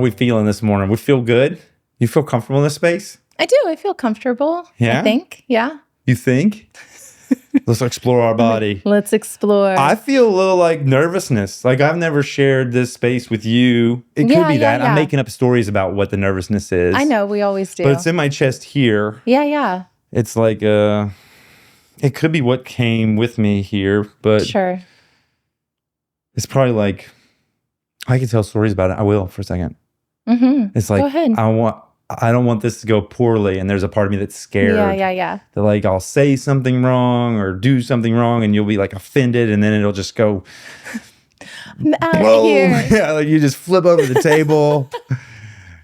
we feeling this morning? We feel good? You feel comfortable in this space? I do. I feel comfortable. Yeah? I think. Yeah. You think? Let's explore our body. Let's explore. I feel a little like nervousness. Like I've never shared this space with you. It could be that. I'm making up stories about what the nervousness is. I know. We always do. But it's in my chest here. Yeah. It's like, it could be what came with me here, but sure. It's probably like, I can tell stories about it. I will for a second. Mm-hmm. It's like, go ahead. I don't want this to go poorly. And there's a part of me that's scared. Yeah. That like, I'll say something wrong or do something wrong and you'll be like offended and then it'll just go, I'm out of here. Yeah, like you just flip over the table.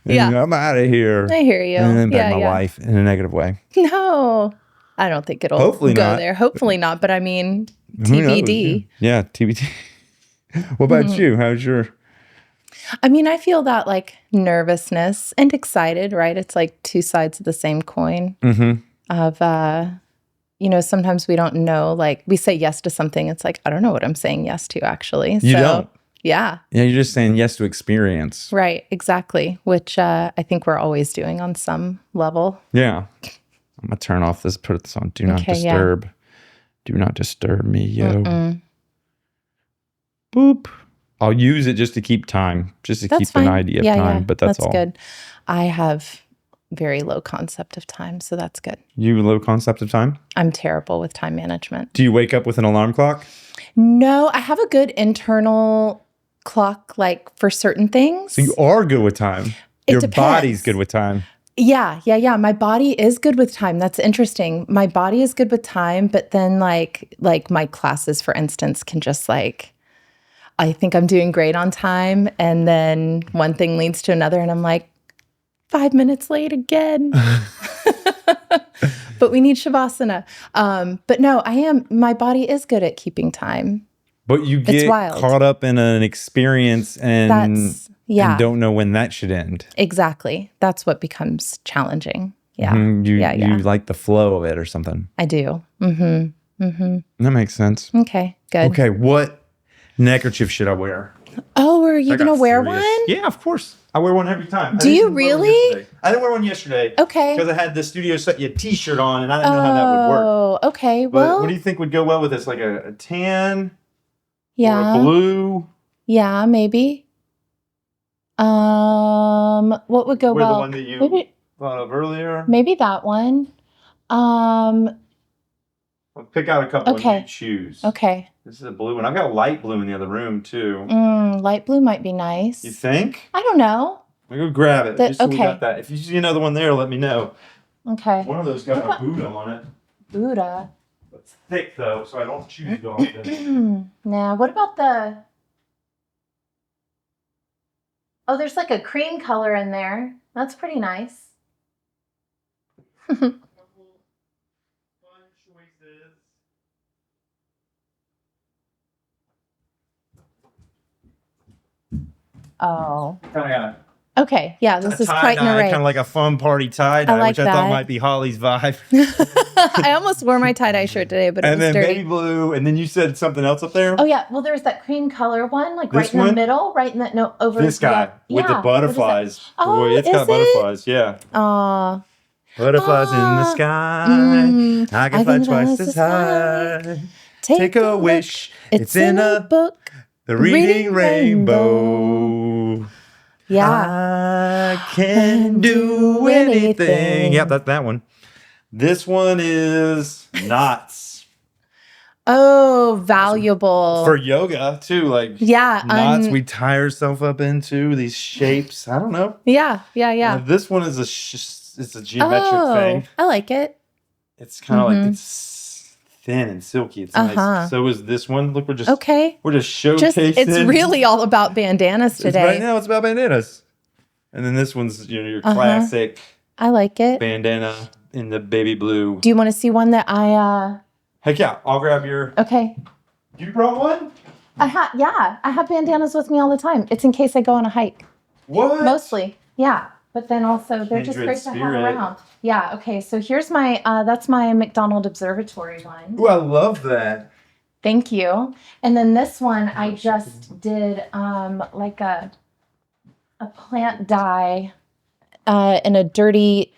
Yeah. I'm out of here. I hear you. And then impact my life in a negative way. No, I don't think it'll Hopefully go not. there. Hopefully not. But I mean, Who knows? TBD. Yeah, TBD. What about you? How's your... I mean, I feel that like nervousness and excited, right? It's like two sides of the same coin of, sometimes we don't know, like we say yes to something. It's like, I don't know what I'm saying yes to actually. You don't? Yeah. Yeah, you're just saying yes to experience. Right, exactly. Which I think we're always doing on some level. Yeah. I'm going to turn off this, put this on Do Not Disturb. Yeah. Do not disturb me, yo. Boop. I'll use it just to keep time, just to keep an idea of time, but that's all. Good. I have very low concept of time, so that's good. You have a low concept of time? I'm terrible with time management. Do you wake up with an alarm clock? No, I have a good internal clock, like for certain things. So you are good with time. Your body's good with time. Yeah. My body is good with time. That's interesting. My body is good with time, but then like my classes, for instance, can just like, I think I'm doing great on time. And then one thing leads to another. And I'm like, 5 minutes late again. But we need Shavasana. But no, my body is good at keeping time. But you get caught up in an experience and don't know when that should end. Exactly. That's what becomes challenging. Yeah. You like the flow of it or something. I do. That makes sense. Okay, good. Okay, what neckerchief should I wear? Oh, are you going to wear one? Yeah, of course. I wear one every time. Do you really? I didn't wear one yesterday. Okay. Because I had the studio set you a t-shirt on and I didn't know how that would work. Oh, okay. But what do you think would go well with this? Like a tan? Yeah. Or a blue? Yeah, maybe. What would go well? The one that you thought of earlier? Maybe that one. I'll pick out a couple and you choose. Okay. This is a blue one. I've got a light blue in the other room too. Light blue might be nice. You think? I don't know. I'll go grab it. Just so we got that. If you see another one there, let me know. Okay. One of those got a Buddha on it. Buddha. It's thick though, so I don't choose it often. Now, what about the... Oh, there's like a cream color in there. That's pretty nice. Oh. Okay, yeah, this is quite an array. Kind of like a fun party tie-dye, which I thought might be Hollie's vibe. I almost wore my tie-dye shirt today, but it was dirty. And then baby blue, and then you said something else up there? Oh, yeah, well, there's that cream color one, like right in the middle, right in that, no, over. This guy with the butterflies. Oh, it's got butterflies, yeah. Aw. Butterflies in the sky, I can fly twice as high. Take a wish, it's in a book. The Reading Rainbow. Yeah. I can do anything. Yep, that's that one. This one is knots. Oh, valuable. For yoga, too. Like, knots we tie ourselves up into, these shapes. I don't know. Yeah. This one is it's a geometric thing. I like it. It's kind of like it's thin and silky. It's nice. So is this one. Look, we're just showcasing. It's really all about bandanas today. Right now, it's about bandanas. And then this one's your classic. I like it. Bandana in the baby blue. Do you want to see one that I? Heck yeah! I'll grab your. Okay. You brought one? I have bandanas with me all the time. It's in case I go on a hike. What? Mostly, yeah. But then also, they're just great to have around. Yeah, okay. So here's my, that's my McDonald Observatory one. Ooh, I love that. Thank you. And then this one, I just did like a a plant dye in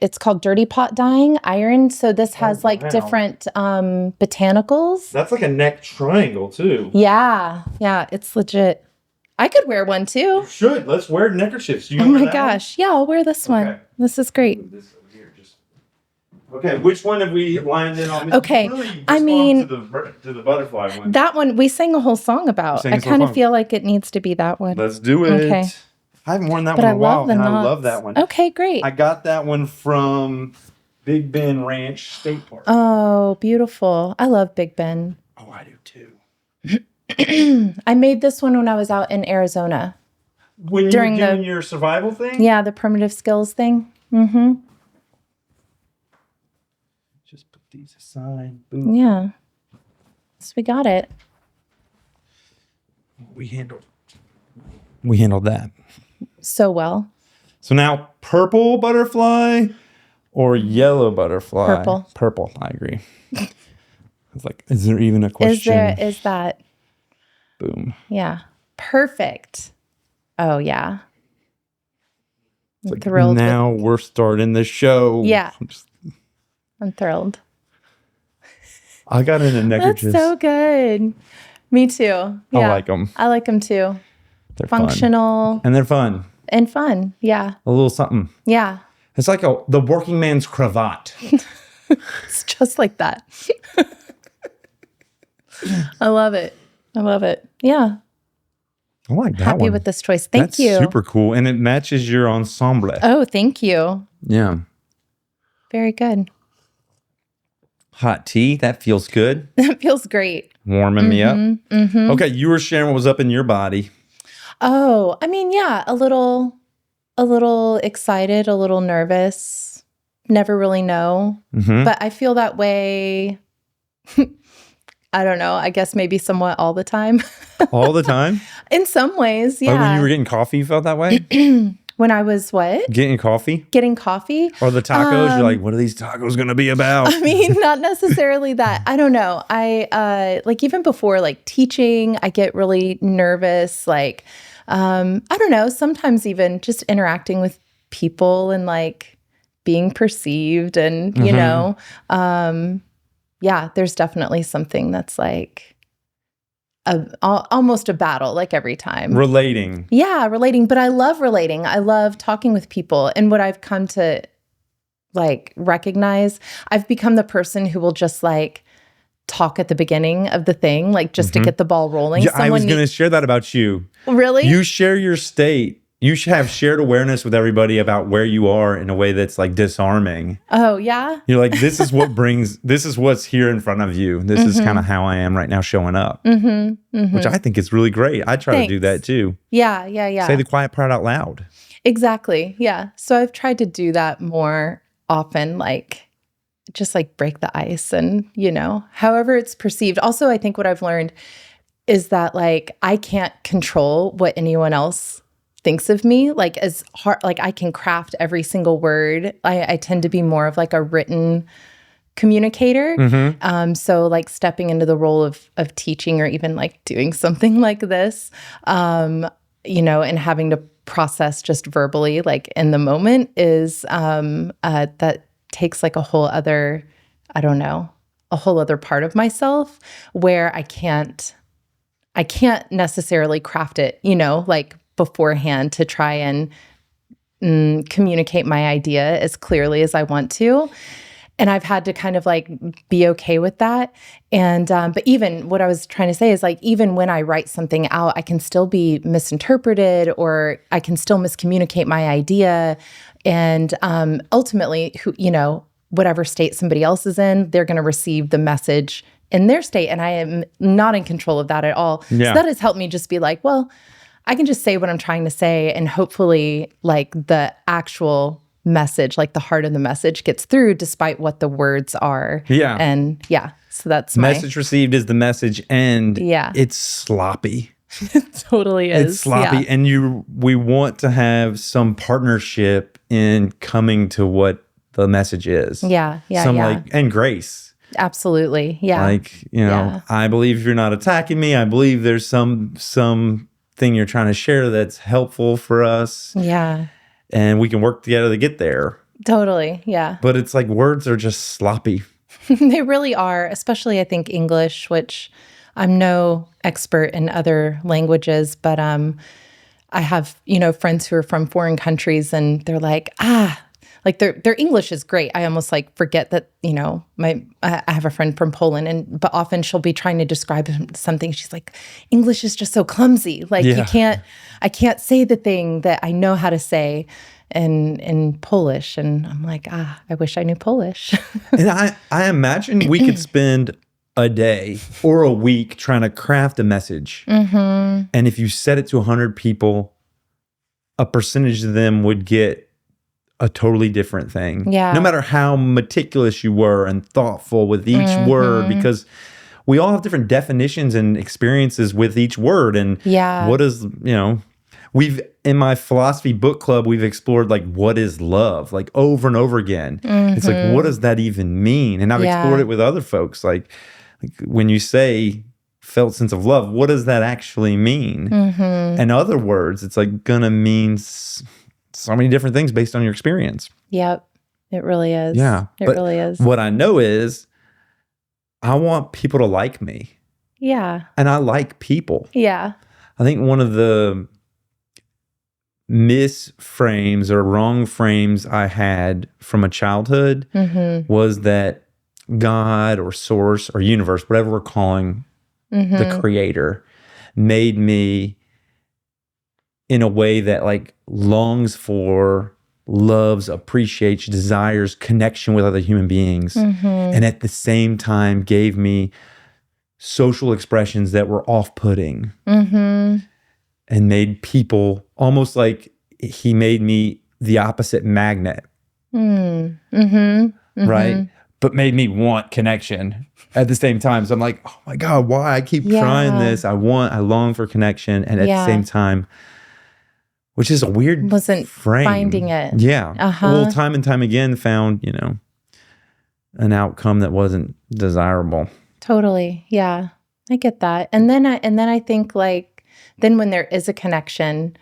it's called dirty pot dyeing iron. So this has like different botanicals. That's like a neck triangle too. Yeah. Yeah. It's legit. I could wear one too. You should. Let's wear neckerchiefs. Oh my gosh. Yeah, I'll wear this one. This is great. Okay, which one have we lined in on? Okay, really I mean, to the butterfly one. That one we sang a whole song about. I kind of feel like it needs to be that one. Let's do it. Okay. I haven't worn that one in a while, and I love that one. Okay, great. I got that one from Big Bend Ranch State Park. Oh, beautiful. I love Big Bend. Oh, I do too. I made this one when I was out in Arizona. When you were doing your survival thing? Yeah, the primitive skills thing. Mm-hmm. Just put these aside. Boom. Yeah. So we got it. We handled that. So well. So now purple butterfly or yellow butterfly? Purple. Purple, I agree. It's like, is there even a question? Is that? Boom. Yeah. Perfect. Oh, yeah. It's like, thrilled. Now we're starting the show. Yeah. I'm thrilled. I got in a neckerchief. That's so good. Me too. Yeah. I like them. I like them too. They're functional. Fun. And they're fun. And fun. Yeah. A little something. Yeah. It's like the working man's cravat. It's just like that. I love it. I love it. Yeah. I like that Happy one. with this choice. Thank you. That's super cool. And it matches your ensemble. Oh, thank you. Yeah. Very good. Hot tea. That feels good. That feels great. Warming me up. Mm-hmm. Okay. You were sharing what was up in your body. Oh, I mean, yeah, a little excited, a little nervous. Never really know. Mm-hmm. But I feel that way. I don't know. I guess maybe somewhat all the time. All the time? In some ways, yeah. Like when you were getting coffee, you felt that way? When I was what? Getting coffee? Getting coffee. Or the tacos? You're like, what are these tacos going to be about? I mean, not necessarily that. I don't know. I, like even before like teaching, I get really nervous. Like, I don't know, sometimes even just interacting with people and like being perceived and, you know, yeah, there's definitely something that's like almost a battle, like every time. Relating. Yeah, relating. But I love relating. I love talking with people. And what I've come to like recognize, I've become the person who will just like talk at the beginning of the thing, like just to get the ball rolling. Yeah, I was going to share that about you. Really? You share your state. You should have shared awareness with everybody about where you are in a way that's like disarming. Oh, yeah? You're like, this is what's here in front of you. This is kind of how I am right now showing up. Which I think is really great. I try to do that too. Yeah, yeah, yeah. Say the quiet part out loud. Exactly. Yeah. So I've tried to do that more often, like just like break the ice and, you know, however it's perceived. Also, I think what I've learned is that like I can't control what anyone else thinks of me. Like as hard, like I can craft every single word. I tend to be more of like a written communicator. So like stepping into the role of teaching or even like doing something like this, you know, and having to process just verbally, like in the moment is that takes like a whole other, I don't know, a whole other part of myself where I can't necessarily craft it, you know, like beforehand to try and communicate my idea as clearly as I want to. And I've had to kind of like be okay with that. And, but even what I was trying to say is like, even when I write something out, I can still be misinterpreted or I can still miscommunicate my idea. And ultimately, you know, whatever state somebody else is in, they're going to receive the message in their state. And I am not in control of that at all. Yeah. So that has helped me just be like, well, I can just say what I'm trying to say. And hopefully like the actual message, like the heart of the message gets through despite what the words are. Yeah. And yeah, so that's message received is the message and it's sloppy. It totally is. It's sloppy. Yeah. And we want to have some partnership in coming to what the message is. Yeah. Yeah. Some like, and grace. Absolutely. Yeah. Like, you know, I believe you're not attacking me. I believe there's some thing you're trying to share that's helpful for us. Yeah. And we can work together to get there. Totally. Yeah. But it's like words are just sloppy. They really are, especially I think English, which I'm no expert in other languages, but I have, friends who are from foreign countries and they're like, like their English is great. I almost like forget that, I have a friend from Poland but often she'll be trying to describe something. She's like, English is just so clumsy. Like I can't say the thing that I know how to say in Polish. And I'm like, I wish I knew Polish. And I imagine we could spend a day or a week trying to craft a message. And if you set it to 100 people, a percentage of them would get a totally different thing. Yeah. No matter how meticulous you were and thoughtful with each word, because we all have different definitions and experiences with each word. And what is, in my philosophy book club, we've explored like, what is love? Like over and over again. It's like, what does that even mean? And I've explored it with other folks. Like when you say felt sense of love, what does that actually mean? And other words, it's like gonna mean so many different things based on your experience. Yep. It really is. Yeah. It really is. What I know is I want people to like me. Yeah. And I like people. Yeah. I think one of the misframes or wrong frames I had from a childhood was that God or source or universe, whatever we're calling the creator, made me in a way that like longs for, loves, appreciates, desires connection with other human beings. And at the same time gave me social expressions that were off-putting and made people almost like he made me the opposite magnet. Right? But made me want connection at the same time. So I'm like, oh my God, why? I keep trying this. I long for connection. And at the same time, which is a weird wasn't frame. Finding it. Yeah. Well, time and time again found, an outcome that wasn't desirable. Totally. Yeah. I get that. And then I think like, then when there is a connection,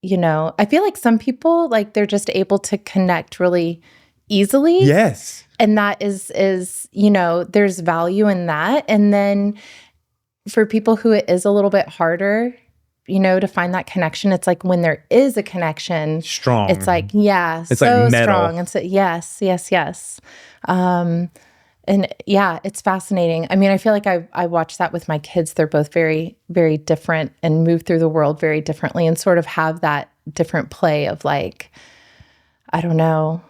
I feel like some people, like they're just able to connect really easily. Yes. And that is, there's value in that. And then for people who it is a little bit harder, to find that connection, it's like when there is a connection, strong. It's like, it's so like metal. strong. And so, yes. And yeah, it's fascinating. I mean, I feel like I watch that with my kids. They're both very, very different and move through the world very differently and sort of have that different play of like, I don't know,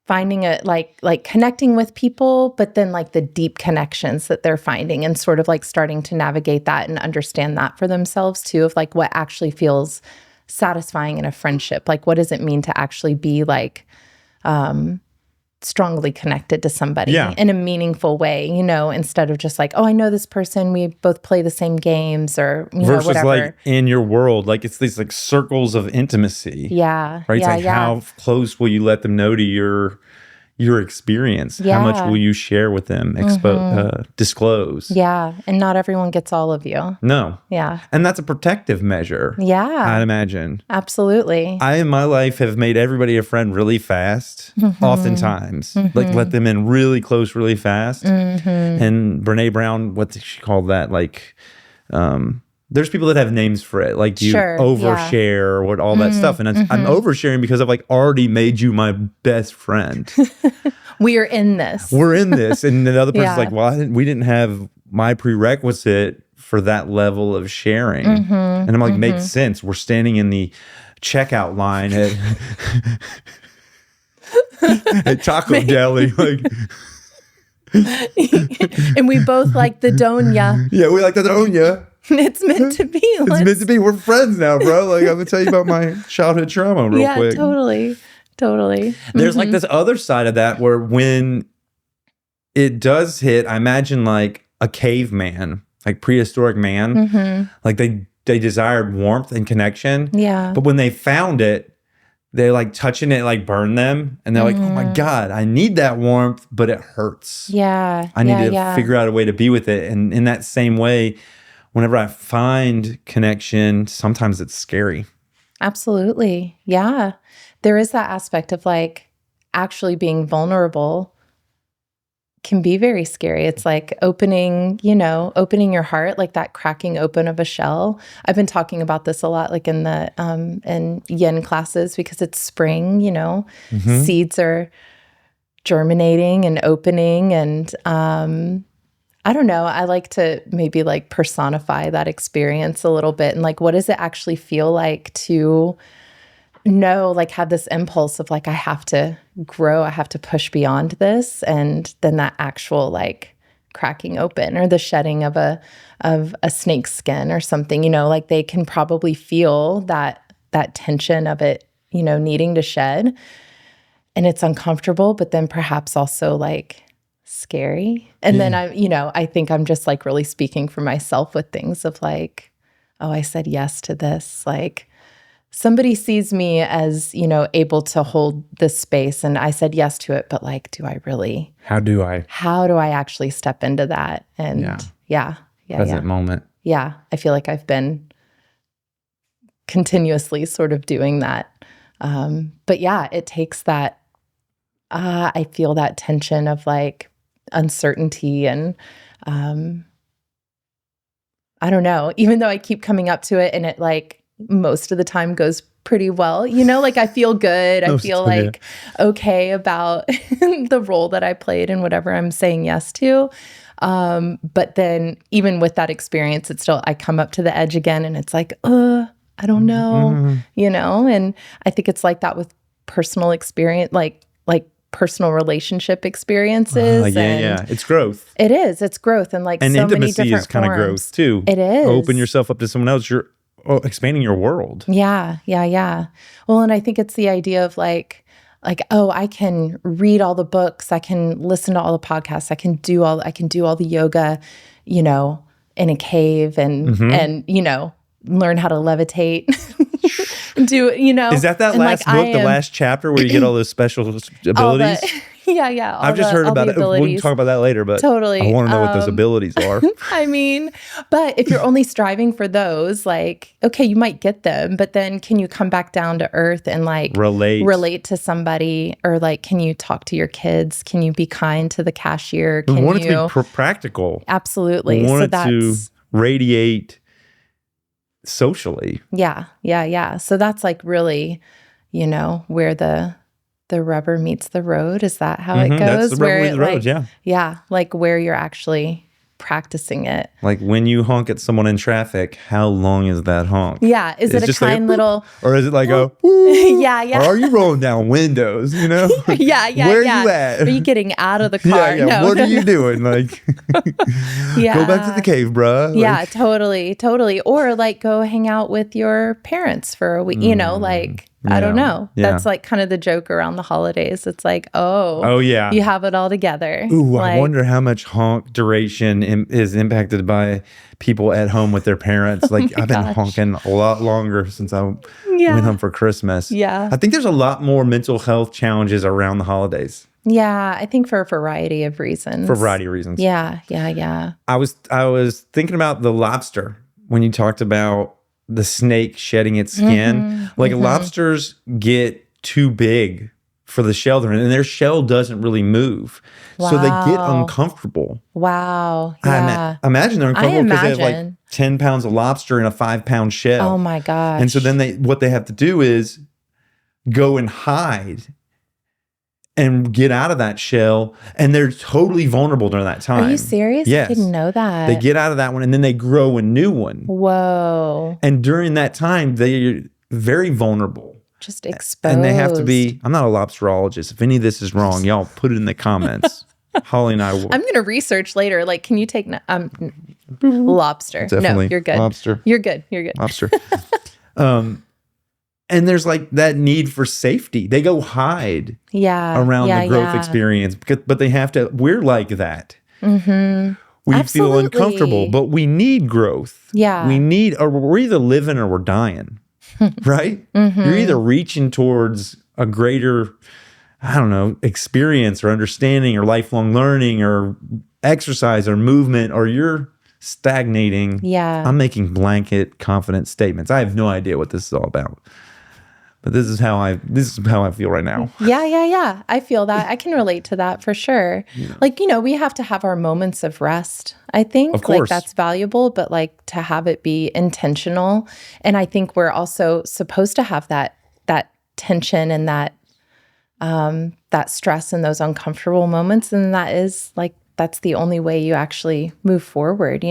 finding it like connecting with people, but then like the deep connections that they're finding and sort of like starting to navigate that and understand that for themselves too, of like what actually feels satisfying in a friendship. Like, what does it mean to actually be like, strongly connected to somebody in a meaningful way, instead of just like, oh, I know this person, we both play the same games or, versus whatever. Like in your world, like it's these like circles of intimacy. Yeah. Right. It's like how close will you let them know to your experience? Yeah. How much will you share with them? Disclose. Yeah. And not everyone gets all of you. No. Yeah. And that's a protective measure. Yeah. I'd imagine. Absolutely. I, in my life, have made everybody a friend really fast, oftentimes. Like let them in really close, really fast. And Brene Brown, what did she call that? Like, there's people that have names for it. Like you overshare or what all that stuff. And I'm oversharing because I've like already made you my best friend. We're in this. We're in this. And the other person's like, well, we didn't have my prerequisite for that level of sharing. And I'm like, makes sense. We're standing in the checkout line at Taco Deli. Like, and we both like the donya. Yeah, we like the donya. It's meant to be. It's meant to be. We're friends now, bro. Like, I'm going to tell you about my childhood trauma real quick. Yeah, totally. There's like this other side of that where when it does hit, I imagine like a caveman, like prehistoric man, like they desired warmth and connection. Yeah. But when they found it, they're like touching it, like burn them. And they're like, oh my God, I need that warmth, but it hurts. Yeah. I need to figure out a way to be with it. And in that same way, whenever I find connection, sometimes it's scary. Absolutely. Yeah. There is that aspect of like actually being vulnerable can be very scary. It's like opening your heart, like that cracking open of a shell. I've been talking about this a lot, like in the in yin classes, because it's spring, seeds are germinating and opening. And I don't know, I like to maybe like personify that experience a little bit. And like, what does it actually feel like to know, like have this impulse of like, I have to grow, I have to push beyond this. And then that actual like cracking open or the shedding of a snake's skin or something, like they can probably feel that tension of it, needing to shed. And it's uncomfortable, but then perhaps also like scary. And then I think I'm just like really speaking for myself with things of like, oh, I said yes to this. Like somebody sees me as, able to hold this space and I said yes to it, but like, do I really? How do I actually step into that? And present moment. Yeah. I feel like I've been continuously sort of doing that. But yeah, it takes that, I feel that tension of like uncertainty and, I don't know, even though I keep coming up to it and it like most of the time goes pretty well, like I feel good. I feel like okay about the role that I played and whatever I'm saying yes to. But then even with that experience, it's still, I come up to the edge again and it's like, I don't know, and I think it's like that with personal experience, like personal relationship experiences. Yeah. It's growth. It is. It's growth. And like, and so many intimacy different is kind of growth too. It is. Open yourself up to someone else. You're expanding your world. Yeah. Well, and I think it's the idea of like, oh, I can read all the books. I can listen to all the podcasts. I can do all the yoga, in a cave and learn how to levitate. Is that last book, the last chapter where you get all those special abilities? Yeah. I've just heard about it. We can talk about that later, but totally. I want to know what those abilities are. I mean, but if you're only striving for those, like, okay, you might get them, but then can you come back down to earth and like relate to somebody, or like, can you talk to your kids? Can you be kind to the cashier? We want it to be practical. Absolutely. We want it to radiate socially. Yeah. So that's like really, where the rubber meets the road. Is that how it goes? That's the rubber meets the road, yeah. Yeah, like where you're actually practicing it. Like when you honk at someone in traffic, how long is that honk? Yeah, is it a kind little... Or is it like a... Yeah. Or are you rolling down windows, Yeah. Where are you at? Are you getting out of the car? Yeah. No, what are you doing? Like, go back to the cave, bruh. Yeah, like, totally. Or like go hang out with your parents for a week, I don't know. Yeah. That's like kind of the joke around the holidays. It's like, oh yeah, you have it all together. Ooh, like, I wonder how much honk duration is impacted by people at home with their parents. Like I've been honking a lot longer since I went home for Christmas. Yeah. I think there's a lot more mental health challenges around the holidays. Yeah, I think for a variety of reasons. Yeah. I was thinking about the lobster when you talked about the snake shedding its skin. Lobsters get too big for the shell they're in, and their shell doesn't really move. Wow. So they get uncomfortable. Wow. Yeah. I imagine they're uncomfortable because they have like 10 pounds of lobster in a 5-pound shell. Oh my gosh. And so then what they have to do is go and hide and get out of that shell, and they're totally vulnerable during that time. Are you serious? Yes. I didn't know that. They get out of that one, and then they grow a new one. Whoa. And during that time, they're very vulnerable. Just exposed. And they have to be, I'm not a lobsterologist. If any of this is wrong, y'all put it in the comments. Hollie and I will. I'm going to research later. Like, can you take lobster? Definitely. No, you're good. Lobster. You're good. Lobster. And there's like that need for safety. They go hide around the growth experience, but they have to, we're like that. We feel uncomfortable, but we need growth. Yeah. We're either living or we're dying, right? You're either reaching towards a greater, experience or understanding or lifelong learning or exercise or movement, or you're stagnating. Yeah. I'm making blanket confident statements. I have no idea what this is all about. But this is how I feel right now. Yeah. I feel that. I can relate to that for sure. Yeah. Like, we have to have our moments of rest. I think of course. Like that's valuable, but like to have it be intentional. And I think we're also supposed to have that tension and that stress and those uncomfortable moments. And that's the only way you actually move forward,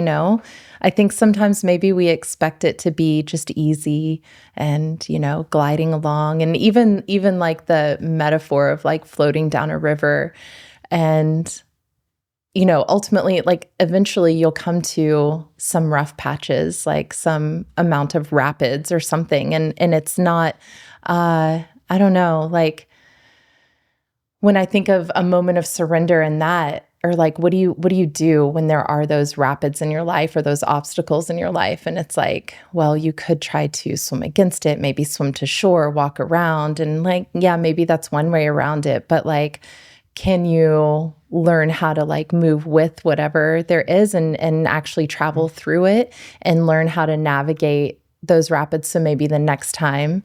I think sometimes maybe we expect it to be just easy and, gliding along. And even like the metaphor of like floating down a river and, ultimately, like eventually you'll come to some rough patches, like some amount of rapids or something. And it's not, I don't know, like when I think of a moment of surrender in that, or like, what do you do when there are those rapids in your life or those obstacles in your life? And it's like, well, you could try to swim against it, maybe swim to shore, walk around. And like, yeah, maybe that's one way around it. But like, can you learn how to like move with whatever there is and actually travel through it and learn how to navigate those rapids? So maybe the next time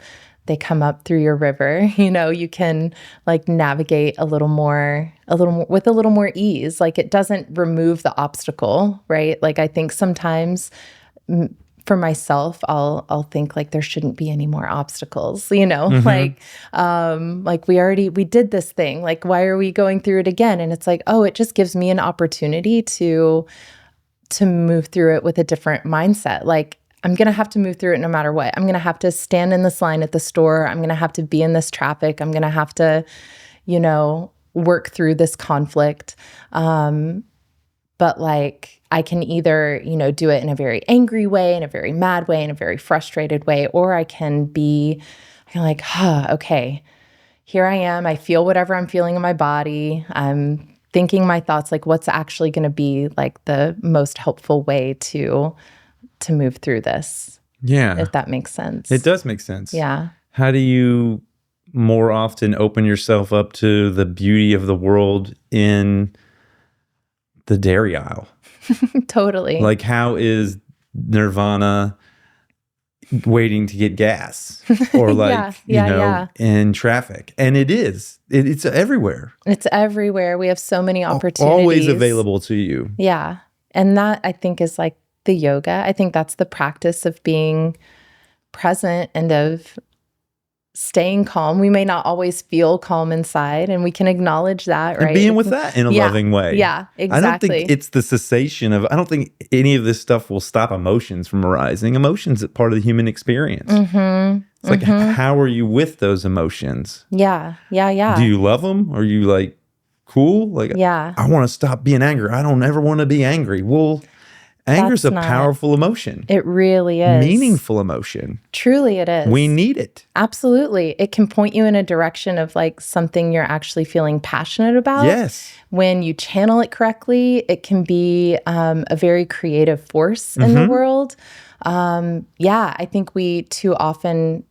they come up through your river, you can like navigate a little more with a little more ease. Like it doesn't remove the obstacle, right? Like I think sometimes for myself, I'll think like there shouldn't be any more obstacles, mm-hmm. like we did this thing. Like, why are we going through it again? And it's like, oh, it just gives me an opportunity to move through it with a different mindset. Like, I'm going to have to move through it no matter what. I'm going to have to stand in this line at the store. I'm going to have to be in this traffic. I'm going to have to, work through this conflict. But like, I can either, do it in a very angry way, in a very mad way, in a very frustrated way, or I can be like, okay, here I am. I feel whatever I'm feeling in my body. I'm thinking my thoughts, like what's actually going to be like the most helpful way to move through this. Yeah. If that makes sense. It does make sense. Yeah. How do you more often open yourself up to the beauty of the world in the dairy aisle? Totally. Like, how is Nirvana waiting to get gas or like, in traffic? And it's everywhere. It's everywhere. We have so many opportunities. Always available to you. Yeah. And that I think is like the yoga. I think that's the practice of being present and of staying calm. We may not always feel calm inside, and we can acknowledge that, right? And being with that in a loving way. Yeah, exactly. I don't think it's the cessation of, I don't think any of this stuff will stop emotions from arising. Emotions are part of the human experience. Mm-hmm. It's like, how are you with those emotions? Yeah. Do you love them? Are you like, cool? Like, I want to stop being angry. I don't ever want to be angry. Well, anger's a powerful emotion. It really is. Meaningful emotion. Truly it is. We need it. Absolutely. It can point you in a direction of like something you're actually feeling passionate about. Yes. When you channel it correctly, it can be a very creative force in the world. I think we too often,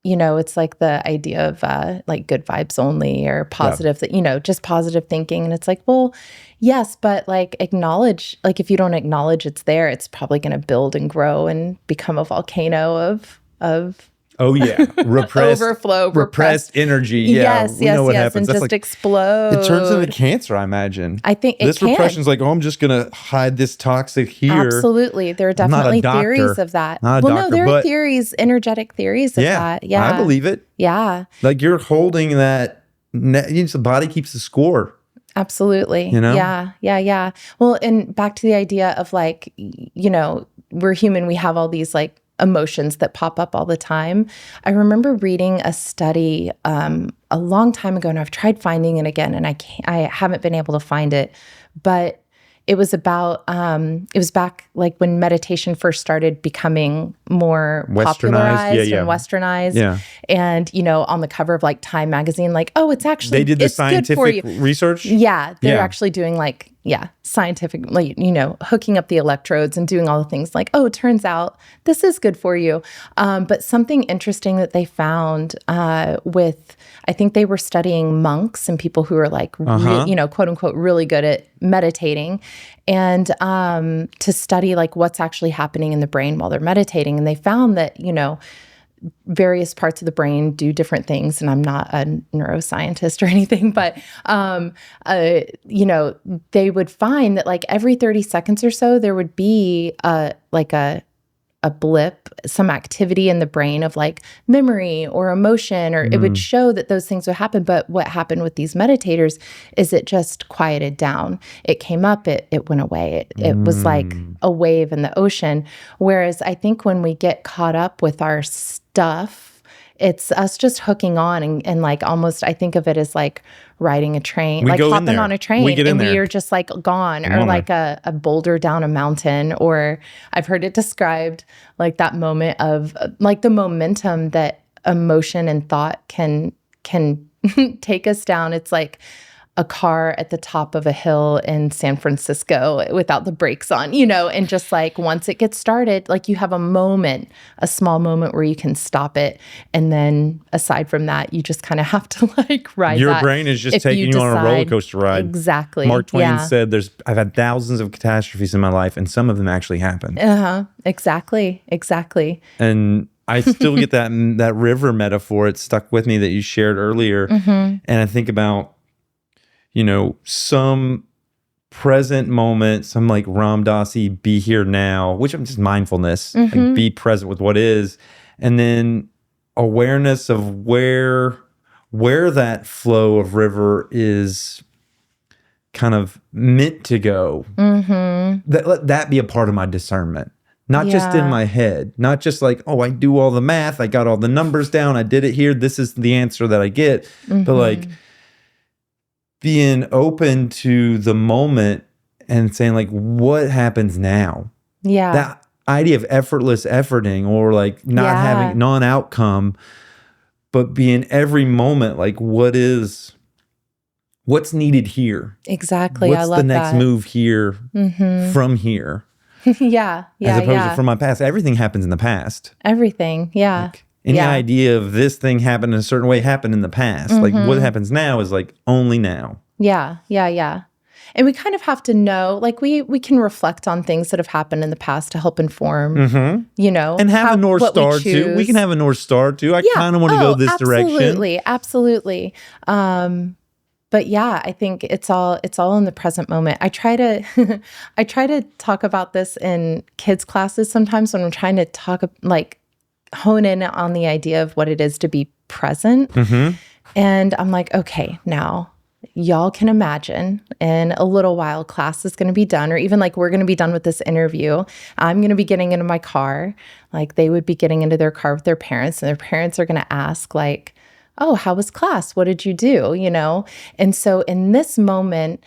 it's like the idea of like good vibes only or positive, just positive thinking. And it's like, well, yes, but like acknowledge, like if you don't acknowledge it's there, it's probably going to build and grow and become a volcano of oh yeah, overflow, repressed energy. Yeah, yes, what yes, happens. and That's just like, explode. It turns into cancer, I imagine. I think this repression's like, I'm just gonna hide this toxic here. Absolutely, there are definitely theories of that. There are theories, energetic theories of that. Yeah, I believe it. Yeah, like you're holding that. The body keeps the score. Absolutely. Yeah. Well, and back to the idea of like, we're human. We have all these like emotions that pop up all the time. I remember reading a study a long time ago, and I've tried finding it again, and I haven't been able to find it, but it was about, it was back like when meditation first started becoming more popularized and westernized. Yeah. And, on the cover of like Time magazine, like, oh, it's actually, they did the scientific research. Yeah. They're actually doing like scientific, like, hooking up the electrodes and doing all the things like, oh, it turns out this is good for you. But something interesting that they found I think they were studying monks and people who are like, quote unquote, really good at meditating, and to study like what's actually happening in the brain while they're meditating. And they found that, various parts of the brain do different things. And I'm not a neuroscientist or anything, but, they would find that like every 30 seconds or so, there would be a blip, some activity in the brain of like memory or emotion, or it would show that those things would happen. But what happened with these meditators is it just quieted down. It came up, it went away. It was like a wave in the ocean. Whereas I think when we get caught up with our stuff, it's us just hooking on and like almost, I think of it as like riding a train, like hopping on a train, and we are just like gone, or like a boulder down a mountain. Or I've heard it described like that moment of like the momentum that emotion and thought can take us down. It's like a car at the top of a hill in San Francisco without the brakes on, and just like once it gets started, like you have a small moment where you can stop it. And then aside from that, you just kind of have to like ride your brain is just taking you on a roller coaster ride. Exactly. Mark Twain said I've had thousands of catastrophes in my life and some of them actually happened. Exactly. And I still get that river metaphor. It stuck with me that you shared earlier. And I think about, some present moment, some like Ram Dass-y, be here now, which I'm just mindfulness, like be present with what is. And then awareness of where that flow of river is kind of meant to go. Let that be a part of my discernment. Not just in my head, not just like, oh, I do all the math, I got all the numbers down, I did it here, this is the answer that I get. But like being open to the moment and saying like, what happens now? Yeah. That idea of effortless efforting, or like not having non-outcome, but being every moment like what's needed here? Exactly. What's the next move here from here? As opposed to from my past. Everything happens in the past. Everything. Like, any idea of this thing happened in a certain way happened in the past. Like what happens now is like only now. Yeah. And we kind of have to know, like we can reflect on things that have happened in the past to help inform, and have a North Star too. We can have a North Star too. I kind of want to go this direction. Absolutely. But yeah, I think it's all in the present moment. I try to talk about this in kids' classes sometimes when I'm trying to hone in on the idea of what it is to be present. And I'm like, okay, now y'all can imagine in a little while class is going to be done, or even like we're going to be done with this interview. I'm going to be getting into my car. Like they would be getting into their car with their parents, and their parents are going to ask like, oh, how was class? What did you do? And so in this moment,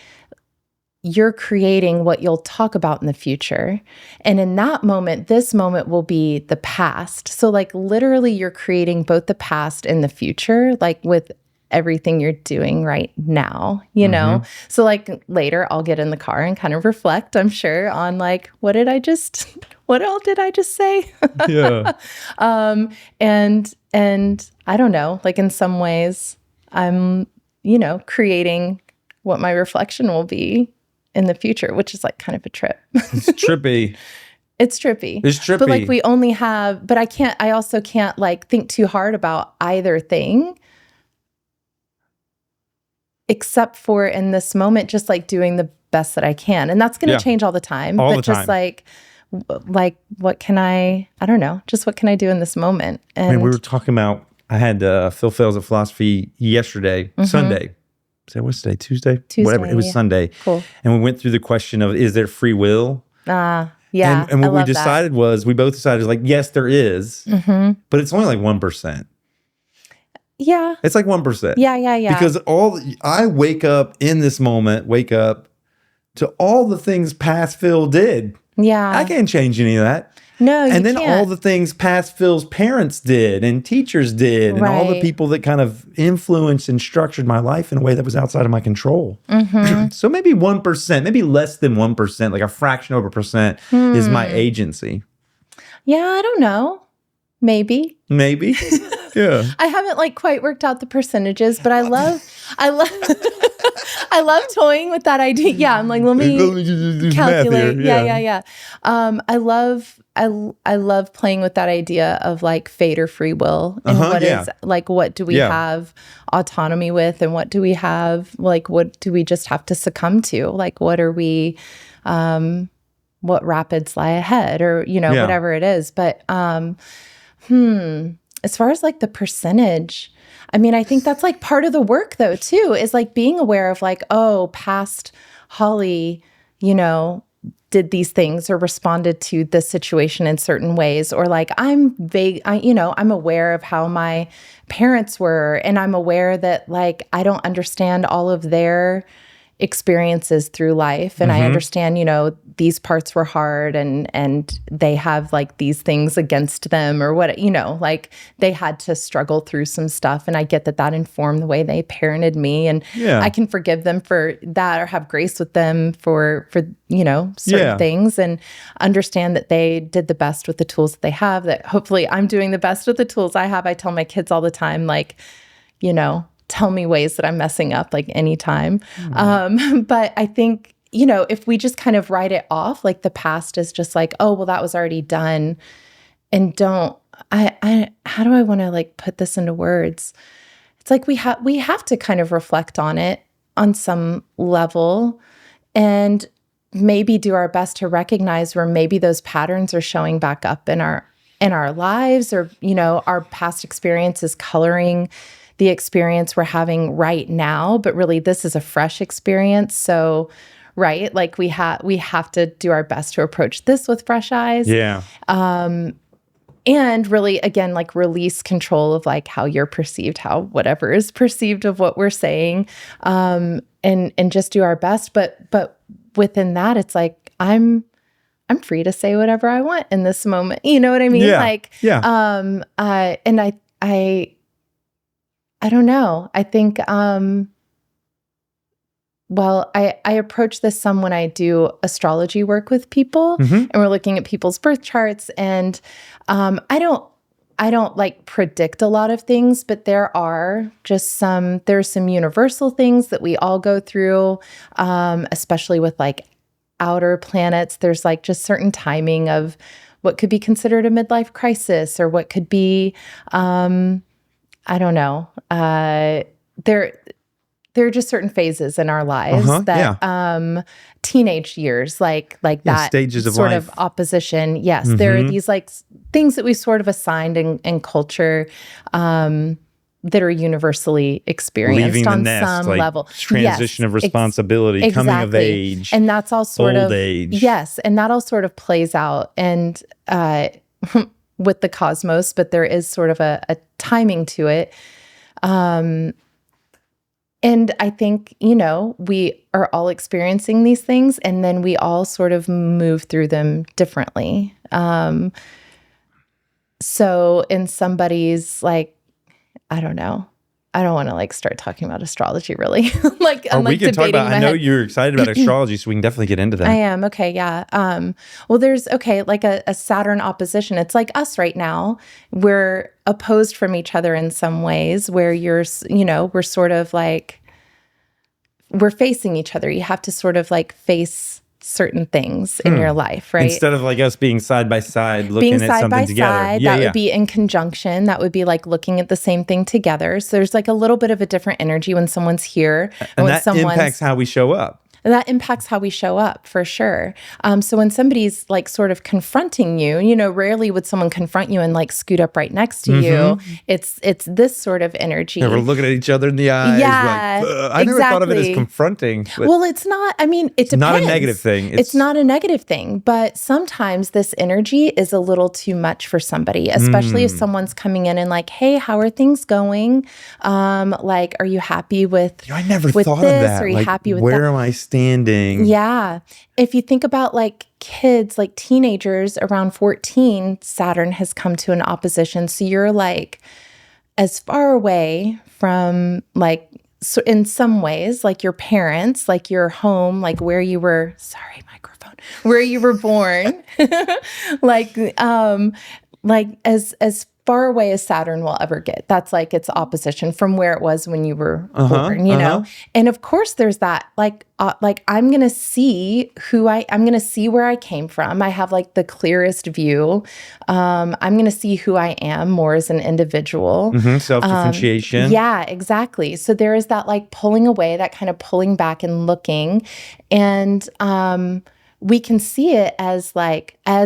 you're creating what you'll talk about in the future. And in that moment, this moment will be the past. So like literally you're creating both the past and the future, like with everything you're doing right now, So like later I'll get in the car and kind of reflect, I'm sure, on like, what all did I just say? And I don't know, like in some ways I'm, creating what my reflection will be in the future, which is like kind of a trip. It's trippy. It's trippy. But like I also can't like think too hard about either thing, except for in this moment, just like doing the best that I can. And that's going to change all the time. Just like what can I don't know, just what can I do in this moment? And we were talking about, I had Phil Phails at Philosophy yesterday, Sunday. What's today? Tuesday? Whatever. It was Sunday. Cool. And we went through the question of, is there free will? And what we decided we both decided like, yes, there is, but it's only like 1%. Yeah. It's like 1%. Yeah. Because I wake up in this moment, to all the things past Phil did. Yeah. I can't change any of that. No, you and then can't. all the things past Phil's parents did and teachers did and all the Right. people that kind of influenced and structured my life in a way that was outside of my control. Mm-hmm. So maybe 1%, maybe less than 1%, like a fraction of a percent is my agency. Yeah, I don't know. Maybe. Yeah. I haven't like quite worked out the percentages, but I love I love toying with that idea. Yeah, I'm like, let me just calculate. Yeah. I love playing with that idea of like fate or free will and what do we have autonomy with and what do we have, like, what do we just have to succumb to? Like, what are we, what rapids lie ahead or, whatever it is. But, as far as like the percentage, I mean, I think that's like part of the work though, too, is like being aware of like, oh, past Hollie, did these things or responded to this situation in certain ways, or like I'm aware of how my parents were, and I'm aware that like I don't understand all of their experiences through life, and I understand these parts were hard and they have like these things against them or what, like they had to struggle through some stuff, and I get that informed the way they parented me, and I can forgive them for that or have grace with them for certain things, and understand that they did the best with the tools that they have, that hopefully I'm doing the best with the tools I have. I tell my kids all the time, like, tell me ways that I'm messing up, like anytime. But I think, if we just kind of write it off, like the past is just like, oh, well, that was already done. And how do I want to like put this into words? It's like we have to kind of reflect on it on some level and maybe do our best to recognize where maybe those patterns are showing back up in our lives, or, our past experience is coloring the experience we're having right now, but really this is a fresh experience. So, right, like we have to do our best to approach this with fresh eyes. Yeah. And really, again, like release control of like how you're perceived, how whatever is perceived of what we're saying, and just do our best. But within that, it's like I'm free to say whatever I want in this moment. You know what I mean? Yeah. Like, yeah. And I don't know. I think, I approach this some when I do astrology work with people, and we're looking at people's birth charts, and I don't like predict a lot of things, but there's some universal things that we all go through, especially with like outer planets. There's like just certain timing of what could be considered a midlife crisis, or what could be, I don't know. There are just certain phases in our lives that teenage years, like that stages of sort life. of opposition. Yes, there are these like things that we sort of assigned in culture that are universally experienced Leaving on the nest, some like level. Transition of responsibility, coming of age, and that's all sort old of age. Yes, and that all sort of plays out and with the cosmos, but there is sort of a timing to it. And I think, we are all experiencing these things, and then we all sort of move through them differently. So in somebody's like, I don't know. I don't want to like start talking about astrology really. Like I'm we like can talk about, I know head. you're excited about astrology, so we can definitely get into that. I am. Okay. Yeah. Well, there's like a Saturn opposition. It's like us right now. We're opposed from each other in some ways, where we're sort of like, we're facing each other. You have to sort of like face certain things in your life, right? Instead of like us being side by side, looking being at side something by together. side, that would be in conjunction. That would be like looking at the same thing together. So there's like a little bit of a different energy when someone's here. And that impacts how we show up. That impacts how we show up, for sure. So when somebody's like sort of confronting you, rarely would someone confront you and like scoot up right next to you. It's this sort of energy. And we're looking at each other in the eyes. Yeah, like, I never thought of it as confronting. Well, it's not. I mean, it depends. Not a negative thing. It's not a negative thing, but sometimes this energy is a little too much for somebody, especially if someone's coming in and like, hey, how are things going? Like, are you happy with? I never with thought this? of that. Are you like, happy with where that? am I standing? understanding. Yeah. If you think about like kids, like teenagers around 14, Saturn has come to an opposition. So you're like as far away from like, so in some ways, like your parents, like your home, like where you were, sorry, microphone, where you were born, like as far away as Saturn will ever get. That's like its opposition from where it was when you were born, you know? And of course there's that, like I'm going to see I'm going to see where I came from. I have like the clearest view. I'm going to see who I am more as an individual. Self-differentiation. Yeah, exactly. So there is that like pulling away, that kind of pulling back and looking. And, we can see it as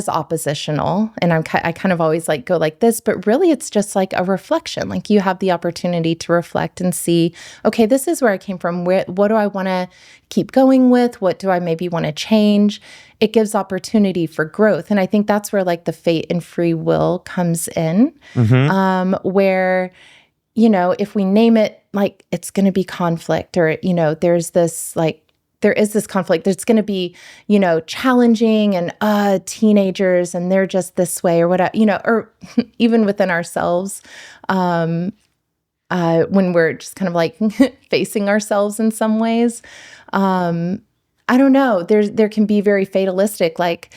oppositional. And I kind of always like go like this, but really it's just like a reflection. Like you have the opportunity to reflect and see, okay, this is where I came from. What do I want to keep going with? What do I maybe want to change? It gives opportunity for growth. And I think that's where like the fate and free will comes in, where, you know, if we name it, like it's going to be conflict or, you know, there is this conflict. There's going to be, you know, challenging and teenagers and they're just this way or whatever, you know, or even within ourselves, when we're just kind of like facing ourselves in some ways. I don't know. There can be very fatalistic, like,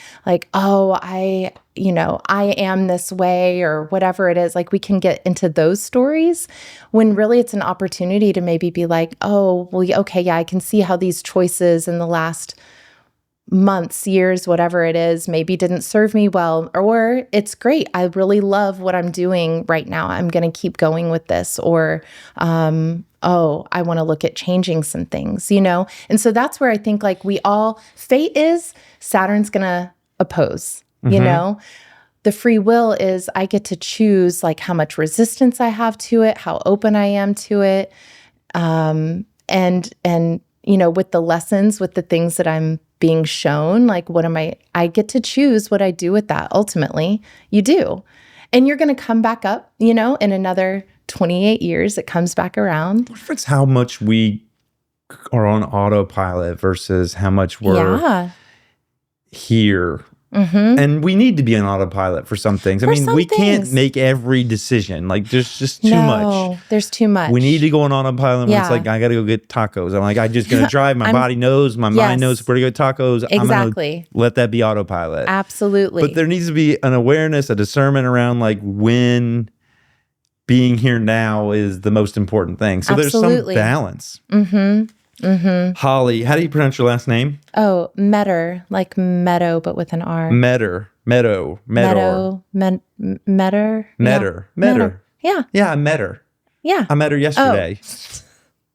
oh, I am this way or whatever it is. Like we can get into those stories when really it's an opportunity to maybe be like, oh, well, okay, yeah, I can see how these choices in the last months, years, whatever it is, maybe didn't serve me well, or it's great. I really love what I'm doing right now. I'm going to keep going with this, or, oh, I want to look at changing some things, you know? And so that's where I think like fate is Saturn's going to oppose, you know? The free will is I get to choose like how much resistance I have to it, how open I am to it. And, you know, with the lessons, with the things that I'm being shown, like I get to choose what I do with that. Ultimately, you do. And you're going to come back up, you know, in another 28 years, it comes back around. What difference how much we are on autopilot versus how much we're here. And we need to be on autopilot for some things. I mean, we can't make every decision. Like there's just too much. There's too much. We need to go on autopilot when it's like, I got to go get tacos. I'm like, I'm just going to drive. My body knows, my mind knows where to go get tacos. Exactly. I'm going to let that be autopilot. Absolutely. But there needs to be an awareness, a discernment around like when being here now is the most important thing. So there's some balance. Hollie, how do you pronounce your last name? Oh, Meador, like meadow, but with an R. Meador. Meador. Yeah. Yeah, I met her. Yeah. I met her yesterday.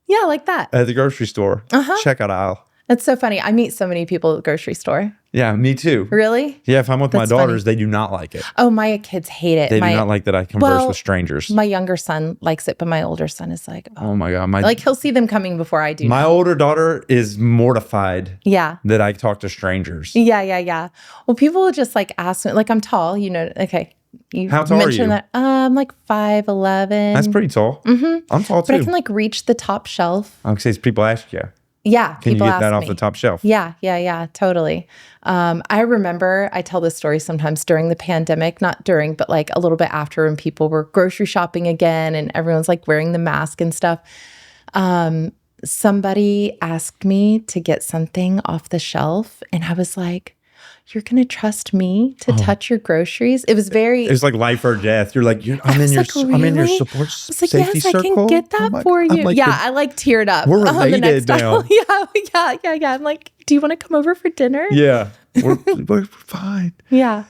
Yeah, like that. At the grocery store. Checkout aisle. That's so funny. I meet so many people at the grocery store. Yeah, me too. Really? Yeah, if I'm with my daughters, they do not like it. Oh, my kids hate it. They do not like that I converse with strangers. My younger son likes it, but my older son is like, oh my God. Like he'll see them coming before I do. My older daughter is mortified that I talk to strangers. Yeah. Well, people will just like ask me, like I'm tall, you know, okay. How tall are you? That. I'm like 5'11". That's pretty tall. I'm tall too. But I can like reach the top shelf. I would say people ask you. Yeah. Can you get that off the top shelf? Yeah, totally. I remember, I tell this story sometimes during the pandemic, not during, but like a little bit after when people were grocery shopping again and everyone's like wearing the mask and stuff. Somebody asked me to get something off the shelf and I was like, you're going to trust me to touch your groceries? It was like life or death. You're like, I'm in your support safety circle. I can get that for you. Like, I like teared up. We're related now. Yeah. I'm like, do you want to come over for dinner? Yeah. We're fine. Yeah.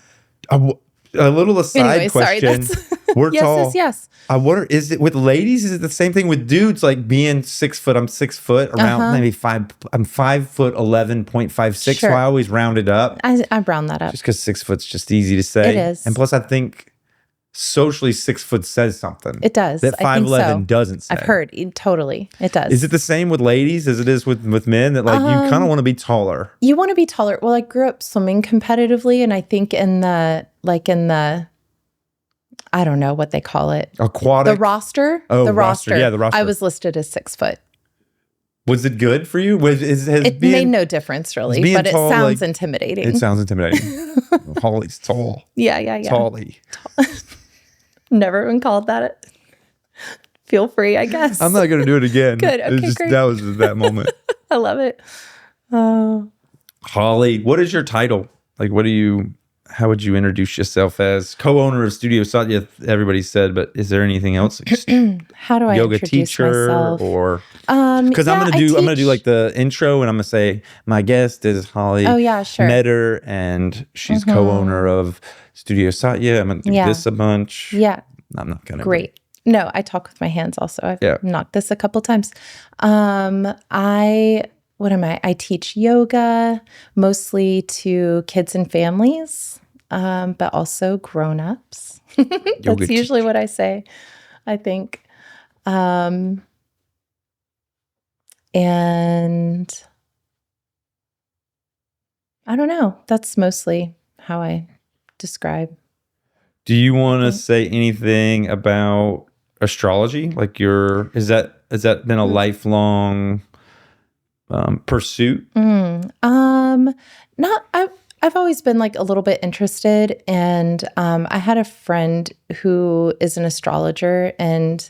A little aside question. We're tall. Yes. I wonder, is it with ladies? Is it the same thing with dudes? Like being 6 foot, I'm 6 foot, around maybe 5. I'm 5'11.56. So I always round it up. I round that up just because 6 foot's just easy to say. It is, and plus I think socially 6 foot says something. It does. That 5'11 doesn't say. I've heard totally. It does. Is it the same with ladies as it is with men? That like you kind of want to be taller. You want to be taller. Well, I grew up swimming competitively, and I think in the I don't know what they call it. Aquatic? The roster? Oh, the roster. Yeah, the roster. I was listed as 6 foot. Was it good for you? It made no difference really, but it tall, sounds intimidating. It sounds intimidating. Hollie's tall. Yeah. Hollie. Never been called that. Feel free, I guess. I'm not going to do it again. Good. Okay, great. That was that moment. I love it. Oh. Hollie, what is your title? Like, how would you introduce yourself as co-owner of Studio Satya? Everybody said, but is there anything else? How do I yoga introduce teacher myself? Or because I'm gonna do like the intro, and I'm gonna say my guest is Hollie Meador, and she's co-owner of Studio Satya. I'm gonna do this a bunch. Yeah, I'm not gonna. Great. No, I talk with my hands also. I've knocked this a couple times. What am I? I teach yoga mostly to kids and families, but also grown-ups. That's usually what I say, I think. And I don't know. That's mostly how I describe. Do you want to say anything about astrology? Like has that been a lifelong pursuit? I've always been like a little bit interested, and I had a friend who is an astrologer, and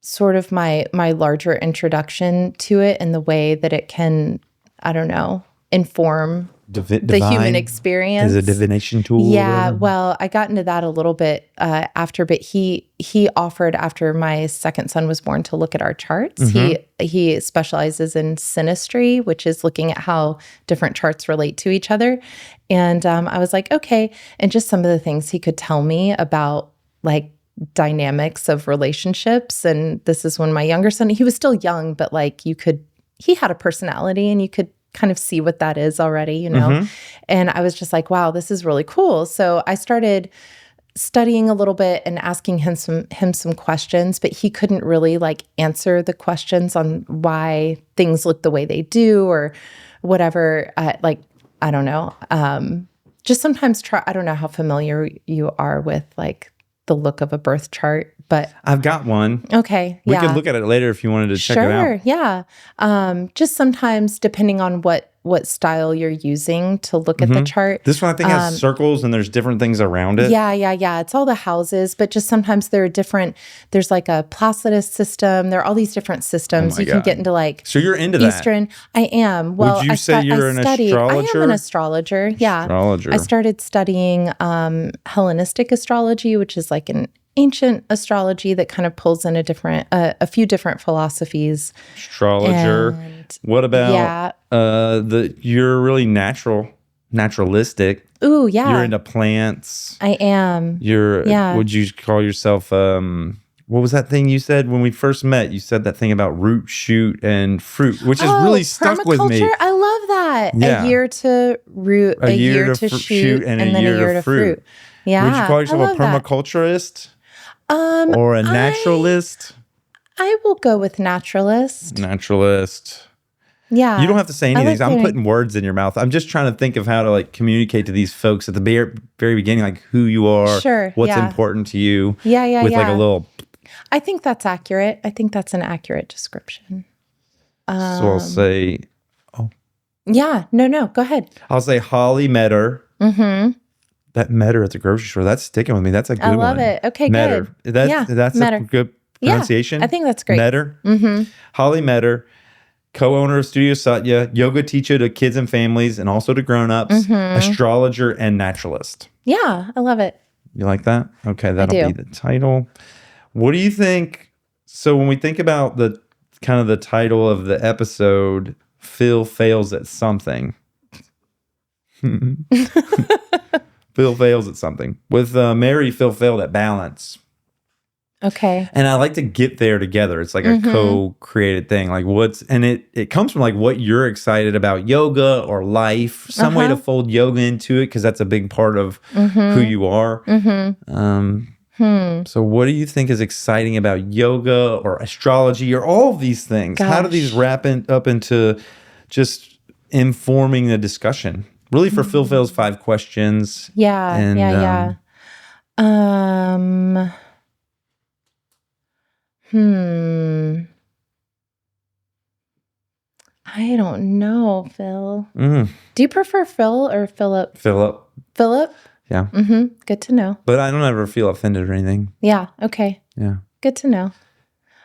sort of my larger introduction to it and the way that it can, I don't know, inform the human experience. Is a divination tool? Yeah, well, I got into that a little bit after, but he offered after my second son was born to look at our charts. He specializes in synastry, which is looking at how different charts relate to each other. And I was like, okay. And just some of the things he could tell me about like dynamics of relationships. And this is when my younger son, he was still young, but like he had a personality, and you could kind of see what that is already, you know? And I was just like, wow, this is really cool. So I started studying a little bit and asking him some questions, but he couldn't really like answer the questions on why things look the way they do or whatever. Like, I don't know. Just sometimes I don't know how familiar you are with like the look of a birth chart, but I've got one. Okay. We could look at it later if you wanted to check it out. Sure. Yeah. Just sometimes depending on what style you're using to look at the chart. This one I think has circles, and there's different things around it. Yeah. It's all the houses, but just sometimes there are different, there's like a Placidus system. There are all these different systems. You can get into like So you're into Eastern. that. I am. Well, would you say you're an astrologer? I am an astrologer. Yeah. I started studying Hellenistic astrology, which is like an ancient astrology that kind of pulls in a few different philosophies. Astrologer. And what about you're really naturalistic. Ooh, yeah. You're into plants. I am. Would you call yourself what was that thing you said when we first met? You said that thing about root, shoot, and fruit, which has really stuck with me. I love that. Yeah. A year to root, a year to shoot, and then a year to fruit. Yeah. Would you call yourself a permaculturist? Or a naturalist? I will go with naturalist. Naturalist. Yeah. You don't have to say any of these. I'm putting words in your mouth. I'm just trying to think of how to like communicate to these folks at the very beginning, like who you are, what's important to you. Yeah. With like a little. I think that's accurate. I think that's an accurate description. So I'll say, Yeah. No. Go ahead. I'll say Hollie Meador. That Meador at the grocery store, that's sticking with me. That's a good one. I love it. Okay, Meador. good. That's Meador. a good pronunciation. Yeah, I think that's great. Meador. Hollie Meador, co-owner of Studio Satya, yoga teacher to kids and families and also to grown-ups, astrologer and naturalist. Yeah, I love it. You like that? Okay, that'll be the title. What do you think? So when we think about the kind of the title of the episode, Phil Phails at something. Phil Phails at something. With Mary, Phil failed at balance. Okay. And I like to get there together. It's like a co-created thing. Like it comes from like what you're excited about, yoga or life, some way to fold yoga into it, because that's a big part of who you are. So what do you think is exciting about yoga or astrology or all of these things? How do these wrap up into just informing the discussion? Really for Phil Phails' Phive Questions. Yeah. I don't know, Phil. Mm. Do you prefer Phil or Philip? Philip. Philip? Yeah. Mm-hmm. Good to know. But I don't ever feel offended or anything. Yeah. Okay. Yeah. Good to know.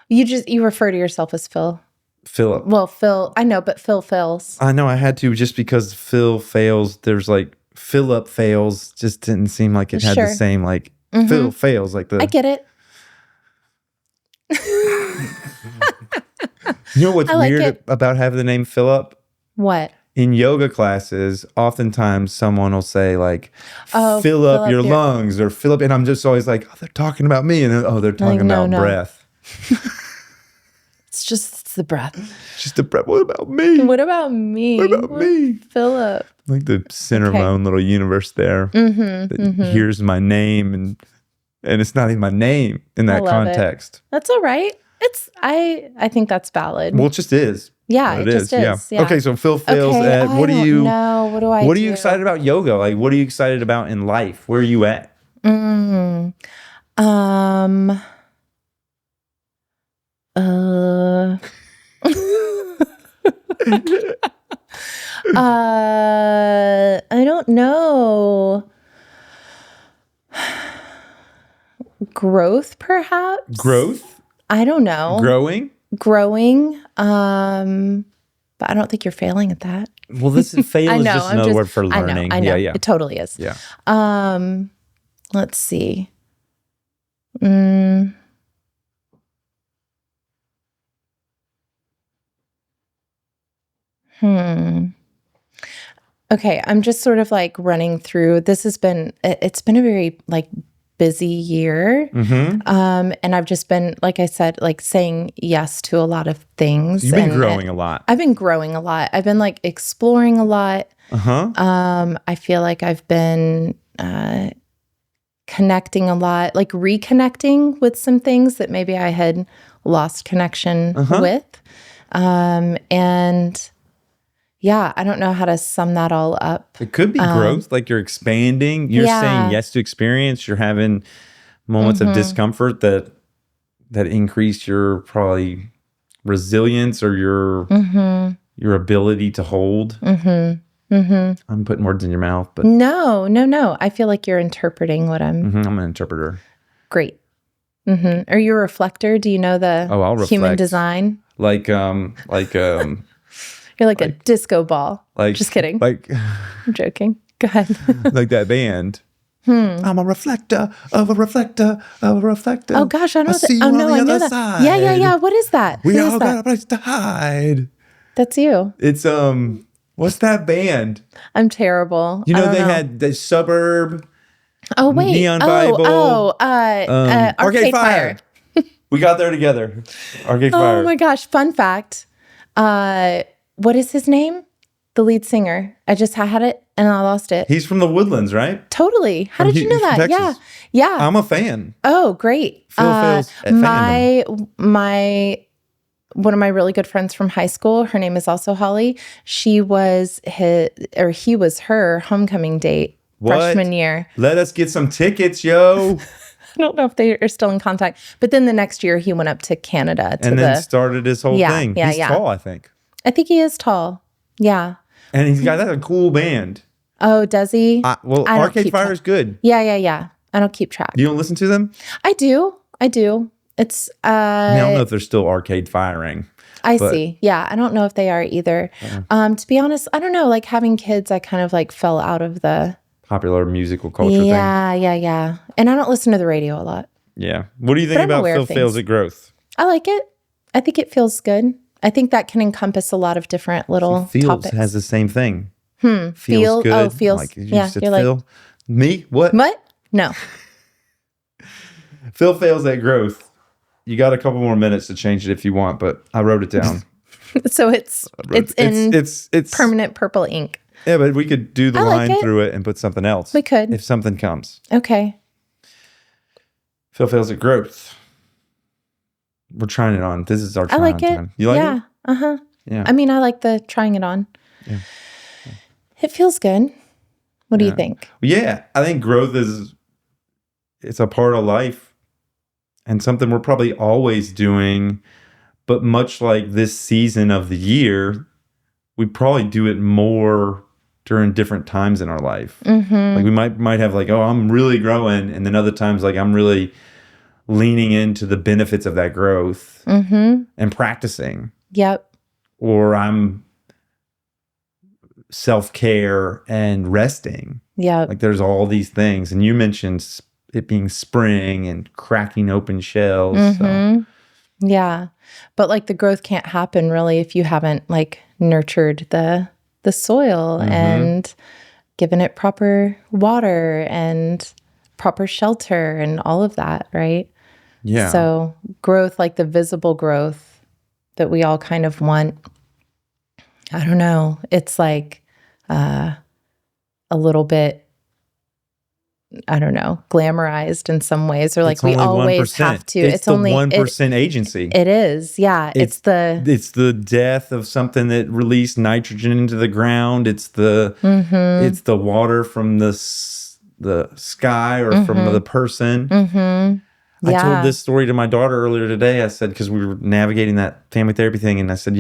You refer to yourself as Phil. Philip. Well, Phil, I know, but Phil Phails. I know I had to just because Phil Phails, there's like Philip Phails just didn't seem like it had the same like Phil Phails like the. I get it. You know what's weird about having the name Philip? What? In yoga classes, oftentimes someone will say like, oh, fill up your lungs or fill up. And I'm just always like, oh, they're talking about me. And then, they're talking about breath. It's the breath. Just the breath. What about me? What about me? What about me? Philip. Like the center of my own little universe there that hears my name and it's not even my name in that context. That's all right. I think that's valid. Well, it just is. Yeah, it just is. Yeah. Okay, so Phil Phails, what do you know? What do I What do? are you excited about yoga? Like, what are you excited about in life? Where are you at? I don't know. Growth, perhaps? Growth? I don't know. Growing? But I don't think you're failing at that. Well, fail is just another word for learning. I know. Yeah. It totally is. Yeah. Let's see. Okay, I'm just sort of like running through. It's been a very like busy year. And I've just been, like I said, like saying yes to a lot of things. You've been growing a lot. I've been growing a lot. I've been like exploring a lot. I feel like I've been connecting a lot, like reconnecting with some things that maybe I had lost connection with. And yeah, I don't know how to sum that all up. It could be growth, like you're expanding. You're saying yes to experience. You're having moments of discomfort that increase your probably resilience or your ability to hold. I'm putting words in your mouth, but no. I feel like you're interpreting what I'm. I'm an interpreter. Great. Are you a reflector? Do you know the human design? You're like a disco ball. Just kidding. I'm joking. Go ahead. Like that band. I'm a reflector of a reflector of a reflector. Oh gosh, I know that. See you on the other side. Yeah. What is that? We all got a place to hide. That's you. It's what's that band? I'm terrible. You know they had the Suburb. Oh wait. Neon Bible. Arcade Fire. We got there together. Arcade Fire. Oh my gosh! Fun fact. What is his name? The lead singer. I had it and I lost it. He's from the Woodlands, right? Totally. How did you know that? Texas. Yeah. I'm a fan. Oh, great. Phil Phails at fandom. One of my really good friends from high school, her name is also Hollie. He was her homecoming date freshman year. Let us get some tickets, yo. I don't know if they are still in contact. But then the next year he went up to Canada and then started his whole thing. He's tall, I think. I think he is tall. Yeah. And he's got a cool band. Oh, does he? Arcade Fire is good. Yeah. I don't keep track. You don't listen to them? I do. It's I don't know if they're still arcade firing. I see. Yeah. I don't know if they are either. To be honest, I don't know. Like having kids, I kind of like fell out of the popular musical culture thing. Yeah. And I don't listen to the radio a lot. Yeah. What do you think about Phil Phails at Growth? I like it. I think it feels good. I think that can encompass a lot of different little topics. Has the same thing. Feels good. Oh, feels. Like, you're Phil. Like, me? What? No. Phil Phails at Growth. You got a couple more minutes to change it if you want, but I wrote it down. So it's permanent purple ink. Yeah, but we could do the line through it and put something else. We could. If something comes. Okay. Phil Phails at Growth. We're trying it on. This is our trying on time. You like it? Uh-huh. Yeah. I mean, I like the trying it on. Yeah. It feels good. What do you think? Yeah. I think growth it's a part of life and something we're probably always doing. But much like this season of the year, we probably do it more during different times in our life. Like we might have like, oh, I'm really growing. And then other times like I'm really leaning into the benefits of that growth and practicing. Yep. Or I'm self-care and resting. Yeah. Like there's all these things. And you mentioned it being spring and cracking open shells. So. Yeah. But like the growth can't happen really if you haven't like nurtured the soil and given it proper water and proper shelter and all of that, right? Yeah. So growth, like the visible growth that we all kind of want, I don't know. It's like a little bit, I don't know, glamorized in some ways, or like we always 1%. have to. It's the only 1% agency. It is, yeah. It's the death of something that released nitrogen into the ground. It's the water from the sky or from the person. I told this story to my daughter earlier today. I said, because we were navigating that family therapy thing, and I said,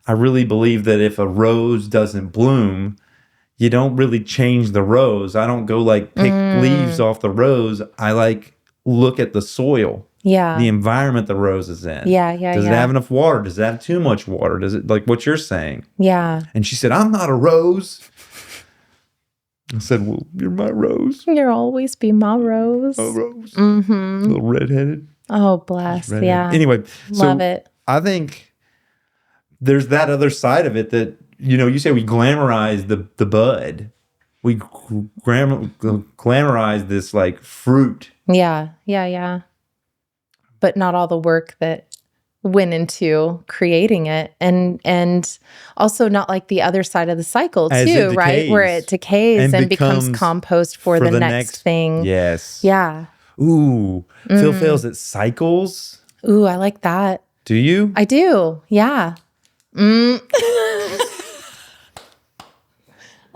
I really believe that if a rose doesn't bloom, you don't really change the rose. I don't go like pick leaves off the rose. I like look at the soil, the environment the rose is in. Does it have enough water? Does it have too much water? Does it, like what you're saying? Yeah. And she said, I'm not a rose. I said, well, you're my rose. You'll always be my rose. A rose. A little redheaded. Oh, bless. Yeah. Anyway. Love it. I think there's that other side of it that, you say we glamorize the bud. We glamorize this like fruit. Yeah. But not all the work that went into creating it. And also not like the other side of the cycle too, right? Where it decays and becomes compost for the next thing. Yes. Yeah. Ooh. Phil Phails, it cycles. Ooh, I like that. Do you? I do. Yeah.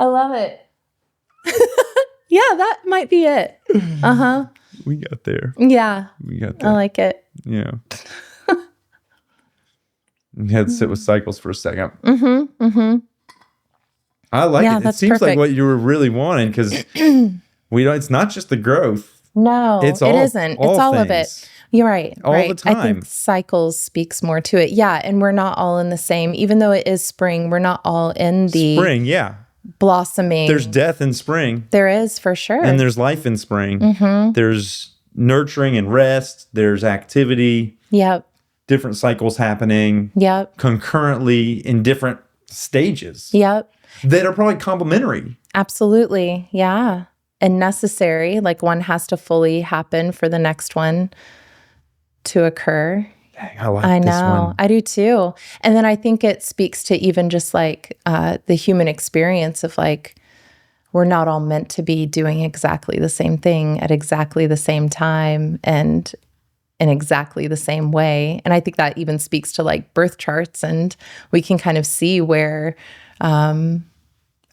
I love it. Yeah, that might be it. We got there. Yeah. We got there. I like it. Yeah. You had to sit with cycles for a second. I like it. It seems like what you were really wanting, because it's not just the growth. No, it isn't. It's all of it. You're right. All the time. I think cycles speaks more to it. Yeah. And we're not all in the same, even though it is spring, we're not all in the spring. Yeah. Blossoming. There's death in spring. There is, for sure. And there's life in spring. There's nurturing and rest. There's activity. Yep. Different cycles happening. Yep. Concurrently in different stages. Yep. That are probably complementary. Absolutely. Yeah. And necessary. Like one has to fully happen for the next one to occur. Dang, I like this one. I do too. And then I think it speaks to even just like the human experience of like, we're not all meant to be doing exactly the same thing at exactly the same time and in exactly the same way. And I think that even speaks to like birth charts, and we can kind of see where, I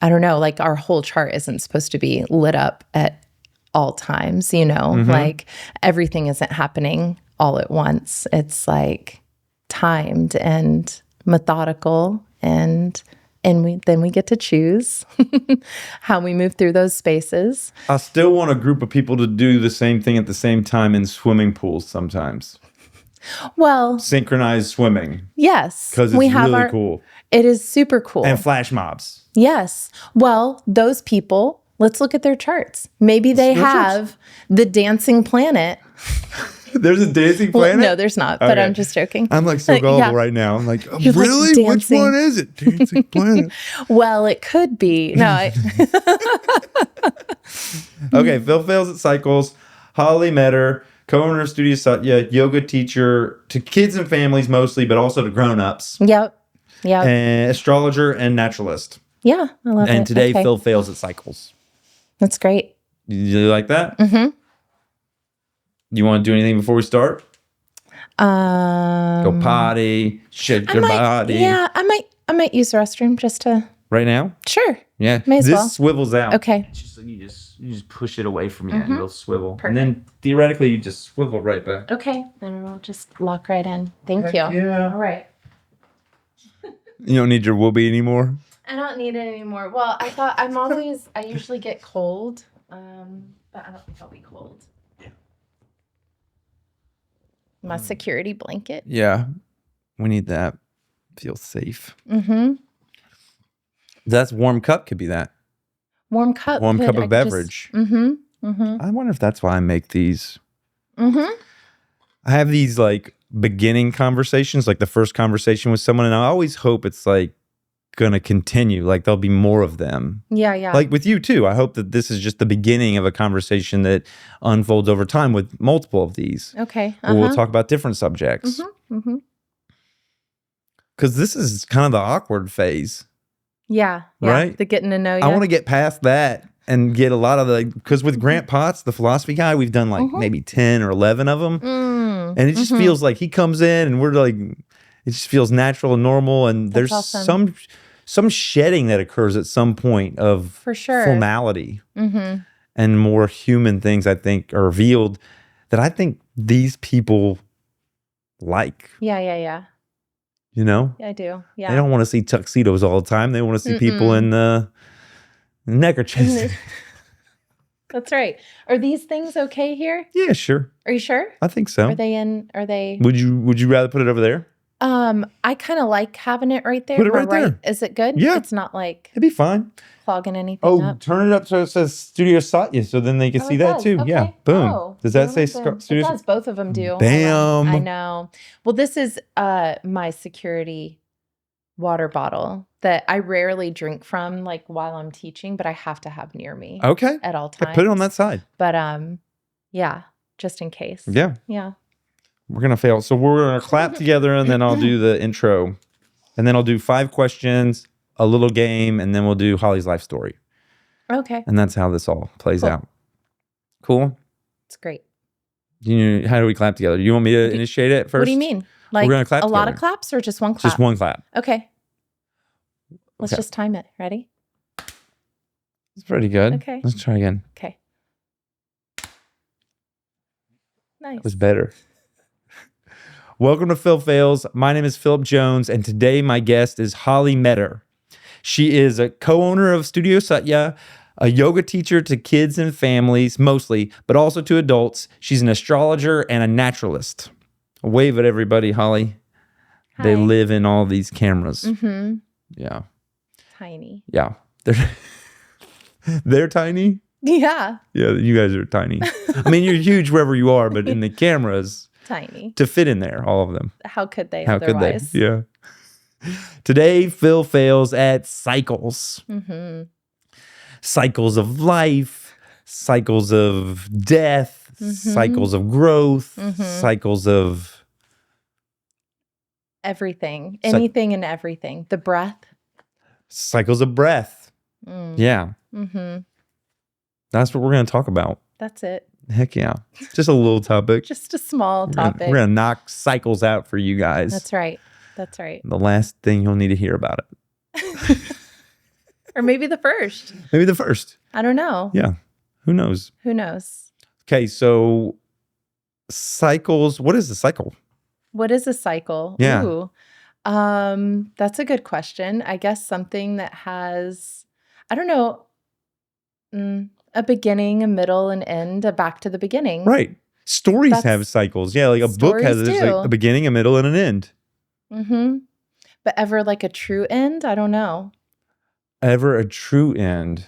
don't know, like our whole chart isn't supposed to be lit up at all times, like everything isn't happening all at once. It's like timed and methodical, and then we get to choose how we move through those spaces. I still want a group of people to do the same thing at the same time in swimming pools sometimes. Well, synchronized swimming. Yes. Because it's really cool. It is super cool. And flash mobs. Yes. Well, those people, let's look at their charts. Maybe they have the dancing planet. There's a dancing planet? Well, no, there's not, but I'm just joking. I'm like so gullible right now. I'm like, really? Like which one is it? Dancing planet. Well, it could be. No. Okay, Phil Phails at Cycles, Hollie Meador, co-owner of Studio Satya, yoga teacher to kids and families mostly, but also to grown-ups. Yep. And astrologer and naturalist. Yeah, I love it. And today, Phil Phails at Cycles. That's great. You like that? Mm-hmm. You want to do anything before we start? Go potty, shake your body. Yeah, I might use the restroom just to. Right now? Sure. Yeah. May as well. This swivels out. Okay. You just push it away from you and it'll swivel. Perfect. And then theoretically you just swivel right back. Okay. Then it'll just lock right in. Thank you. Yeah. All right. You don't need your whoopee anymore? I don't need it anymore. Well, I usually get cold, but I don't think I'll be cold. Yeah. My security blanket. Yeah. We need that. Feel safe. Mm-hmm. That's warm cup could be that. Warm cup. Warm cup of beverage. Mm-hmm. I wonder if that's why I make these. Mm-hmm. I have these like beginning conversations, like the first conversation with someone, and I always hope it's like gonna continue. Like there'll be more of them. Yeah. Like with you too. I hope that this is just the beginning of a conversation that unfolds over time with multiple of these. Okay. Where we'll talk about different subjects. Mm-hmm. Because this is kind of the awkward phase. Yeah. Right? The getting to know you. I want to get past that and get a lot of the, because with Grant Potts, the philosophy guy, we've done like maybe 10 or 11 of them. And it just feels like he comes in and we're like, it just feels natural and normal. And That's there's awesome. some shedding that occurs at some point of For sure. formality and more human things, I think, are revealed that I think these people like. Yeah. You know? I do. Yeah. They don't want to see tuxedos all the time. They want to see people in neckerchiefs. That's right. Are these things okay here? Yeah, sure. Are you sure? I think so. Are they? Would you rather put it over there? I kind of like having it right there. Put it right there. Is it good? Yeah. It's not like It'd be fine. clogging anything up. Turn it up so it says Studio Satya, so then they can see it that does. too. Okay. Yeah, boom. Oh, Does that say boom. Studio? It does. Both of them do. Bam. I know. Well, this is my security water bottle that I rarely drink from, like while I'm teaching, but I have to have near me. Okay. At all times. Put it on that side. But yeah, just in case. Yeah. Yeah. We're gonna fail. So we're gonna clap together, and then I'll do the intro, and then I'll do 5 questions, a little game, and then we'll do Hollie's life story. Okay. And that's how this all plays out. Cool. It's great. How do we clap together? You want me to initiate it first? What do you mean? Like We're gonna clap a lot together. of claps or just one clap? Just one clap. Okay. Let's Okay. just time it. Ready? It's pretty good. Okay. Let's try again. Okay. Nice. That was better. Welcome to Phil Phails. My name is Philip Jones, and today my guest is Hollie Meador. She is a co-owner of Studio Satya, a yoga teacher to kids and families, mostly, but also to adults. She's an astrologer and a naturalist. Wave at everybody, Hollie. Hi. They live in all these cameras. Mm-hmm. Yeah. Tiny. Yeah. They're tiny? Yeah. Yeah, you guys are tiny. I mean, you're huge wherever you are, but in the cameras, Tiny. to fit in there, all of them. How could they How otherwise? could they? Yeah. Today, Phil Phails at cycles. Mm-hmm. Cycles of life, cycles of death, cycles of growth, cycles of... Everything. Anything and everything. The breath. Cycles of breath. Yeah. Mm-hmm. That's what we're going to talk about. That's it. Heck yeah. Just a little topic. Just a small topic. We're going to knock cycles out for you guys. That's right. That's right. The last thing you'll need to hear about it. Or maybe the first. Maybe the first. I don't know. Yeah. Who knows? Who knows? Okay. So cycles. What is a cycle? What is a cycle? Yeah. Ooh. That's a good question. I guess something that has, I don't know, a beginning, a middle, an end, a back to the beginning. Right. Stories have cycles. Yeah. Like a book has like a beginning, a middle, and an end. Mm-hmm. But ever like a true end? I don't know. Ever a true end?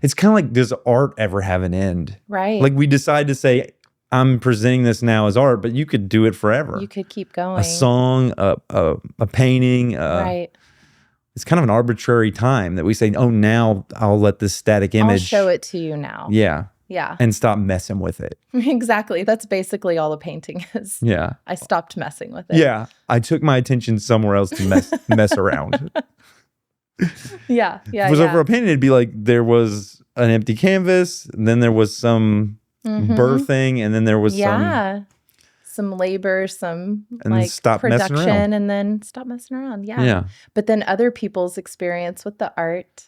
It's kind of like, does art ever have an end? Right. Like we decide to say, I'm presenting this now as art, but you could do it forever. You could keep going. A song, a painting. Right. It's kind of an arbitrary time that we say, oh, now I'll let this static image. I'll show it to you now. Yeah. Yeah. And stop messing with it. Exactly. That's basically all the painting is. Yeah. I stopped messing with it. Yeah. I took my attention somewhere else to mess around. Yeah. Yeah. So for a painting, it'd be like there was an empty canvas, and then there was some birthing, and then there was some labor, some and like stop messing production, around. and then stop messing around. Yeah. Yeah. But then other people's experience with the art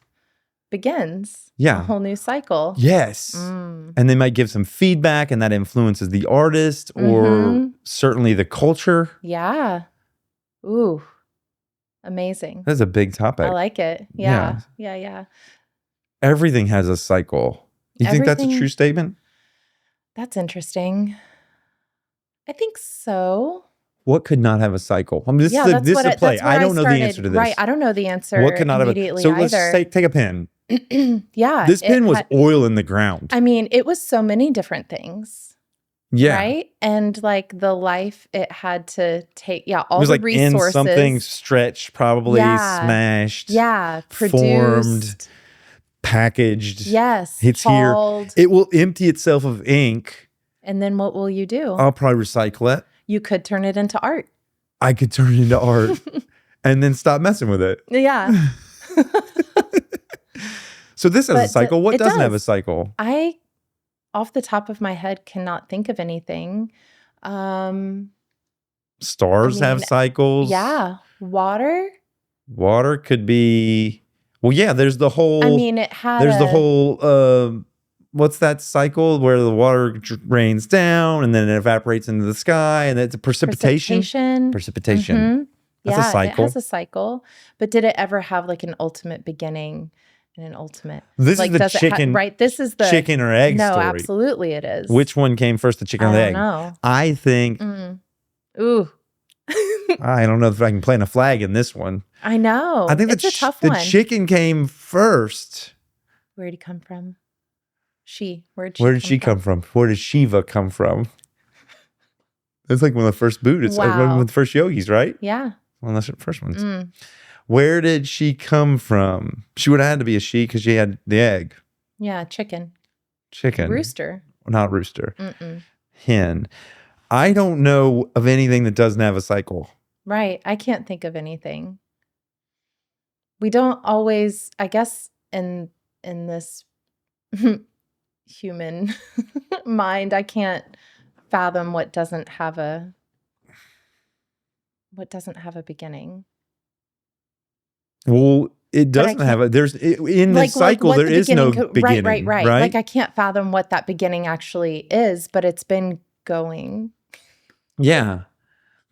begins. Yeah. A whole new cycle. Yes. And they might give some feedback, and that influences the artist or certainly the culture. Yeah. Ooh. Amazing. That's a big topic. I like it. Yeah. Everything has a cycle. You think that's a true statement? That's interesting. I think so. What could not have a cycle? I mean, this is a play. I don't know the answer to this. Right. I don't know the answer what could not immediately have a, so either. let's take a pen. Yeah. This pen was oil in the ground. I mean, it was so many different things. Yeah. Right. And like the life it had to take. Yeah. All it was the like resources. In something stretched, probably smashed. Yeah. Produced. Formed. Packaged. Yes. It's hauled. here. It will empty itself of ink. And then what will you do? I'll probably recycle it. You could turn it into art. I could turn it into art and then stop messing with it. Yeah. So this has a cycle. What doesn't have a cycle? I, off the top of my head, cannot think of anything. Stars have cycles. Yeah. Water could be... Well, yeah, there's the whole... I mean, it had There's the whole... what's that cycle where the water rains down and then it evaporates into the sky and it's a precipitation. Mm-hmm. That's a cycle. It has a cycle. But did it ever have like an ultimate beginning and an ultimate? This like, is the chicken, right? This is the chicken or egg story. No, absolutely it is. Which one came first, the chicken or the egg? I don't know. I think... Ooh. I don't know if I can plant a flag in this one. I know. I think it's a tough one. The chicken came first. Where did he come from? Where did she come from? Where did Shiva come from? It's like one of the first Buddhists, one of the first yogis, right? Yeah. One of the first ones. Where did she come from? She would have had to be a she because she had the egg. Yeah, chicken. Rooster. Not rooster. Hen. I don't know of anything that doesn't have a cycle. Right. I can't think of anything. We don't always, I guess, in this human mind, I can't fathom what doesn't have a beginning. Well, it doesn't have a, there's, in the cycle, there is no beginning. Right. Like I can't fathom what that beginning actually is, but it's been going. Yeah.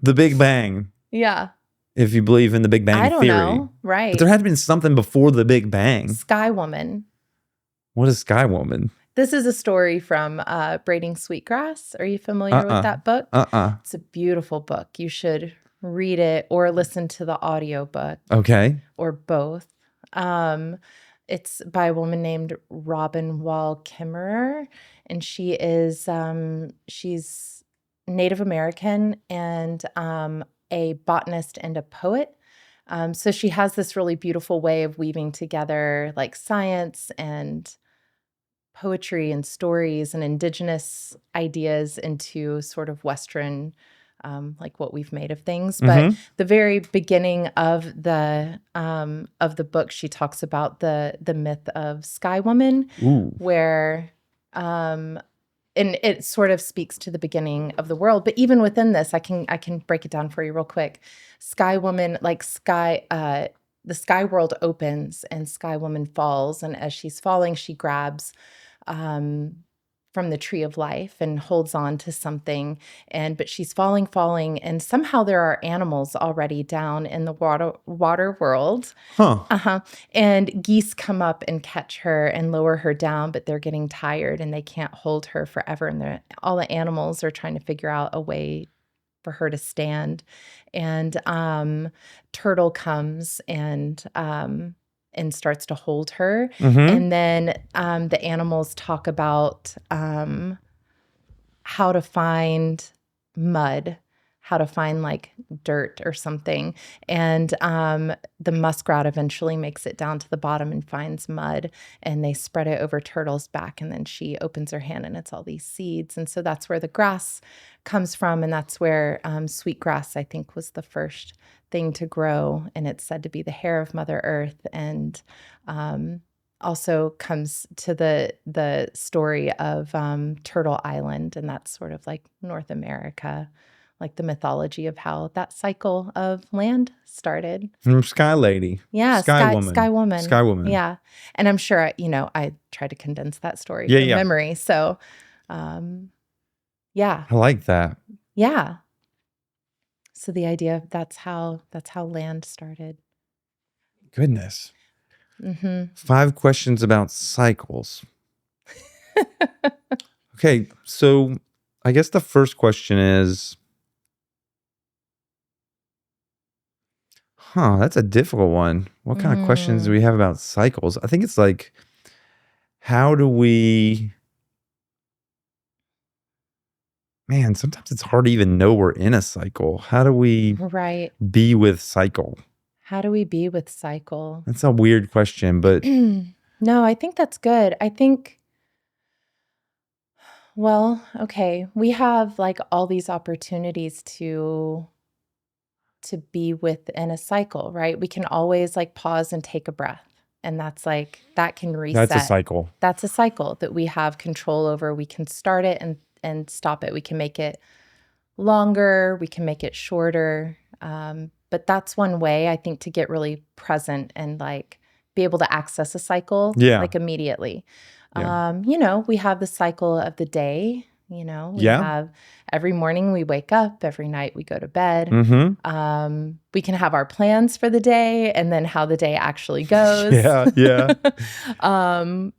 The Big Bang. Yeah. If you believe in the Big Bang theory. I don't know. Right. But there had been something before the Big Bang. Sky Woman. What is Sky Woman? This is a story from Braiding Sweetgrass. Are you familiar with that book? It's a beautiful book. You should read it or listen to the audiobook. Okay. Or both. It's by a woman named Robin Wall Kimmerer. And she is, she's Native American and a botanist and a poet. So she has this really beautiful way of weaving together like science and poetry and stories and indigenous ideas into sort of Western, like what we've made of things. But the very beginning of the book, she talks about the myth of Sky Woman, where and it sort of speaks to the beginning of the world. But even within this, I can break it down for you real quick. Sky Woman, like the sky world opens and Sky Woman falls. And as she's falling, she grabs from the tree of life and holds on to something. But she's falling. And somehow there are animals already down in the water world. And geese come up and catch her and lower her down, but they're getting tired and they can't hold her forever. And all the animals are trying to figure out a way for her to stand. And Turtle comes and starts to hold her. And then the animals talk about how to find mud, how to find like dirt or something. And the muskrat eventually makes it down to the bottom and finds mud, and they spread it over Turtle's back. And then she opens her hand and it's all these seeds. And so that's where the grass comes from. And that's where sweetgrass, I think, was the first thing to grow, and it's said to be the hair of Mother Earth, and also comes to the story of Turtle Island, and that's sort of like North America, like the mythology of how that cycle of land started. From Sky Lady. Yeah, Sky Woman. Sky Woman. Yeah, and I'm sure I tried to condense that story from memory. So, yeah, I like that. Yeah. So the idea of that's how land started. Goodness. 5 questions about cycles. Okay, so I guess the first question is, that's a difficult one. What kind of questions do we have about cycles? I think it's like, how do we... Man, sometimes it's hard to even know we're in a cycle. How do we be with cycle? How do we be with cycle? That's a weird question, but... No, I think that's good. I think, well, okay, we have like all these opportunities to be within a cycle, right? We can always like pause and take a breath. And that's like, that can reset. That's a cycle. That's a cycle that we have control over. We can start it and stop it. We can make it longer. We can make it shorter. But that's one way, I think, to get really present and like be able to access a cycle like immediately. Yeah. We have the cycle of the day. We have every morning we wake up, every night we go to bed. We can have our plans for the day and then how the day actually goes. Yeah.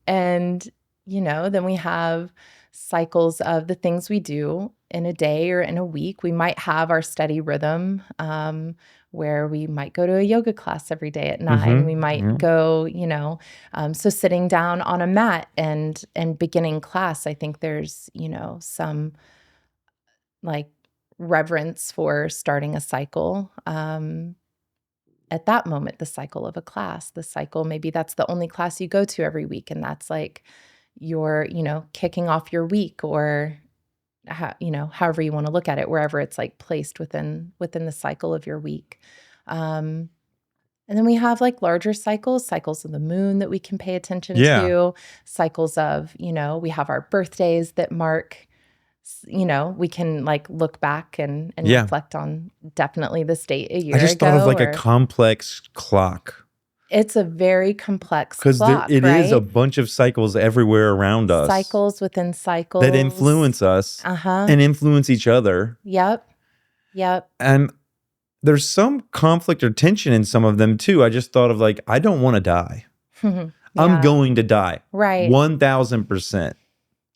And, then we have cycles of the things we do in a day or in a week. We might have our steady rhythm where we might go to a yoga class every day at 9. We might go, so sitting down on a mat and beginning class, I think there's, some like reverence for starting a cycle. At that moment, the cycle of a class, the cycle, maybe that's the only class you go to every week. And that's like your, kicking off your week or however you want to look at it, wherever it's like placed within the cycle of your week. And then we have like larger cycles of the moon that we can pay attention to, cycles of, we have our birthdays that mark, we can like look back and reflect on definitely this date a year ago. I just thought of like a complex clock. It's a very complex clock. Because it is a bunch of cycles everywhere around us. Cycles within cycles. That influence us and influence each other. Yep. And there's some conflict or tension in some of them too. I just thought of like, I don't want to die. I'm going to die. Right. 1000%.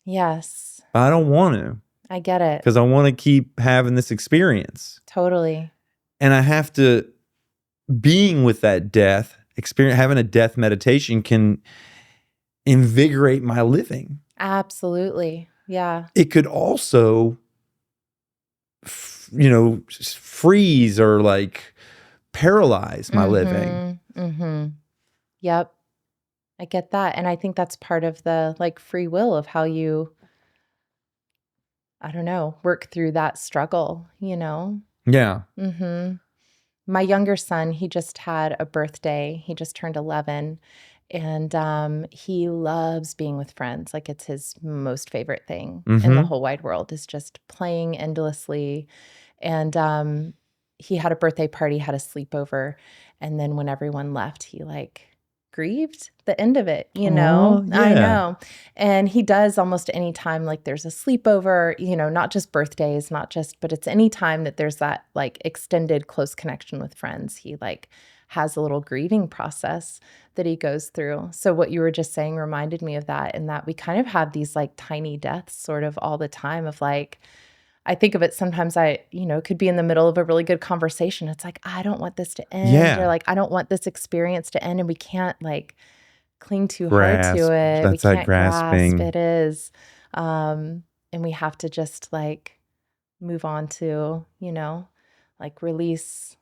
Yes. I don't want to. I get it. Because I want to keep having this experience. Totally. And I have to, being with that death, having a death meditation can invigorate my living. Absolutely. Yeah. It could also, freeze or like paralyze my living. Yep. I get that. And I think that's part of the like free will of how you, I don't know, work through that struggle, Yeah. My younger son, he just had a birthday. He just turned 11. And he loves being with friends. Like it's his most favorite thing in the whole wide world is just playing endlessly. And he had a birthday party, had a sleepover. And then when everyone left, he like grieved the end of it, Yeah. I know. And he does almost any time like there's a sleepover, not just birthdays, but it's any time that there's that like extended close connection with friends. He like has a little grieving process that he goes through. So what you were just saying reminded me of that, and that we kind of have these like tiny deaths sort of all the time of like, I think of it sometimes could be in the middle of a really good conversation. It's like, I don't want this to end. Or like, I don't want this experience to end. And we can't like cling too hard to it. That's we that can't grasping. grasp. It is. And we have to just like move on to, like release,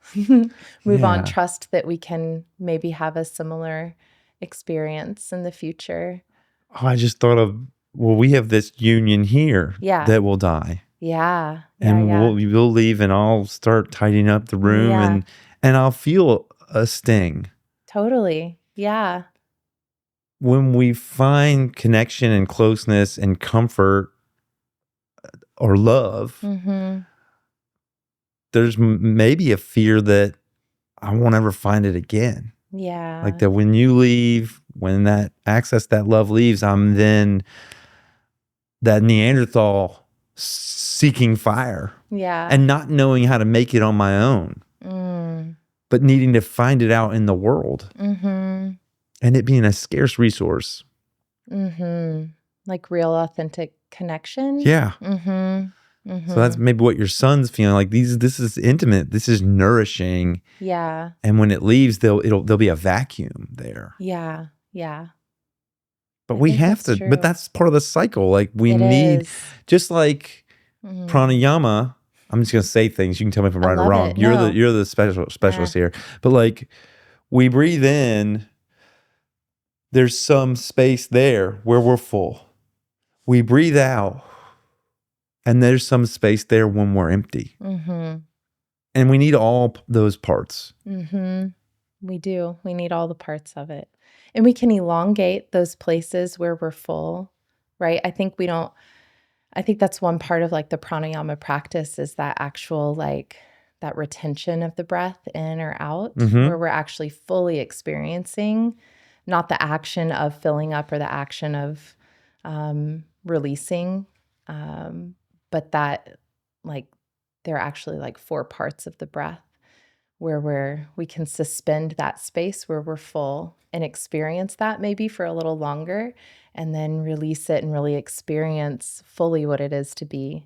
move on, trust that we can maybe have a similar experience in the future. Oh, I just thought of, we have this union here that will die. Yeah. And we'll leave and I'll start tidying up the room and I'll feel a sting. Totally. Yeah. When we find connection and closeness and comfort or love, there's maybe a fear that I won't ever find it again. Yeah. Like that when you leave, when that access, that love leaves, I'm then that Neanderthal seeking fire. Yeah. And not knowing how to make it on my own. But needing to find it out in the world. And it being a scarce resource. Like real authentic connection. Yeah. So that's maybe what your son's feeling like. This is intimate. This is nourishing. Yeah. And when it leaves, there'll be a vacuum there. Yeah. Yeah. But we have to. True. But that's part of the cycle. Like we need, just like pranayama. I'm just gonna say things. You can tell me if I'm right or wrong. You're the specialist here. But like we breathe in. There's some space there where we're full. We breathe out. And there's some space there when we're empty. And we need all those parts. We do. We need all the parts of it. And we can elongate those places where we're full, right? I think that's one part of like the pranayama practice is that actual like that retention of the breath in or out, where we're actually fully experiencing, not the action of filling up or the action of releasing, but that like there are actually like 4 parts of the breath where we can suspend that space where we're full and experience that maybe for a little longer and then release it and really experience fully what it is to be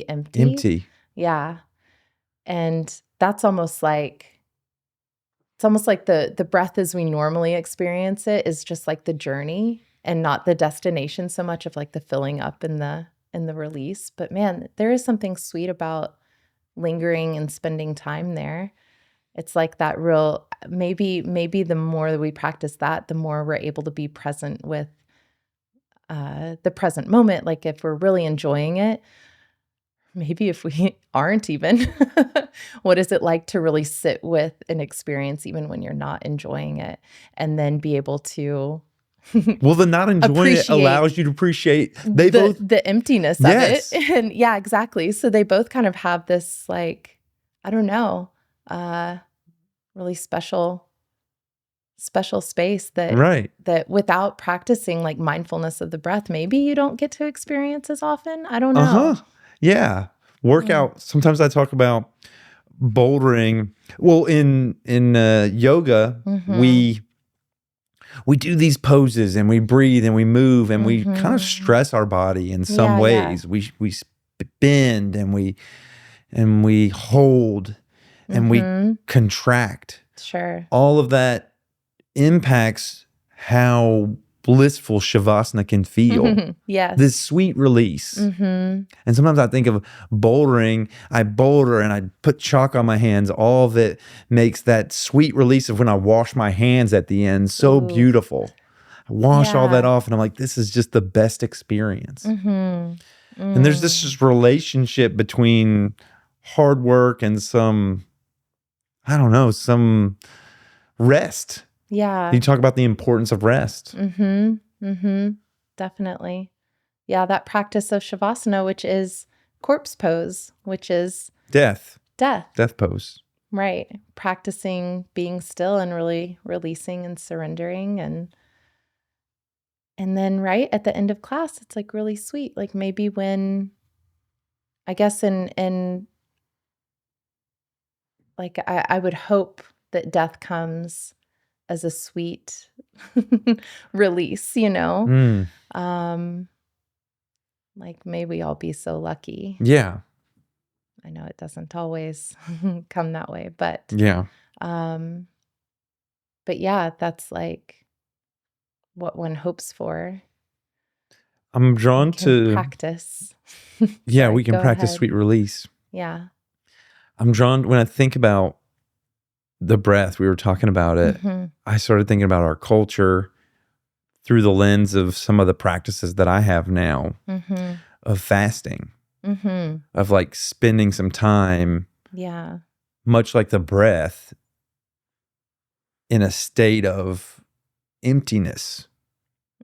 empty. Yeah. And that's almost like the breath as we normally experience it is just like the journey and not the destination so much of like the filling up and the release. But man, there is something sweet about lingering and spending time there. It's like that real, maybe the more that we practice that, the more we're able to be present with the present moment. Like if we're really enjoying it, maybe if we aren't even, what is it like to really sit with an experience even when you're not enjoying it and then be able to well, the not enjoying it allows you to appreciate the emptiness of it. And yeah, exactly. So they both kind of have this like, I don't know, really special space that without practicing like mindfulness of the breath, maybe you don't get to experience as often. I don't know. Yeah. Workout. Sometimes I talk about bouldering. Well, in yoga, we do these poses and we breathe and we move and we kind of stress our body in some ways. Yeah. We bend and we hold and we contract. Sure. All of that impacts how blissful Shavasana can feel. Yes. This sweet release. And sometimes I think of bouldering. I boulder and I put chalk on my hands. All of it makes that sweet release of when I wash my hands at the end so beautiful. I wash all that off and I'm like, this is just the best experience. And there's this just relationship between hard work and some rest. Yeah. You talk about the importance of rest. Definitely. Yeah, that practice of Shavasana, which is corpse pose, which is death Right. pose. Practicing being still and really releasing and surrendering. And then right at the end of class, it's like really sweet. Like maybe when, I guess in like I would hope that death comes as a sweet release, you know? Like may we all be so lucky. Yeah. I know it doesn't always come that way, but yeah. But yeah, that's like what one hopes for. I'm drawn to practice. Yeah, we can practice sweet release. Yeah. I'm drawn when I think about the breath, we were talking about it. I started thinking about our culture through the lens of some of the practices that I have now of fasting, of like spending some time, much like the breath, in a state of emptiness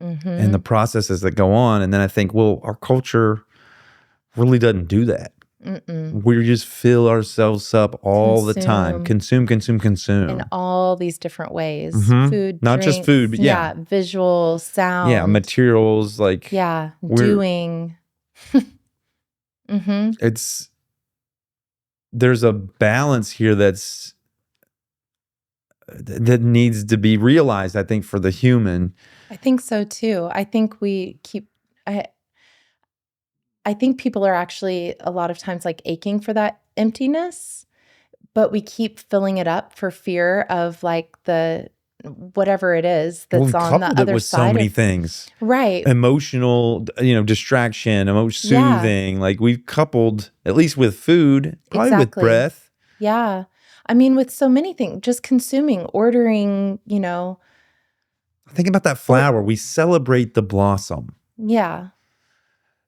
and the processes that go on. And then I think, well, our culture really doesn't do that. We just fill ourselves up all the time. Consume. In all these different ways. Food, not drinks, just food, but visual, sound. Yeah, materials, like. Yeah, doing. There's a balance here that needs to be realized, I think, for the human. I think so too. I think I think people are actually a lot of times like aching for that emptiness, but we keep filling it up for fear of like the whatever it is that's on the other with side. So many things, right? Emotional, distraction, soothing. Like we've coupled, at least with food, probably with breath. Yeah, I mean, with so many things, just consuming, ordering. Think about that flower. We celebrate the blossom. Yeah.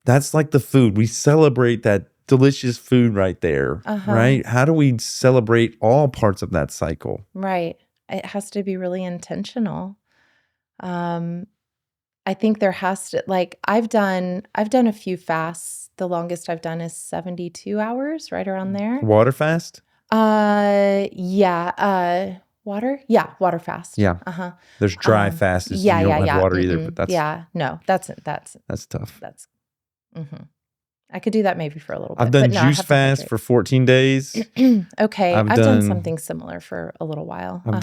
That's like the food. We celebrate that delicious food right there, right? How do we celebrate all parts of that cycle? Right. It has to be really intentional. I think there has to, like, I've done a few fasts. The longest I've done is 72 hours, right around there. Water fast? Yeah. Water? Yeah, water fast. Yeah. There's dry fast. You don't have water either, but that's that's tough. I could do that maybe for a little bit. I've done juice fast for 14 days. Okay. I've done something similar for a little while. I've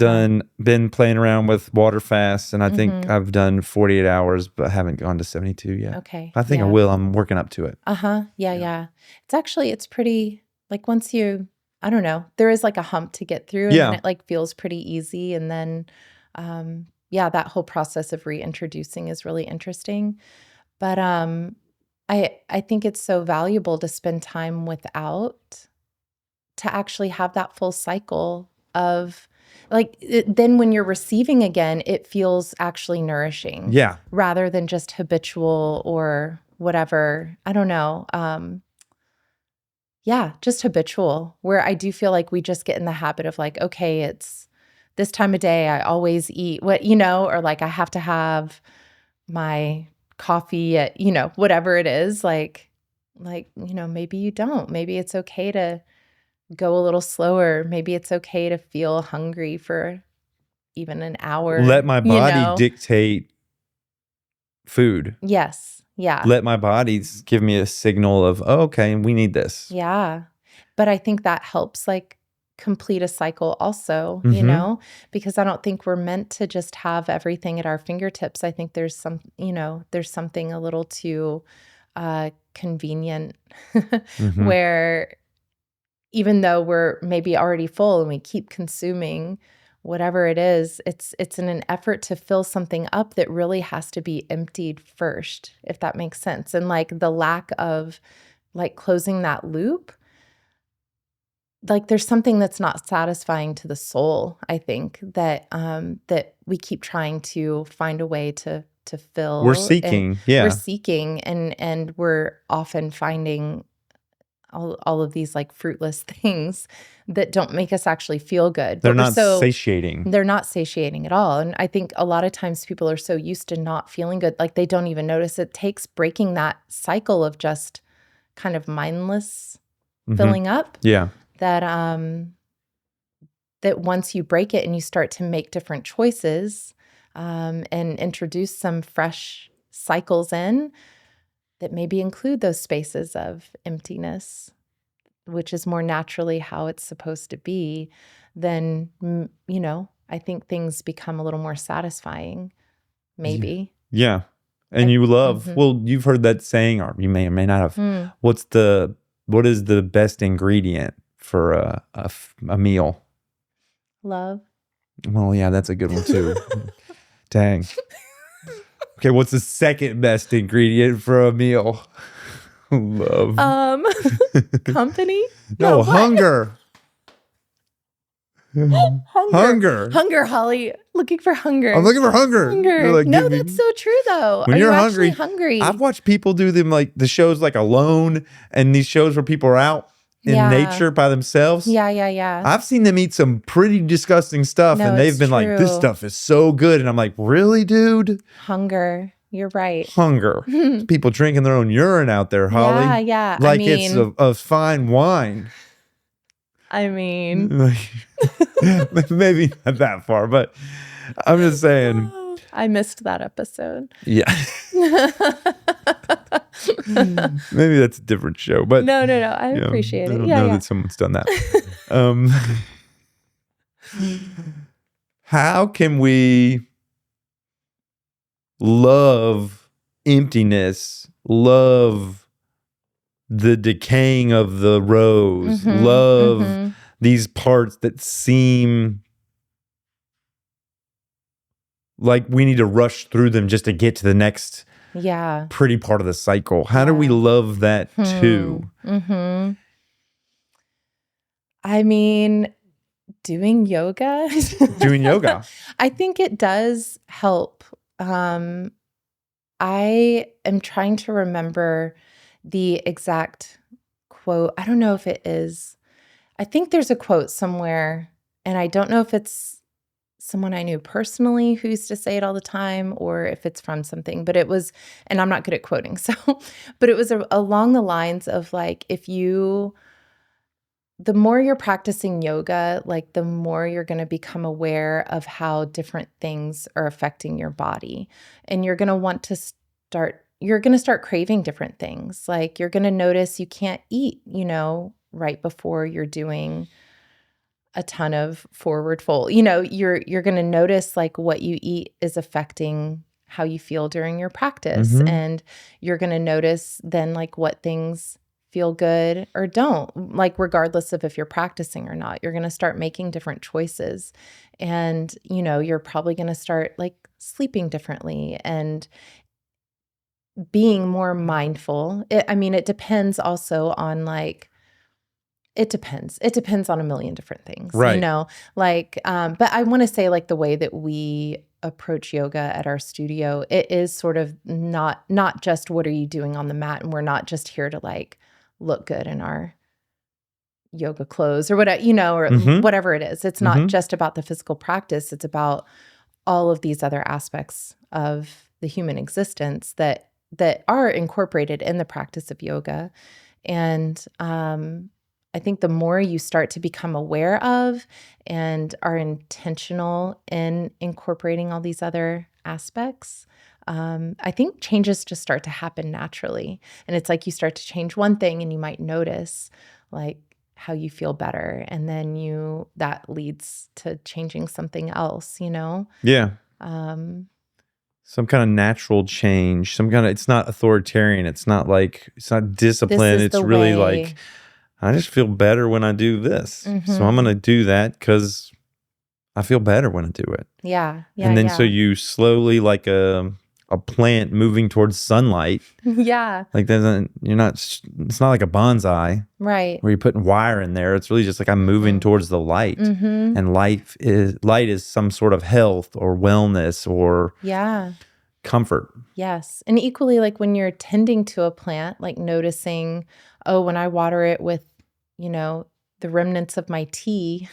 been playing around with water fast, and I think I've done 48 hours, but I haven't gone to 72 yet. Okay. I think I will. I'm working up to it. Yeah. It's pretty, like once you, I don't know, there is like a hump to get through, and then it like feels pretty easy. And then, that whole process of reintroducing is really interesting. But, I think it's so valuable to spend time without, to actually have that full cycle of like, then when you're receiving again, it feels actually nourishing. Yeah. Rather than just habitual or whatever. I don't know. Just habitual, where I do feel like we just get in the habit of like, okay, it's this time of day, I always eat or like I have to have my coffee at, whatever it is, like, maybe you don't. Maybe it's okay to go a little slower. Maybe it's okay to feel hungry for even an hour. Let my body dictate food. Yes. Yeah. Let my body give me a signal of, oh, okay, we need this. Yeah. But I think that helps like complete a cycle also, because I don't think we're meant to just have everything at our fingertips. I think there's something a little too convenient where even though we're maybe already full and we keep consuming whatever it is, it's in an effort to fill something up that really has to be emptied first, if that makes sense. And like the lack of like closing that loop, like there's something that's not satisfying to the soul, I think, that that we keep trying to find a way to fill. We're seeking, We're seeking, and we're often finding all of these like fruitless things that don't make us actually feel good. They're not satiating. They're not satiating at all. And I think a lot of times people are so used to not feeling good, like they don't even notice. It takes breaking that cycle of just kind of mindless filling up. Yeah. That once you break it and you start to make different choices and introduce some fresh cycles in, that maybe include those spaces of emptiness, which is more naturally how it's supposed to be, then, I think things become a little more satisfying, maybe. Yeah. And you love, well, you've heard that saying, or you may or may not have, what is the best ingredient for a meal? Love. Well, yeah, that's a good one too. Dang. Okay, what's the second best ingredient for a meal? Love. Company? No, hunger. Hunger, Hollie. Looking for hunger. I'm looking for hunger. Like, no, that's so true though. When you're hungry, hungry? I've watched people do them like the shows like Alone and these shows where people are out in nature by themselves. Yeah. I've seen them eat some pretty disgusting stuff, and they've been like, this stuff is so good. And I'm like, really, dude? Hunger. You're right. Hunger. People drinking their own urine out there, Hollie. Yeah. Like it's a fine wine. I mean. Maybe not that far, but I'm just saying. I missed that episode. Yeah. Maybe that's a different show, but no. I appreciate it. I don't Yeah, know yeah. that someone's done that. How can we love emptiness, love the decaying of the rose, love these parts that seem like we need to rush through them just to get to the next pretty part of the cycle? How do we love that too? I mean, doing yoga. Doing yoga. I think it does help. I am trying to remember the exact quote. I don't know if it is. I think there's a quote somewhere, and I don't know if it's someone I knew personally who used to say it all the time or if it's from something, but it was, and I'm not good at quoting, so, but it was along the lines of like, the more you're practicing yoga, like the more you're going to become aware of how different things are affecting your body. And you're going to want to start craving different things. Like you're going to notice you can't eat, right before you're doing a ton of forward fold. You're going to notice like what you eat is affecting how you feel during your practice. And you're going to notice then like what things feel good or don't, like regardless of if you're practicing or not. You're going to start making different choices. And, you're probably going to start like sleeping differently and being more mindful. It depends also on like, it depends. It depends on a million different things, right? But I want to say like the way that we approach yoga at our studio, it is sort of not just what are you doing on the mat, and we're not just here to like look good in our yoga clothes or whatever, or whatever it is. It's not just about the physical practice. It's about all of these other aspects of the human existence that are incorporated in the practice of yoga. And I think the more you start to become aware of and are intentional in incorporating all these other aspects, I think changes just start to happen naturally. And it's like you start to change one thing and you might notice like how you feel better. And then that leads to changing something else, Yeah. Some kind of natural change, it's not authoritarian. It's not discipline. It's really like, I just feel better when I do this. So I'm going to do that because I feel better when I do it. Yeah. And then so you slowly, like a plant moving towards sunlight. Yeah. Like it's not like a bonsai. Right. Where you're putting wire in there. It's really just like I'm moving towards the light. And light is some sort of health or wellness or comfort. Yes. And equally, like when you're tending to a plant, like noticing, when I water it with, the remnants of my tea,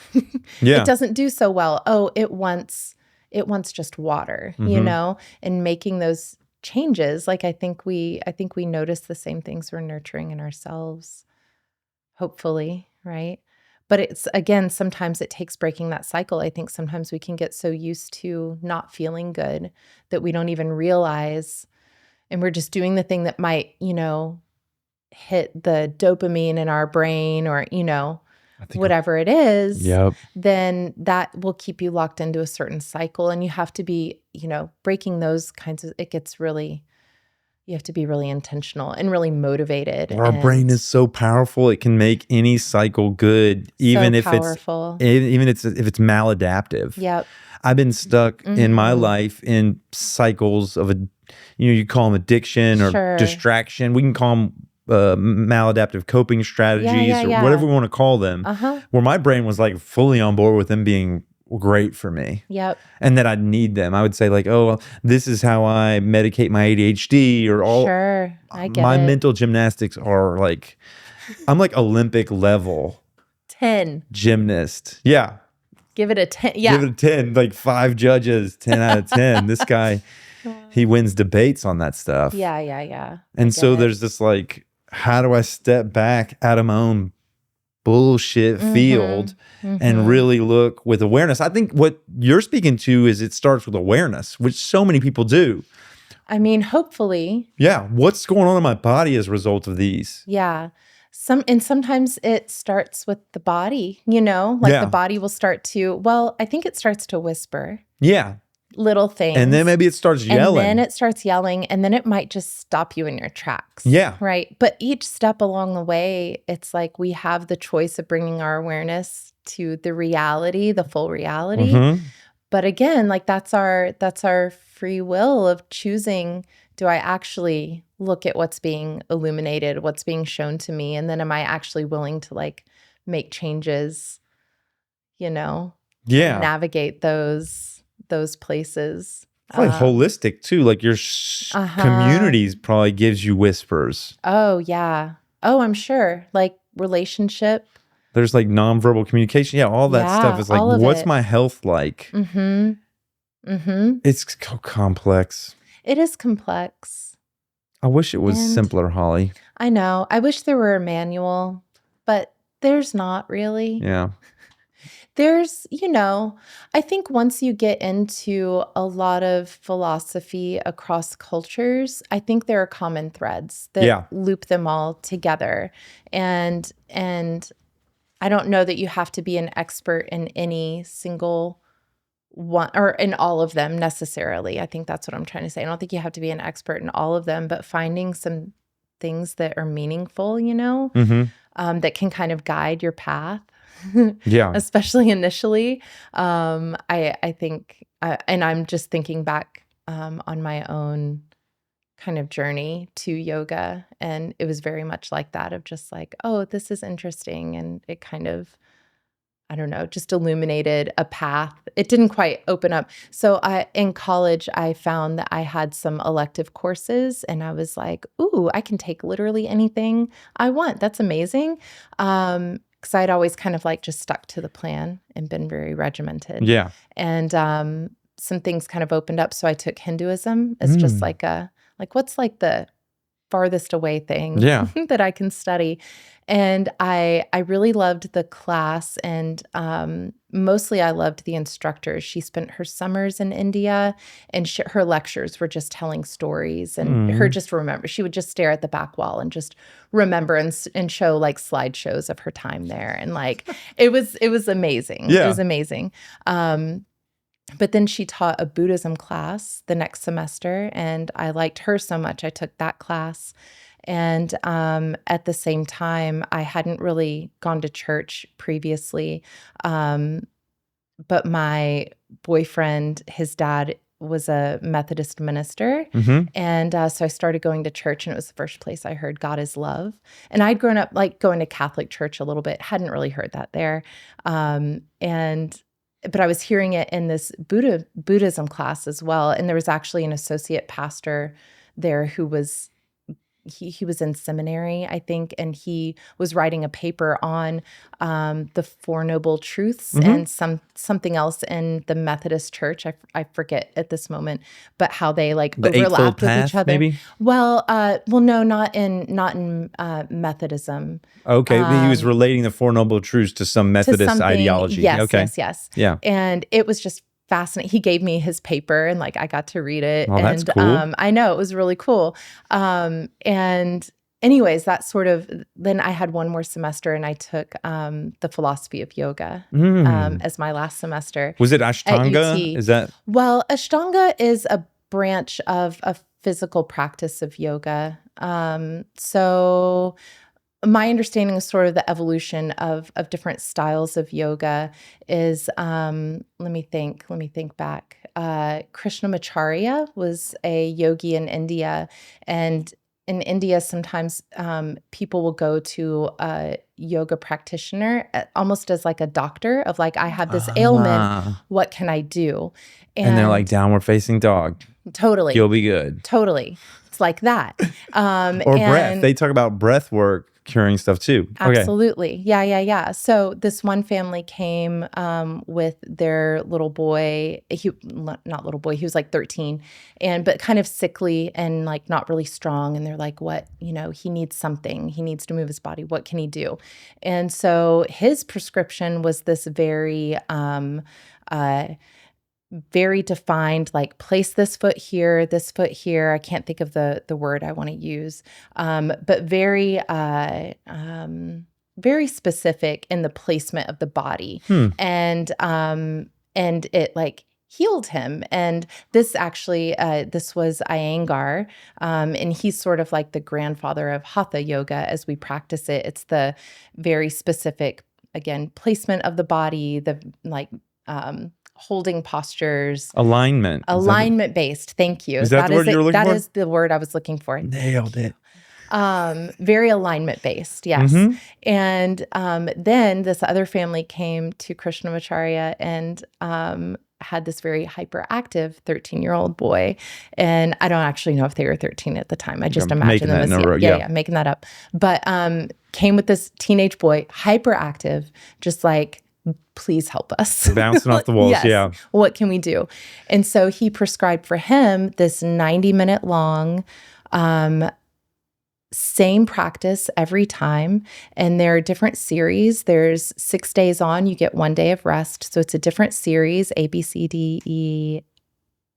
it doesn't do so well. It wants just water, and making those changes. Like I think we notice the same things we're nurturing in ourselves, hopefully, right? But it's, again, sometimes it takes breaking that cycle. I think sometimes we can get so used to not feeling good that we don't even realize, and we're just doing the thing that might, hit the dopamine in our brain or, whatever it is, then that will keep you locked into a certain cycle. And you have to be, breaking those kinds of, you have to be really intentional and really motivated. Our brain is so powerful. It can make any cycle good, even if it's maladaptive. Yep. I've been stuck in my life in cycles of you call them addiction or distraction. We can call them maladaptive coping strategies or whatever we want to call them, where my brain was like fully on board with them being great for me. Yep. And that I'd need them. I would say like, this is how I medicate my ADHD or all. Sure, I get my it. mental gymnastics are like, I'm like Olympic level 10 gymnast. Yeah. Give it a 10. Yeah. Give it a 10. Like 5 judges, 10 out of 10. This guy, he wins debates on that stuff. Yeah. And so there's this like, how do I step back out of my own bullshit field and really look with awareness? I think what you're speaking to is it starts with awareness, which so many people do. I mean, hopefully. Yeah. What's going on in my body as a result of these? Yeah. Sometimes it starts with the body, like the body will start to, well, I think it starts to whisper Yeah. little things. And then maybe it starts yelling. And then it starts yelling, and then it might just stop you in your tracks. Yeah. Right. But each step along the way, it's like we have the choice of bringing our awareness to the reality, the full reality. Mm-hmm. But again, like that's our free will of choosing, do I actually look at what's being illuminated, what's being shown to me, and then am I actually willing to like make changes, Yeah. navigate those places. Probably holistic too. Like your communities probably gives you whispers. Oh, yeah. Oh, I'm sure. Like relationship. There's like nonverbal communication. Yeah, all that stuff is like, what's my health like? Mm-hmm. Mm-hmm. It's so complex. It is complex. I wish it was simpler, Hollie. I know. I wish there were a manual, but there's not really. Yeah. There's, I think once you get into a lot of philosophy across cultures, I think there are common threads that loop them all together. And I don't know that you have to be an expert in any single one or in all of them necessarily. I think that's what I'm trying to say. I don't think you have to be an expert in all of them, but finding some things that are meaningful, that can kind of guide your path. Yeah. Especially initially. I think, and I'm just thinking back on my own kind of journey to yoga. And it was very much like that of just like, oh, this is interesting. And it kind of, I don't know, just illuminated a path. It didn't quite open up. So in college, I found that I had some elective courses and I was like, ooh, I can take literally anything I want. That's amazing. Because I'd always kind of like just stuck to the plan and been very regimented. Yeah. And some things kind of opened up. So I took Hinduism as just like what's like the farthest away thing that I can study. And I really loved the class, and mostly I loved the instructor. She spent her summers in India, and her lectures were just telling stories, and her just remember. She would just stare at the back wall and just remember and show like slideshows of her time there, and like it was amazing. Yeah. It was amazing. But then she taught a Buddhism class the next semester, and I liked her so much. I took that class. And at the same time, I hadn't really gone to church previously. But my boyfriend, his dad was a Methodist minister. Mm-hmm. And so I started going to church, and it was the first place I heard God is love. And I'd grown up like going to Catholic church a little bit, hadn't really heard that there. But I was hearing it in this Buddhism class as well. And there was actually an associate pastor there who was, he was in seminary, I think, and he was writing a paper on the Four Noble Truths and something else in the Methodist Church. I forget at this moment, but how they like overlapped with each other. Maybe? Well, no, not in Methodism. Okay, he was relating the Four Noble Truths to some Methodist ideology. Yes, okay. yes. Yeah, and it was just fascinating. He gave me his paper, and like I got to read it. Oh, that's cool. I know, it was really cool. And anyways, that sort of, then I had one more semester, and I took the philosophy of yoga as my last semester. Was it Ashtanga? At UT. Is that? Well, Ashtanga is a branch of a physical practice of yoga. So my understanding of sort of the evolution of different styles of yoga is, let me think back. Krishnamacharya was a yogi in India, and in India, sometimes people will go to a yoga practitioner almost as like a doctor of like, I have this ailment, what can I do? And they're like downward facing dog. Totally. You'll be good. Totally. It's like that. Or breath. They talk about breath work curing stuff too. Absolutely. Okay. Yeah. So this one family came with their little boy. Not little boy. He was like 13, but kind of sickly and like not really strong. And they're like, what? He needs something. He needs to move his body. What can he do? And so his prescription was this very very defined, like place this foot here, this foot here. I can't think of the word I want to use, but very very specific in the placement of the body, and it like healed him. And this actually, this was Iyengar, and he's sort of like the grandfather of Hatha yoga as we practice it. It's the very specific, again, placement of the body, the like holding postures. Alignment. Alignment based. Thank you. Is that the word you were looking for? That is the word I was looking for. Nailed it. Very alignment based. Yes. And then this other family came to Krishnamacharya and had this very hyperactive 13-year-old boy. And I don't actually know if they were 13 at the time. I just imagine them as making that up. But came with this teenage boy, hyperactive, just like, please help us. Bouncing off the walls, yes. yeah. What can we do? And so he prescribed for him this 90-minute long, same practice every time. And there are different series. There's 6 days on, you get 1 day of rest. So it's a different series, A, B, C, D, E.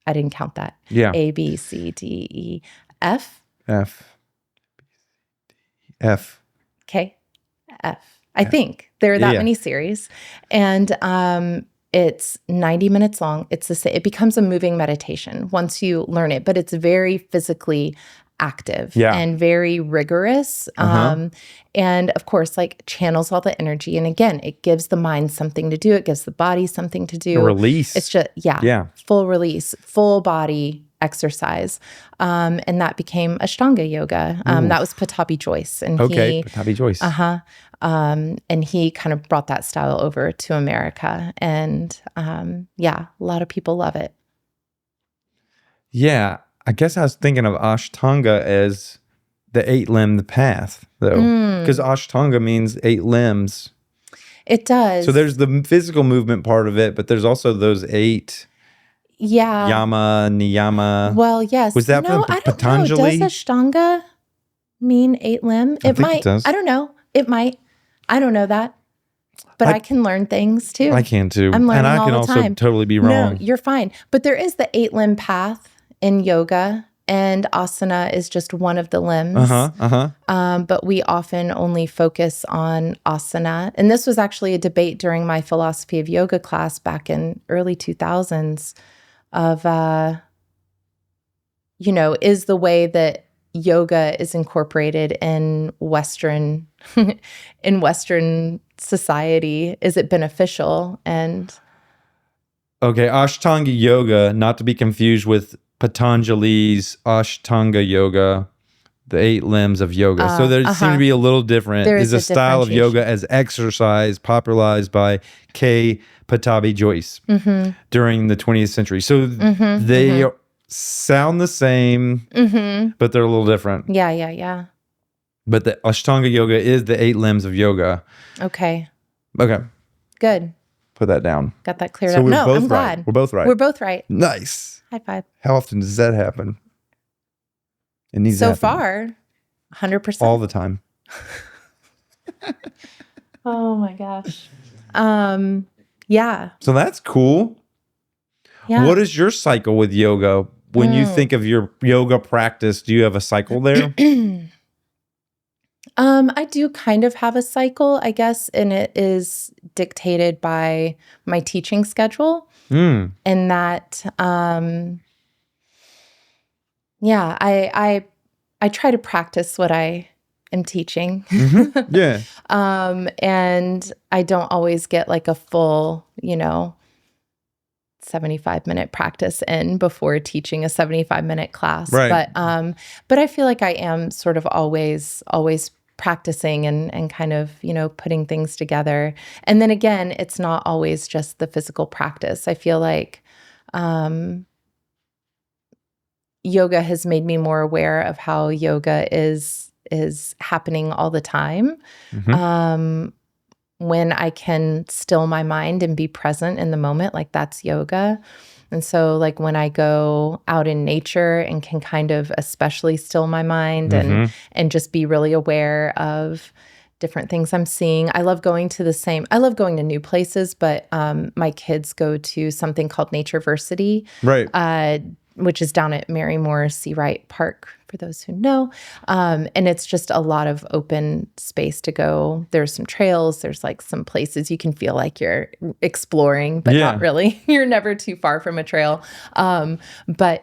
I didn't count that. Yeah. A, B, C, D, E, F. F. F. Okay. F. I think there are that many series, and it's 90 minutes long. It becomes a moving meditation once you learn it, but it's very physically active and very rigorous. And of course, like channels all the energy. And again, it gives the mind something to do. It gives the body something to do. A release. It's just, full release, full body exercise. And that became Ashtanga yoga. That was Pattabhi Jois. And Pattabhi Jois. And he kind of brought that style over to America. And a lot of people love it. Yeah. I guess I was thinking of Ashtanga as the 8-limbed path, though. Because Ashtanga means 8 limbs. It does. So there's the physical movement part of it, but there's also those 8. Yeah. Yama, niyama. Well, yes. Was that from Patanjali? I don't know. Does Ashtanga mean 8 limb? It might. It does. I don't know. It might. I don't know that. But I can learn things too. I can too. I'm learning all the time. And I can also totally be wrong. No, you're fine. But there is the 8-limb path in yoga, and asana is just one of the limbs. But we often only focus on asana. And this was actually a debate during my philosophy of yoga class back in early 2000s of, is the way that yoga is incorporated in Western society, is it beneficial? And okay, Ashtanga yoga, not to be confused with Patanjali's Ashtanga yoga, the 8 limbs of yoga. So there seem to be a little different. There is a style of yoga as exercise popularized by K. Pattabhi Jois during the 20th century. So they sound the same, but they're a little different. Yeah. But the Ashtanga yoga is the 8 limbs of yoga. Okay. Good. Put that down. Got that cleared up. No, I'm glad. We're both right. We're both right. Nice. High five. How often does that happen? It needs to happen. So far, 100%. All the time. Oh my gosh. Yeah. So that's cool. Yeah. What is your cycle with yoga? When you think of your yoga practice, do you have a cycle there? I do kind of have a cycle, I guess, and it is dictated by my teaching schedule. And that, I try to practice what I am teaching. Yeah. And I don't always get like a full, 75-minute practice in before teaching a 75-minute class. Right. But I feel like I am sort of always practicing and kind of, putting things together. And then again, it's not always just the physical practice. I feel like yoga has made me more aware of how yoga is happening all the time. When I can still my mind and be present in the moment, like that's yoga. And so like when I go out in nature and can kind of especially still my mind and just be really aware of different things I'm seeing. I love going to new places, but my kids go to something called Natureversity, Right. Which is down at Mary Moore Seawright Park, for those who know. And it's just a lot of open space to go. There's some trails. There's like some places you can feel like you're exploring, but not really. You're never too far from a trail. But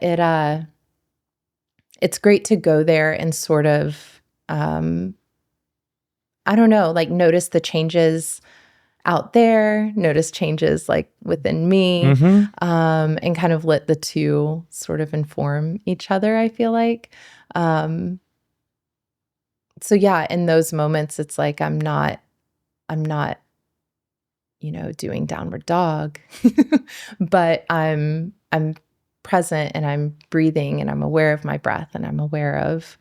it's great to go there and sort of, I don't know, like notice the changes out there, notice changes like within me, and kind of let the two sort of inform each other, I feel like. So yeah, in those moments, it's like I'm not, doing downward dog, but I'm present and I'm breathing and I'm aware of my breath and I'm aware of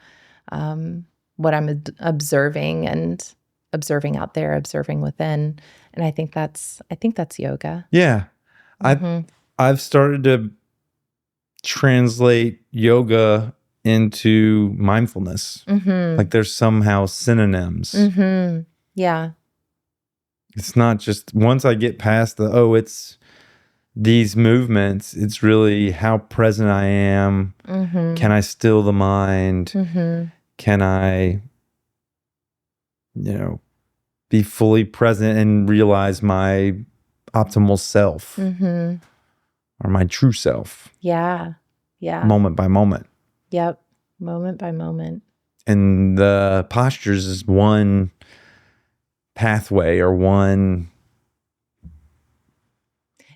what I'm observing and observing out there, observing within. And I think that's yoga. Yeah. I've started to translate yoga into mindfulness. Like there's somehow synonyms. Yeah. It's not just once I get past it's these movements, it's really how present I am. Can I still the mind? Can I, be fully present and realize my optimal self or my true self? Yeah. Moment by moment. Yep. Moment by moment. And the postures is one pathway or one.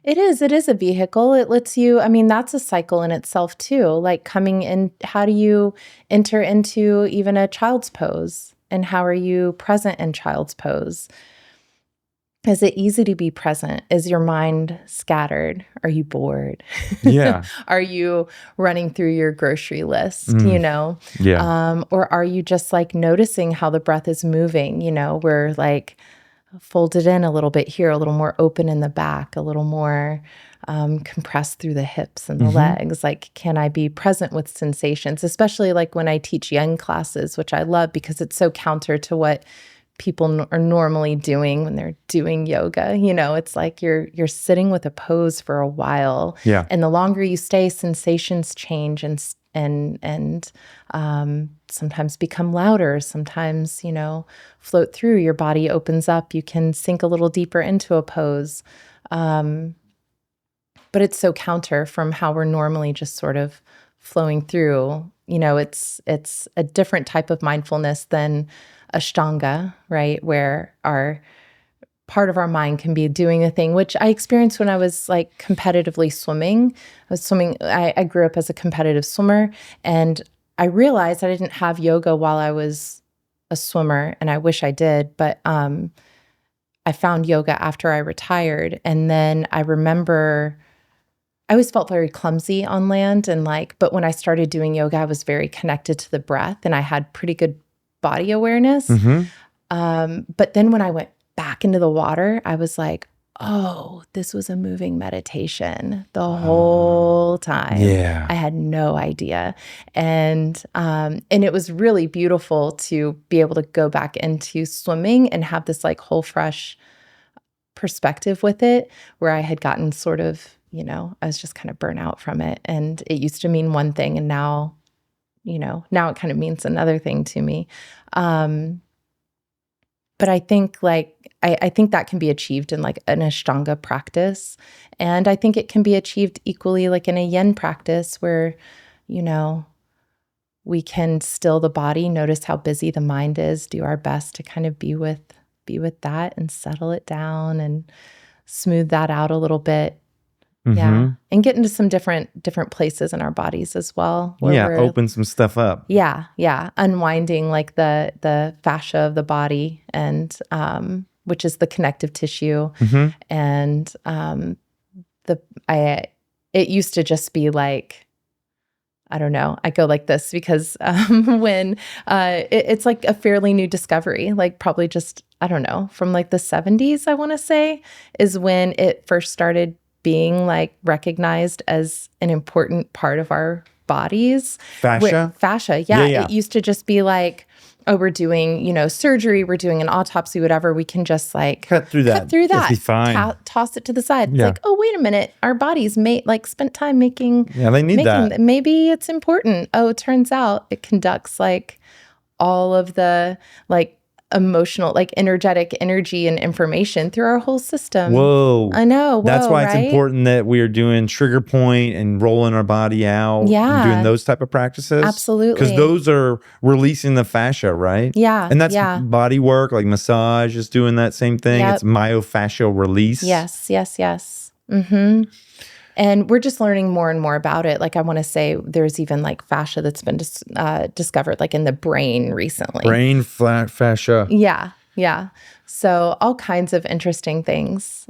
It is a vehicle. It lets you, that's a cycle in itself too. Like coming in, how do you enter into even a child's pose? And how are you present in child's pose? Is it easy to be present? Is your mind scattered? Are you bored? Yeah. Are you running through your grocery list, Yeah. Or are you just like noticing how the breath is moving? We're like folded in a little bit here, a little more open in the back, a little more compressed through the hips and the legs. Like, can I be present with sensations? Especially like when I teach yin classes, which I love because it's so counter to what people are normally doing when they're doing yoga. It's like you're sitting with a pose for a while. Yeah. And the longer you stay, sensations change and sometimes become louder, sometimes, float through. Your body opens up. You can sink a little deeper into a pose. But it's so counter from how we're normally just sort of flowing through. It's a different type of mindfulness than Ashtanga, right? Where part of our mind can be doing a thing, which I experienced when I was like competitively swimming. I grew up as a competitive swimmer, and I realized I didn't have yoga while I was a swimmer, and I wish I did, but I found yoga after I retired. And then I remember I always felt very clumsy on land, but when I started doing yoga, I was very connected to the breath and I had pretty good body awareness. But then when I went back into the water, I was like, oh, this was a moving meditation the whole time. Yeah. I had no idea. And it was really beautiful to be able to go back into swimming and have this like whole fresh perspective with it, where I had gotten sort of, I was just kind of burnt out from it. And it used to mean one thing, and now it kind of means another thing to me. But I think I think that can be achieved in like an Ashtanga practice. And I think it can be achieved equally like in a yin practice where, we can still the body, notice how busy the mind is, do our best to kind of be with that and settle it down and smooth that out a little bit. Yeah. And get into some different places in our bodies as well. Open some stuff up. Yeah. Yeah. Unwinding like the fascia of the body and, which is the connective tissue. And, it used to just be like, I don't know, I go like this because, when, it's like a fairly new discovery, like probably just, I don't know, from like the 70s, I want to say, is when it first started being like recognized as an important part of our bodies. Fascia? Fascia, yeah. It used to just be like we're doing, surgery, we're doing an autopsy, whatever, we can just like cut through that. It'll be fine. Toss it to the side. It's like, oh, wait a minute. Our bodies spent time making. Yeah, they need that. Maybe it's important. Oh, it turns out it conducts like all of the like emotional, like energetic energy and information through our whole system. Whoa. I know. That's why right? it's important that we are doing trigger point and rolling our body out. Yeah. And doing those type of practices. Absolutely. Because those are releasing the fascia, right? Yeah. And that's body work, like massage is doing that same thing. Yep. It's myofascial release. Yes. Mm-hmm. And we're just learning more and more about it. Like I want to say there's even like fascia that's been discovered like in the brain recently. Brain fascia. Yeah. So all kinds of interesting things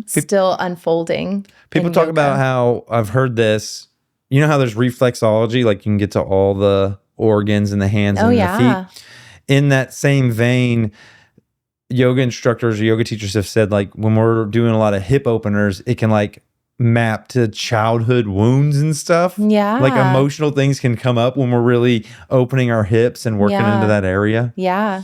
still unfolding. People talk about how, I've heard this, you know how there's reflexology, like you can get to all the organs in the hands and the feet. In that same vein, yoga instructors or yoga teachers have said like when we're doing a lot of hip openers, it can like map to childhood wounds and stuff. Yeah. Like emotional things can come up when we're really opening our hips and working into that area. Yeah.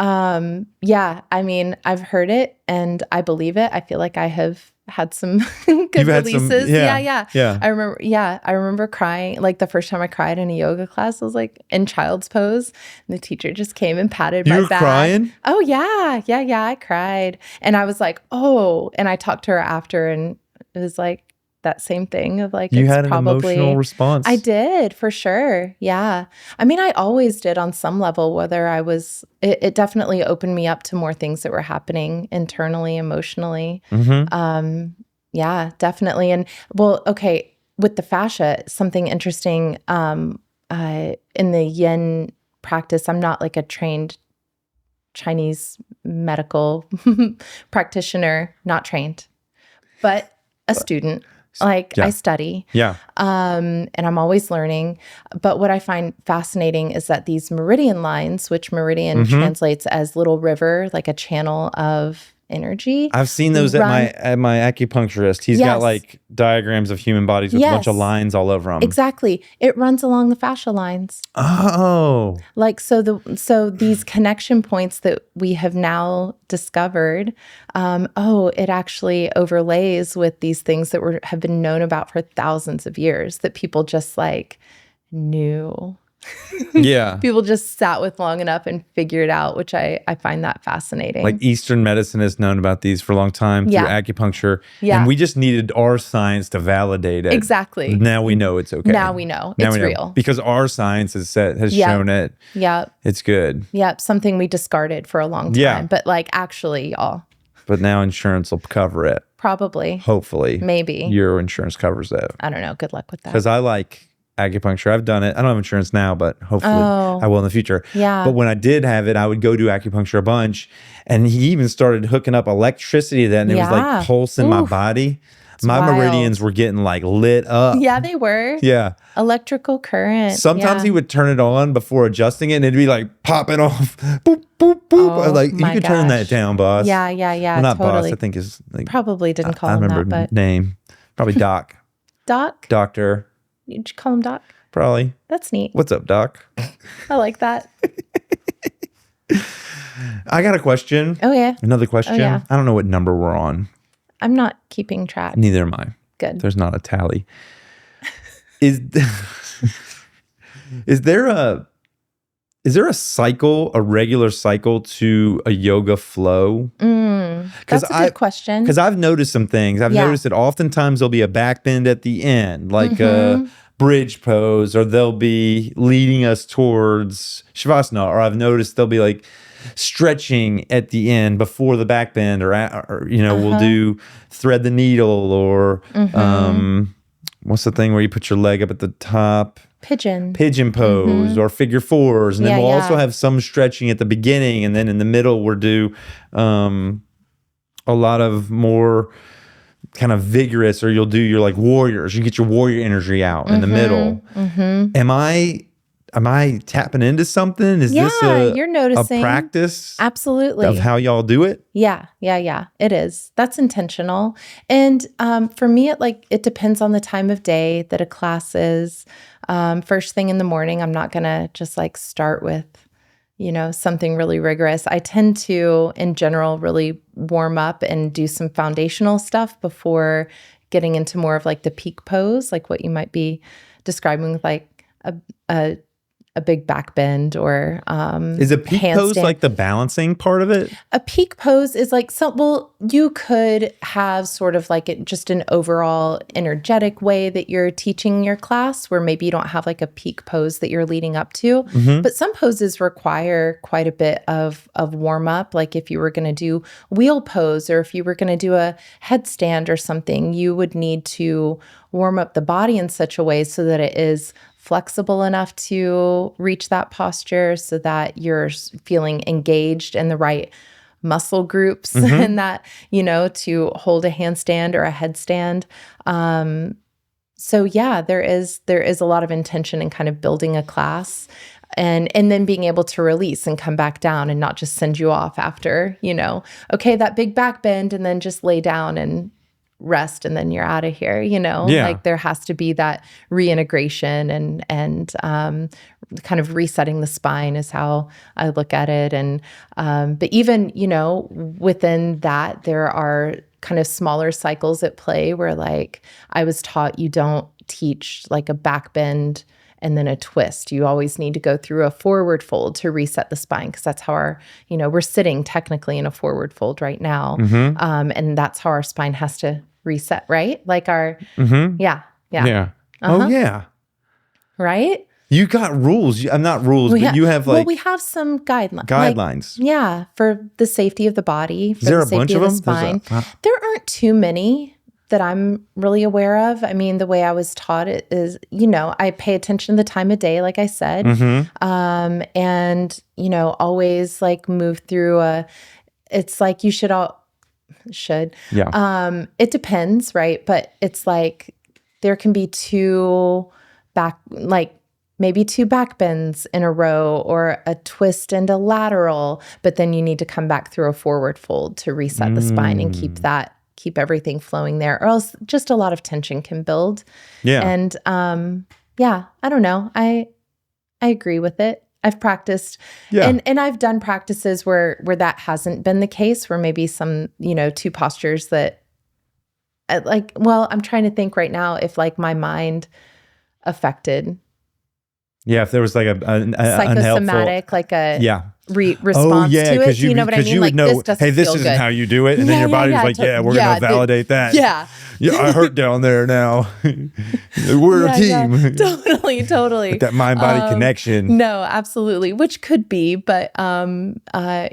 I mean, I've heard it and I believe it. I feel like I have had some good releases. Yeah. I remember crying. Like the first time I cried in a yoga class, I was like in child's pose. And the teacher just came and patted my back. You were crying? Oh yeah. I cried. And I was like, oh, and I talked to her after and it was like that same thing of like, you had an emotional response. I did for sure. Yeah. I mean, I always did on some level, whether I was, it definitely opened me up to more things that were happening internally, emotionally. Mm-hmm. Yeah, definitely. And well, okay. With the fascia, something interesting, in the yin practice, I'm not like a trained Chinese medical practitioner, not trained, but a student. Like I study. Yeah. And I'm always learning. But what I find fascinating is that these meridian lines, which meridian translates as little river, like a channel of energy. I've seen those at my acupuncturist. He's got like diagrams of human bodies with a bunch of lines all over them. Exactly. It runs along the fascia lines. Oh. Like so these connection points that we have now discovered, it actually overlays with these things that have been known about for thousands of years that people just like knew. Yeah. People just sat with long enough and figured out, which I find that fascinating. Like Eastern medicine has known about these for a long time through acupuncture. Yeah. And we just needed our science to validate it. Exactly. Now we know it's okay. Now we know it's real. Because our science has shown it. Yeah. It's good. Yeah. Something we discarded for a long time. Yeah. But like actually, y'all. But now insurance will cover it. Probably. Hopefully. Maybe. Your insurance covers it. I don't know. Good luck with that. Because I like acupuncture. I've done it. I don't have insurance now, but hopefully I will in the future. Yeah. But when I did have it, I would go do acupuncture a bunch. And he even started hooking up electricity to that. And it was like pulsing my body. My meridians were getting like lit up. Yeah, they were. Yeah. Electrical current. Sometimes he would turn it on before adjusting it and it'd be like popping off. Boop, boop, boop. Like, you could turn that down, boss. Yeah. Well, not boss, I think is like. Probably didn't call him that, but. I remember name. Probably Doc. Doc? Doctor. Did you call him Doc? Probably. That's neat. What's up, Doc? I like that. I got a question. Oh, yeah. Another question. Oh, yeah. I don't know what number we're on. I'm not keeping track. Neither am I. Good. There's not a tally. Is there a cycle, a regular cycle to a yoga flow? That's a good question. Because I've noticed some things. I've noticed that oftentimes there'll be a back bend at the end, like a bridge pose, or they'll be leading us towards Shavasana, or I've noticed they'll be like stretching at the end before the back bend, or we'll do thread the needle, or what's the thing where you put your leg up at the top? Pigeon pose, or figure fours. And then we'll also have some stretching at the beginning, and then in the middle we'll do a lot of more kind of vigorous, or you'll do your like warriors. You get your warrior energy out in the middle. Am I tapping into something? Is this you're noticing a practice? Absolutely. Of how y'all do it? Yeah. It is. That's intentional. And for me, it depends on the time of day that a class is. First thing in the morning, I'm not going to just like start with something really rigorous. I tend to, in general, really warm up and do some foundational stuff before getting into more of like the peak pose, like what you might be describing with like a big back bend or is a peak pose like the balancing part of it? A peak pose is like you could have sort of like just an overall energetic way that you're teaching your class where maybe you don't have like a peak pose that you're leading up to. But some poses require quite a bit of warm up. Like if you were going to do wheel pose or if you were going to do a headstand or something, you would need to warm up the body in such a way so that it is flexible enough to reach that posture so that you're feeling engaged in the right muscle groups and that, to hold a handstand or a headstand. So yeah, there is a lot of intention in kind of building a class and then being able to release and come back down and not just send you off after, okay, that big back bend and then just lay down and rest and then you're out of here, like there has to be that reintegration and kind of resetting the spine is how I look at it. And, but even, within that, there are kind of smaller cycles at play where like I was taught you don't teach like a back bend and then a twist. You always need to go through a forward fold to reset the spine because that's how our, we're sitting technically in a forward fold right now. And that's how our spine has to reset, right? Like our, yeah. Oh, yeah. Right? You got rules. Not rules, but you have like... Well, we have some guidelines. Like, for the safety of the body, for Is there the a bunch safety of the them? spine. There aren't too many that I'm really aware of. I mean, the way I was taught it is, I pay attention to the time of day, like I said, and, always like move through it's like you should. Yeah. It depends, right? But it's like there can be maybe two back bends in a row or a twist and a lateral, but then you need to come back through a forward fold to reset the spine and keep everything flowing there, or else just a lot of tension can build. Yeah. And I don't know. I agree with it. I've practiced and I've done practices where that hasn't been the case, where maybe some, two postures that I'm trying to think right now if like my mind affected. Yeah. If there was like a psychosomatic, unhelpful, like a response to it. You know what I mean? You would know, hey, this isn't good. how you do it. And then your body's like, we're going to validate that. Yeah. I hurt down there now. We're a team. Yeah. Totally. Like that mind-body connection. No, absolutely. Which could be, but, I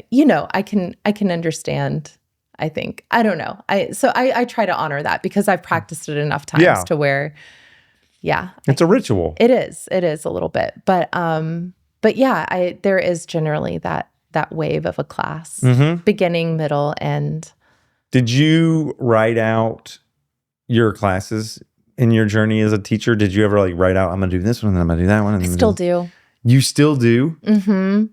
can understand, I think. I don't know. I try to honor that because I've practiced it enough times to where, it's a ritual. It is a little bit, but there is generally that wave of a class, beginning, middle, end. Did you write out your classes in your journey as a teacher? Did you ever like write out, I'm going to do this one, and then I'm going to do that one? And I still do. You still do? Mm-hmm.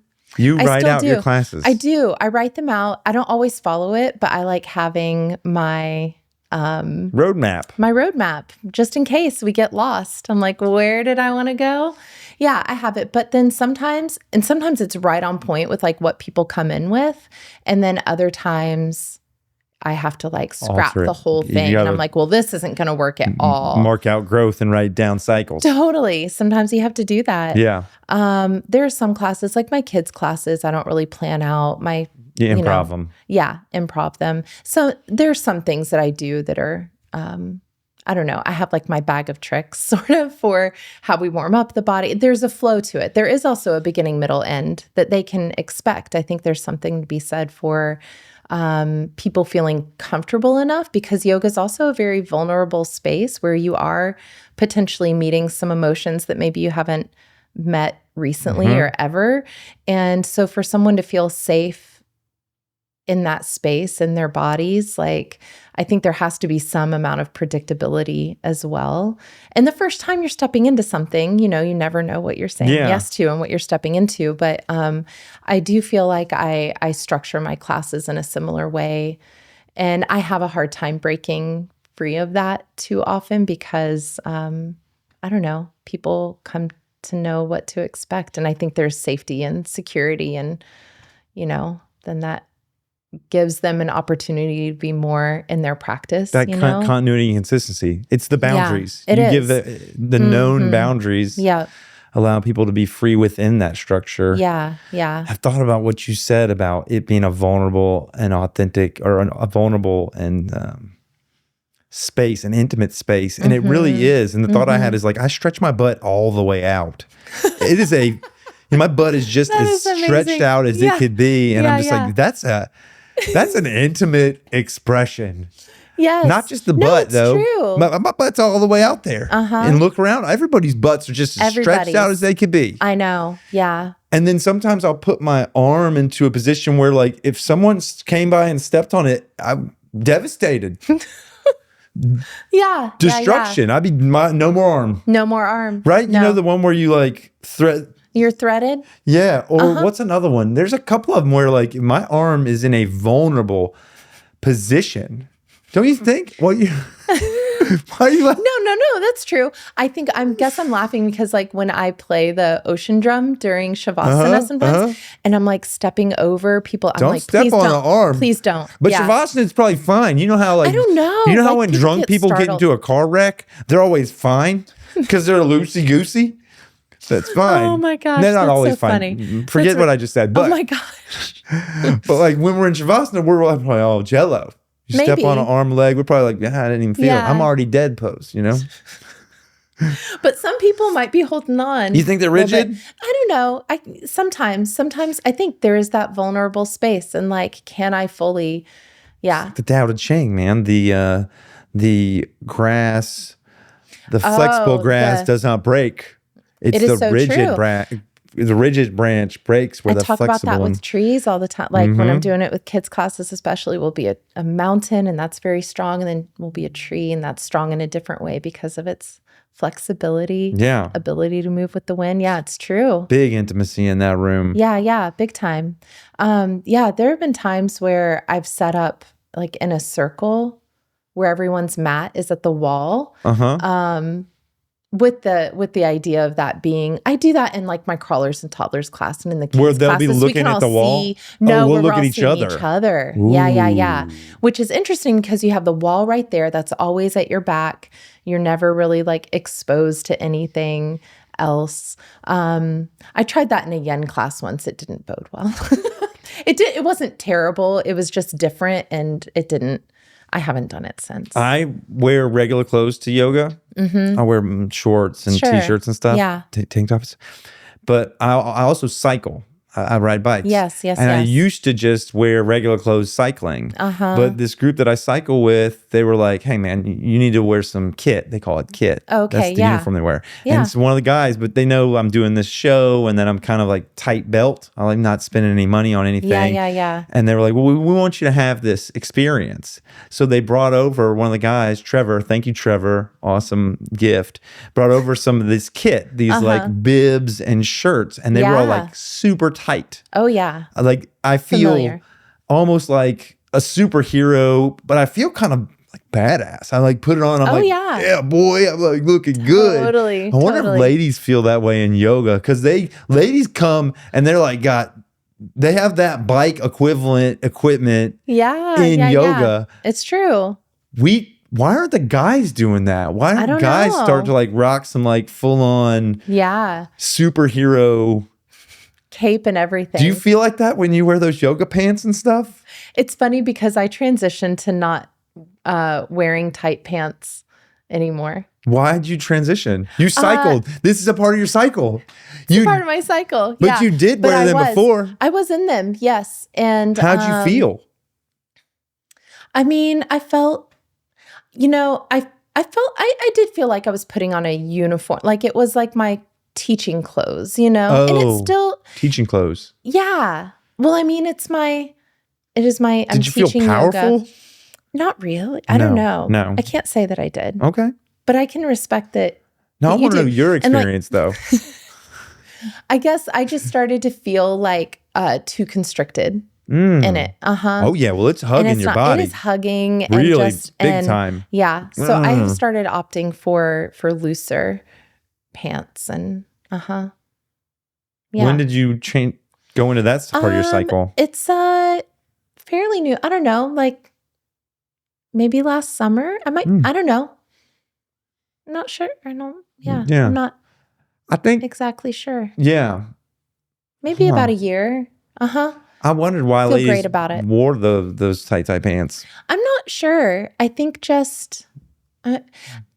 You write out your classes? I do. I write them out. I don't always follow it, but I like having my roadmap just in case we get lost. I'm like, where did I want to go? Yeah, I have it. But then sometimes it's right on point with like what people come in with. And then other times I have to like scrap the whole thing. And I'm like, well, this isn't going to work at all. Mark out growth and write down cycles. Totally. Sometimes you have to do that. Yeah. There are some classes, like my kids' classes, I don't really plan out. You improv them. Yeah, improv them. So there's some things that I do that are, I don't know. I have like my bag of tricks sort of for how we warm up the body. There's a flow to it. There is also a beginning, middle, end that they can expect. I think there's something to be said for people feeling comfortable enough, because yoga is also a very vulnerable space where you are potentially meeting some emotions that maybe you haven't met recently or ever. And so for someone to feel safe in that space in their bodies, like I think there has to be some amount of predictability as well. And the first time you're stepping into something, you never know what you're saying yes to and what you're stepping into. But I do feel like I structure my classes in a similar way. And I have a hard time breaking free of that too often because, I don't know, people come to know what to expect. And I think there's safety and security, and, then that gives them an opportunity to be more in their practice. That continuity and consistency. It's the boundaries. Yeah, you give the known boundaries. Yeah. Allow people to be free within that structure. Yeah. I've thought about what you said about it being a vulnerable and authentic, or a vulnerable and space, an intimate space. And it really is. And the thought I had is like, I stretch my butt all the way out. It is my butt is just as stretched out as it could be. And I'm just like, that's an intimate expression. Yes. Not just the butt, though. True. My butt's all the way out there. And look around. Everybody's butts are just as stretched out as they could be. I know. Yeah. And then sometimes I'll put my arm into a position where, like, if someone came by and stepped on it, I'm devastated. Yeah. Destruction. I'd be no more arm. No more arm. Right? No. You know the one where you, like, You're threaded? Yeah. Or what's another one? There's a couple of them where, like, my arm is in a vulnerable position. Don't you think? Well, why are you laughing? No, that's true. I guess I'm laughing because, like, when I play the ocean drum during Shavasana sometimes, and I'm like stepping over people, I'm don't like, step please on don't. the arm. Please don't. But Shavasana is probably fine. You know how, like, I don't know. You know how like, when drunk people get into a car wreck, they're always fine because they're loosey-goosey? That's fine. Oh my gosh. They're not that's always so fine. Funny. Forget what I just said. But, oh my gosh. But like when we're in Shavasana, we're like, oh, jello. You step on an arm, leg, we're probably like, I didn't even feel it. I'm already dead pose, But some people might be holding on. You think they're rigid? I don't know. Sometimes I think there is that vulnerable space, and like, can I fully, The Tao Te Ching, man. The grass, the flexible grass does not break. It's the so rigid branch. The rigid branch breaks where the flexible. I talk about that with trees all the time. Like when I'm doing it with kids' classes, especially, will be a mountain, and that's very strong, and then will be a tree, and that's strong in a different way because of its flexibility, ability to move with the wind. Yeah, it's true. Big intimacy in that room. Yeah, big time. There have been times where I've set up like in a circle where everyone's mat is at the wall. With the idea of that being, I do that in like my crawlers and toddlers class and in the kids' where they'll classes. be looking at the wall. We'll look at each other. Yeah. Which is interesting because you have the wall right there. That's always at your back. You're never really like exposed to anything else. I tried that in a yen class once. It didn't bode well. It wasn't terrible. It was just different, and it didn't. I haven't done it since. I wear regular clothes to yoga. I wear shorts and t-shirts and stuff. Yeah. Tank tops. But I also cycle. I ride bikes. Yes. And I used to just wear regular clothes cycling. But this group that I cycle with, they were like, hey, man, you need to wear some kit. They call it kit. Okay, That's the uniform they wear. Yeah. And it's one of the guys, but they know I'm doing this show, and then I'm kind of like tight belt. I'm like not spending any money on anything. Yeah. And they were like, well, we want you to have this experience. So they brought over one of the guys, Trevor. Thank you, Trevor. Awesome gift. Brought over some of this kit, these like bibs and shirts, and they were all like super tight. Oh, yeah. Like I feel almost like a superhero, but I feel kind of like badass. I like put it on. I'm yeah, boy, I'm like looking good. Totally. I wonder if ladies feel that way in yoga, because ladies come and they're like they have that bike equivalent equipment in yoga. It's true. Why aren't the guys doing that? Why don't guys start to like rock some like full on superhero cape and everything? Do you feel like that when you wear those yoga pants and stuff? It's funny because I transitioned to not wearing tight pants anymore. Why'd you transition? You cycled. This is a part of your cycle. It's part of my cycle. But you did wear them before. I was in them, yes. And how'd you feel? I mean, I felt, I did feel like I was putting on a uniform. Like it was like my teaching clothes, and it's still teaching clothes. Yeah. Well, I mean, it is my, I'm did you teaching feel powerful? Yoga. Not really. I don't know. No. I can't say that I did. Okay. But I can respect that. No, I want to know your experience though. I guess I just started to feel like too constricted in it. Oh yeah. Well, it's hugging your body. It is hugging really and big time. Yeah. So I have started opting for looser pants and Uh-huh. Yeah. When did you go into that part of your cycle? It's fairly new. I don't know, like maybe last summer. I don't know. I'm not sure. Yeah. I'm not I think exactly sure. Yeah. Maybe about a year. Uh-huh. I wondered why Feel ladies great about it. wore those tight pants. I'm not sure. I think just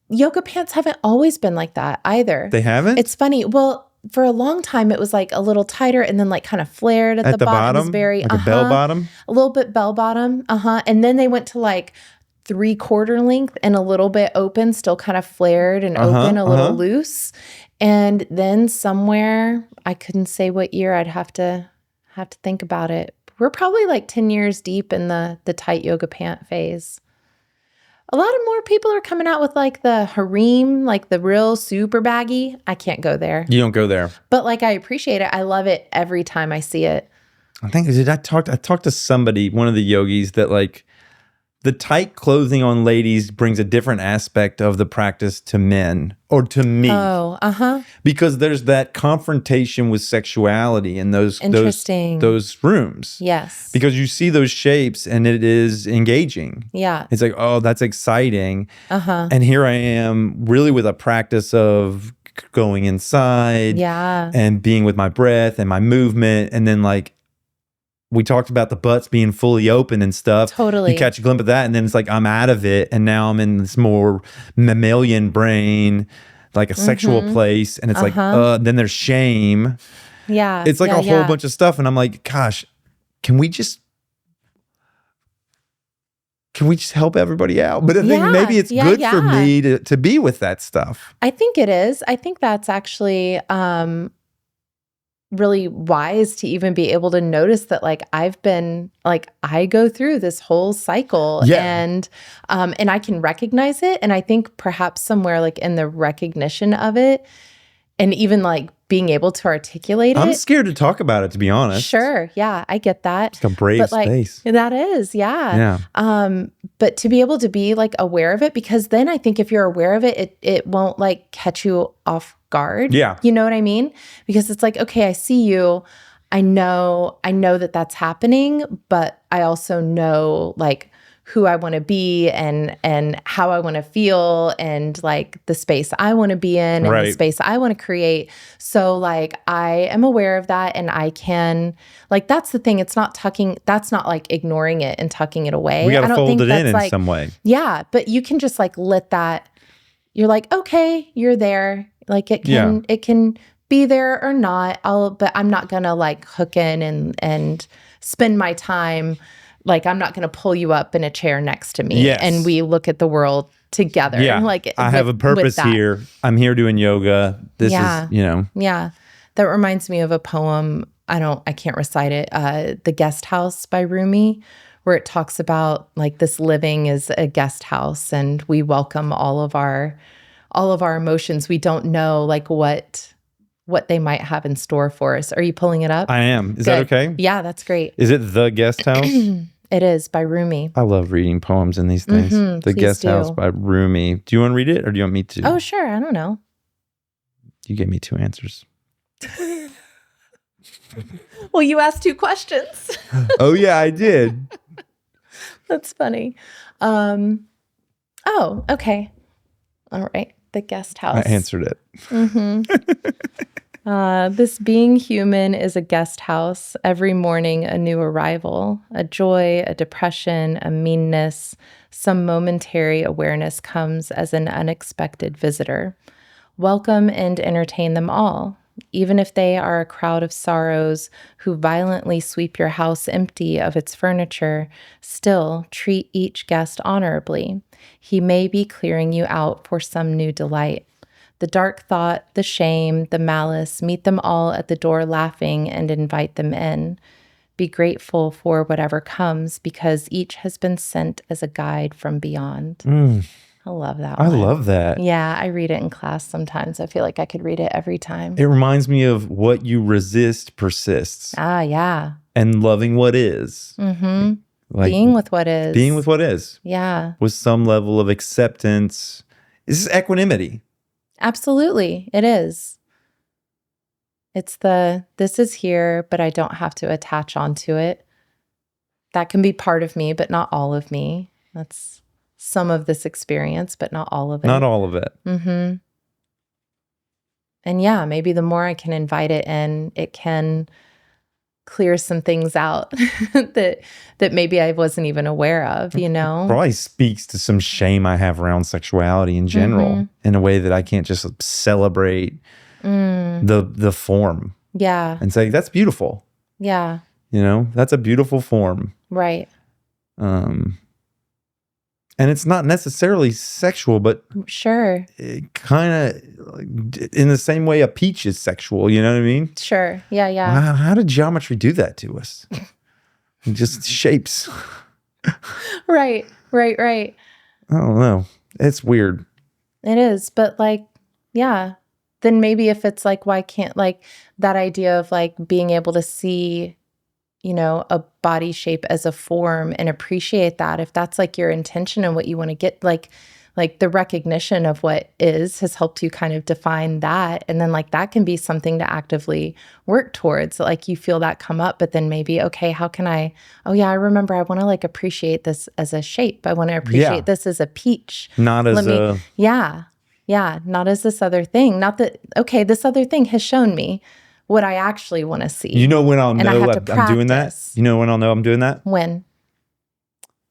yoga pants haven't always been like that either. They haven't? It's funny. Well, for a long time, it was like a little tighter and then like kind of flared at the bottom. It was very, like a bell bottom? A little bit bell bottom. And then they went to like 3/4 length and a little bit open, still kind of flared and open, a little loose. And then somewhere, I couldn't say what year, I'd have to think about it. We're probably like 10 years deep in the tight yoga pant phase. A lot of more people are coming out with like the harem, like the real super baggy. I can't go there. You don't go there. But like I appreciate it. I love it every time I see it. I talked to somebody, one of the yogis, that like the tight clothing on ladies brings a different aspect of the practice to men, or to me. Oh, because there's that confrontation with sexuality in those rooms. Yes. Because you see those shapes and it is engaging. Yeah. It's like, oh, that's exciting. And here I am really with a practice of going inside. Yeah. And being with my breath and my movement. And then like, we talked about the butts being fully open and stuff. Totally. You catch a glimpse of that, and then it's like I'm out of it, and now I'm in this more mammalian brain, like a sexual place, and it's like, then there's shame. Yeah. It's like a whole bunch of stuff, and I'm like, gosh, can we just help everybody out? But I think maybe it's good for me to be with that stuff. I think it is. I think that's actually really wise to even be able to notice that like I go through this whole cycle and I can recognize it. And I think perhaps somewhere like in the recognition of it and even like being able to articulate it. I'm scared to talk about it, to be honest. Sure. Yeah, I get that. It's a brave space. That is, yeah. But to be able to be like aware of it, because then I think if you're aware of it, it won't like catch you off guard. Yeah. You know what I mean? Because it's like, okay, I see you. I know that that's happening, but I also know like who I want to be and how I want to feel and like the space I want to be in and the space I want to create. So like I am aware of that and I can like that's the thing. It's not that's not like ignoring it and tucking it away. We gotta fold it in like, some way. Yeah. But you can just like let that, you're like, okay, you're there. Like it can be there or not. But I'm not gonna like hook in and spend my time. Like, I'm not going to pull you up in a chair next to me and we look at the world together. Yeah. Like, I have a purpose here. I'm here doing yoga. This is, Yeah. That reminds me of a poem. I can't recite it. The Guest House by Rumi, where it talks about like this living is a guest house and we welcome all of our emotions. We don't know like what they might have in store for us. Are you pulling it up? I am. Is that okay? Yeah, that's great. Is it The Guest House? It is, by Rumi. I love reading poems and these things. The Guest House by Rumi. Do you want to read it or do you want me to? Oh, sure. I don't know. You gave me 2 answers. Well, you asked 2 questions. Oh, yeah, I did. That's funny. Oh, okay. All right. The Guest House. I answered it. This being human is a guest house. Every morning, a new arrival, a joy, a depression, a meanness. Some momentary awareness comes as an unexpected visitor. Welcome and entertain them all. Even if they are a crowd of sorrows who violently sweep your house empty of its furniture, still treat each guest honorably. He may be clearing you out for some new delight. The dark thought, the shame, the malice, meet them all at the door laughing and invite them in. Be grateful for whatever comes because each has been sent as a guide from beyond. I love that one. I love that. Yeah, I read it in class sometimes. I feel like I could read it every time. It reminds me of what you resist persists. Ah, yeah. And loving what is. Mm-hmm. Like being with what is. Being with what is. Yeah. With some level of acceptance. This is equanimity. Absolutely. It is. It's this is here, but I don't have to attach onto it. That can be part of me, but not all of me. That's some of this experience, but not all of it. Not all of it. Mm-hmm. And yeah, maybe the more I can invite it in, it can clear some things out that maybe I wasn't even aware of, Probably speaks to some shame I have around sexuality in general, in a way that I can't just celebrate the form. Yeah. And say, that's beautiful. Yeah. That's a beautiful form. Right. And it's not necessarily sexual, but sure, kind of in the same way a peach is sexual. You know what I mean? Sure. Yeah. Yeah. Wow, how did geometry do that to us? Just shapes. Right. I don't know. It's weird. It is, but yeah. Then maybe if it's why can't that idea of being able to see, a body shape as a form and appreciate that, if that's your intention and what you want to get, the recognition of what has helped you kind of define that. And then that can be something to actively work towards. You feel that come up, but then maybe, okay, how can I remember I want to appreciate this as a shape. I want to appreciate this as a peach. Not as not as this other thing. Not that, okay, this other thing has shown me what I actually want to see. When I'll know I'm doing that? When I'll know I'm doing that? When?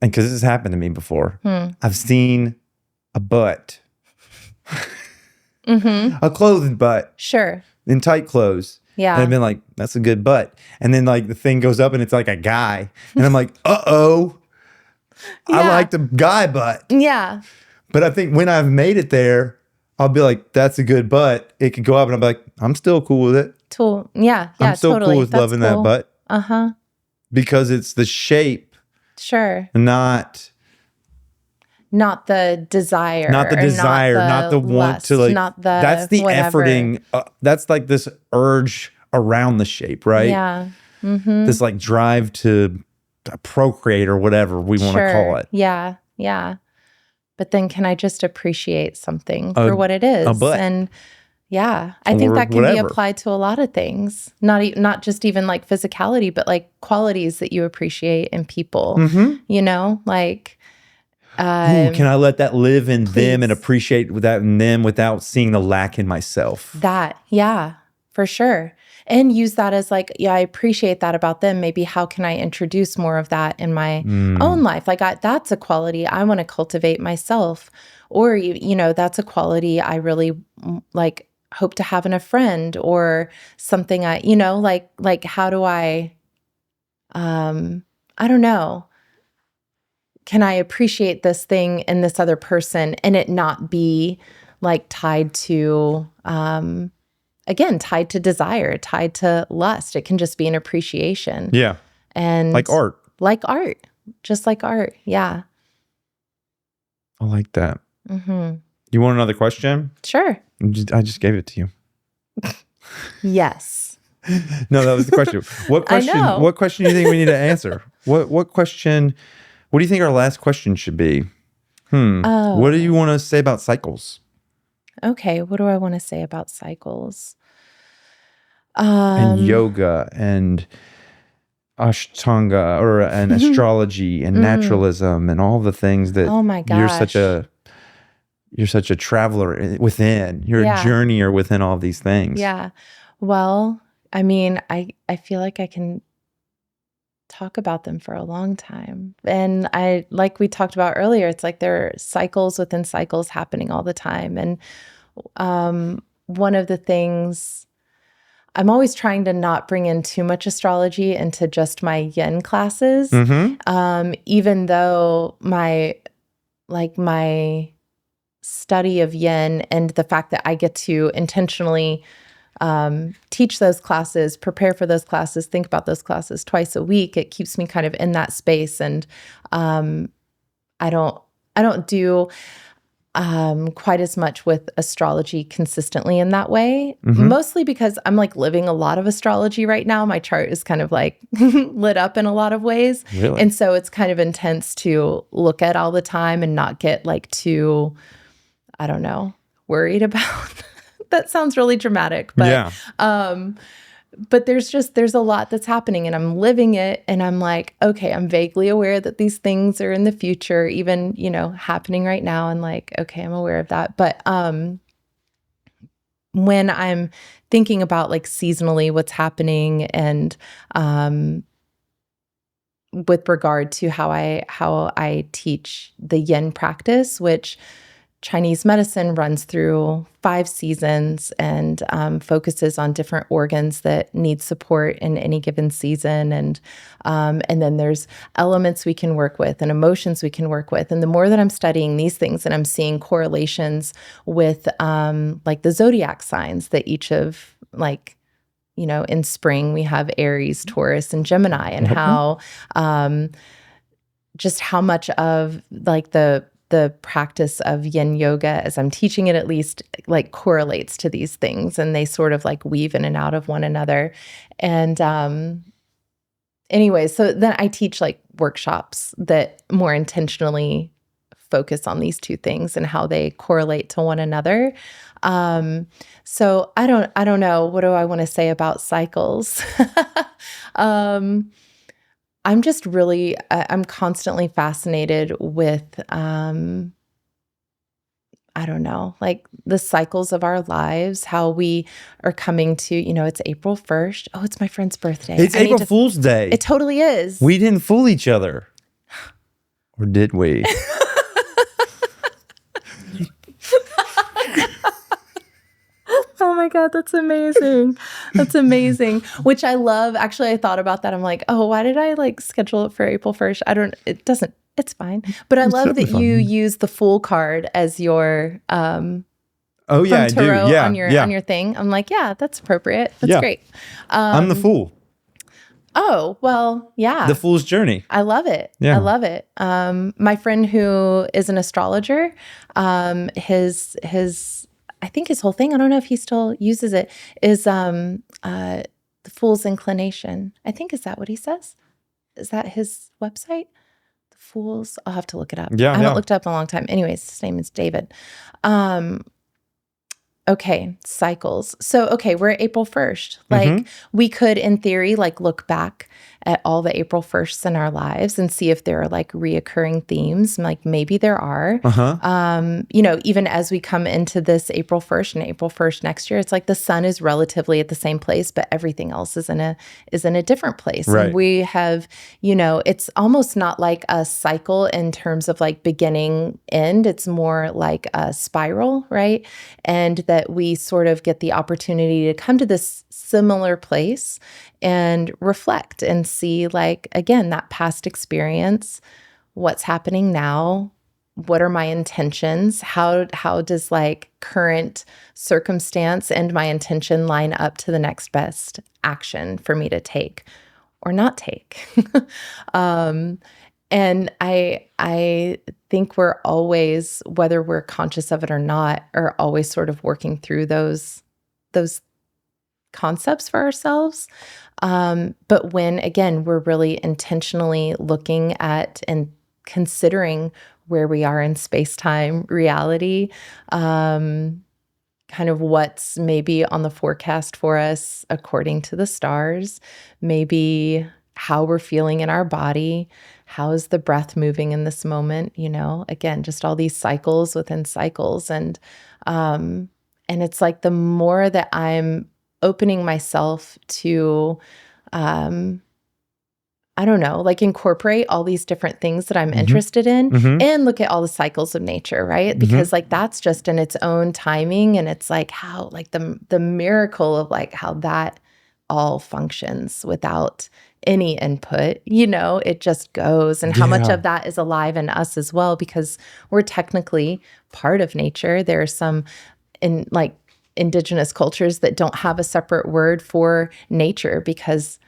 And because this has happened to me before. I've seen a butt. A clothed butt. Sure. In tight clothes. Yeah. And I've been like, that's a good butt. And then the thing goes up and it's a guy. And I'm like, uh-oh. Yeah. I like the guy butt. Yeah. But I think when I've made it there, I'll be like, that's a good butt. It could go up and I'm like, I'm still cool with it. Yeah. I'm still totally. cool with loving that butt. Uh-huh. Because it's the shape. Sure. Not the desire. Not the want to that's the whatever. efforting. That's this urge around the shape, right? Yeah. Mm-hmm. This drive to procreate or whatever we want to call it. Yeah. Yeah. But then can I just appreciate something for what it is? A butt. And yeah, I think that can be applied to a lot of things. Not just even physicality, but qualities that you appreciate in people. Mm-hmm. Can I let that live in them and appreciate that in them without seeing the lack in myself? That, yeah, for sure. And use that as I appreciate that about them. Maybe how can I introduce more of that in my own life? That's a quality I want to cultivate myself. Or, that's a quality I really hope to have in a friend or something how do I don't know. Can I appreciate this thing in this other person and it not be tied to, again, tied to desire, tied to lust. It can just be an appreciation. Yeah. And art. Just like art. Yeah. I like that. Mm-hmm. You want another question? Sure. I just gave it to you. Yes. No, that was the question. What question? I know. What question do you think we need to answer? What question? What do you think our last question should be? Oh. What do you want to say about cycles? Okay. What do I want to say about cycles? And yoga and Ashtanga and astrology and naturalism and all the things that oh my gosh. You're such a traveler within. You're a journeyer within all these things. Yeah. Well, I mean, I feel like I can talk about them for a long time. And like we talked about earlier, it's there are cycles within cycles happening all the time. And one of the things, I'm always trying to not bring in too much astrology into just my yin classes, even though my study of yin and the fact that I get to intentionally teach those classes, prepare for those classes, think about those classes twice a week, it keeps me kind of in that space. And I don't do quite as much with astrology consistently in that way, mostly because I'm living a lot of astrology right now. My chart is kind of lit up in a lot of ways. Really? And so it's kind of intense to look at all the time and not get too, I don't know, worried about That sounds really dramatic, but but there's a lot that's happening, and I'm living it, and I'm like, okay, I'm vaguely aware that these things are in the future, even, happening right now, and like, okay, I'm aware of that. But when I'm thinking about like seasonally what's happening, and with regard to how I teach the yin practice, which Chinese medicine runs through 5 seasons and focuses on different organs that need support in any given season. And then there's elements we can work with and emotions we can work with. And the more that I'm studying these things, and I'm seeing correlations with like the zodiac signs that each of like, in spring we have Aries, Taurus, and Gemini, and how just how much of like the practice of yin yoga, as I'm teaching it at least, like correlates to these things, and they sort of like weave in and out of one another. And anyway, so then I teach like workshops that more intentionally focus on these two things and how they correlate to one another. So I don't know. What do I want to say about cycles? I'm just really, I'm constantly fascinated with, I don't know, like the cycles of our lives, how we are coming to, it's April 1st. Oh, it's my friend's birthday. It's April Fool's Day. It totally is. We didn't fool each other. Or did we? Oh my God, that's amazing. That's amazing. Which I love. Actually, I thought about that. I'm like, oh, why did I like schedule it for April 1st? It's fine. But I love that you use the Fool card as your I do. Yeah. on your thing. I'm like, yeah, that's appropriate. That's great. I'm the Fool. Oh, well, yeah. The Fool's Journey. I love it. Yeah. I love it. My friend who is an astrologer, I think his whole thing, I don't know if he still uses it, is the Fool's Inclination. I think, is that what he says? Is that his website? The Fool's, I'll have to look it up. I haven't looked it up in a long time. Anyways, his name is David. Okay, cycles. So, okay, we're at April 1st. Like, we could, in theory, like look back at all the April 1sts in our lives and see if there are like reoccurring themes. Like maybe there are. Even as we come into this April 1st and April 1st next year, it's like the sun is relatively at the same place, but everything else is in a different place. Right. And we have, it's almost not like a cycle in terms of like beginning, end. It's more like a spiral, right? And that we sort of get the opportunity to come to this similar place and reflect and see, like, again, that past experience, what's happening now, what are my intentions, how does like current circumstance and my intention line up to the next best action for me to take or not take. And I think we're always, whether we're conscious of it or not, are always sort of working through those concepts for ourselves. But when, again, we're really intentionally looking at and considering where we are in space-time reality, kind of what's maybe on the forecast for us according to the stars, maybe how we're feeling in our body, how is the breath moving in this moment, again, just all these cycles within cycles. And it's like the more that I'm opening myself to, I don't know, like incorporate all these different things that I'm interested in and look at all the cycles of nature, right? Because like that's just in its own timing. And it's like how, like the miracle of like how that all functions without any input, it just goes. And how much of that is alive in us as well, because we're technically part of nature. There are some in like indigenous cultures that don't have a separate word for nature because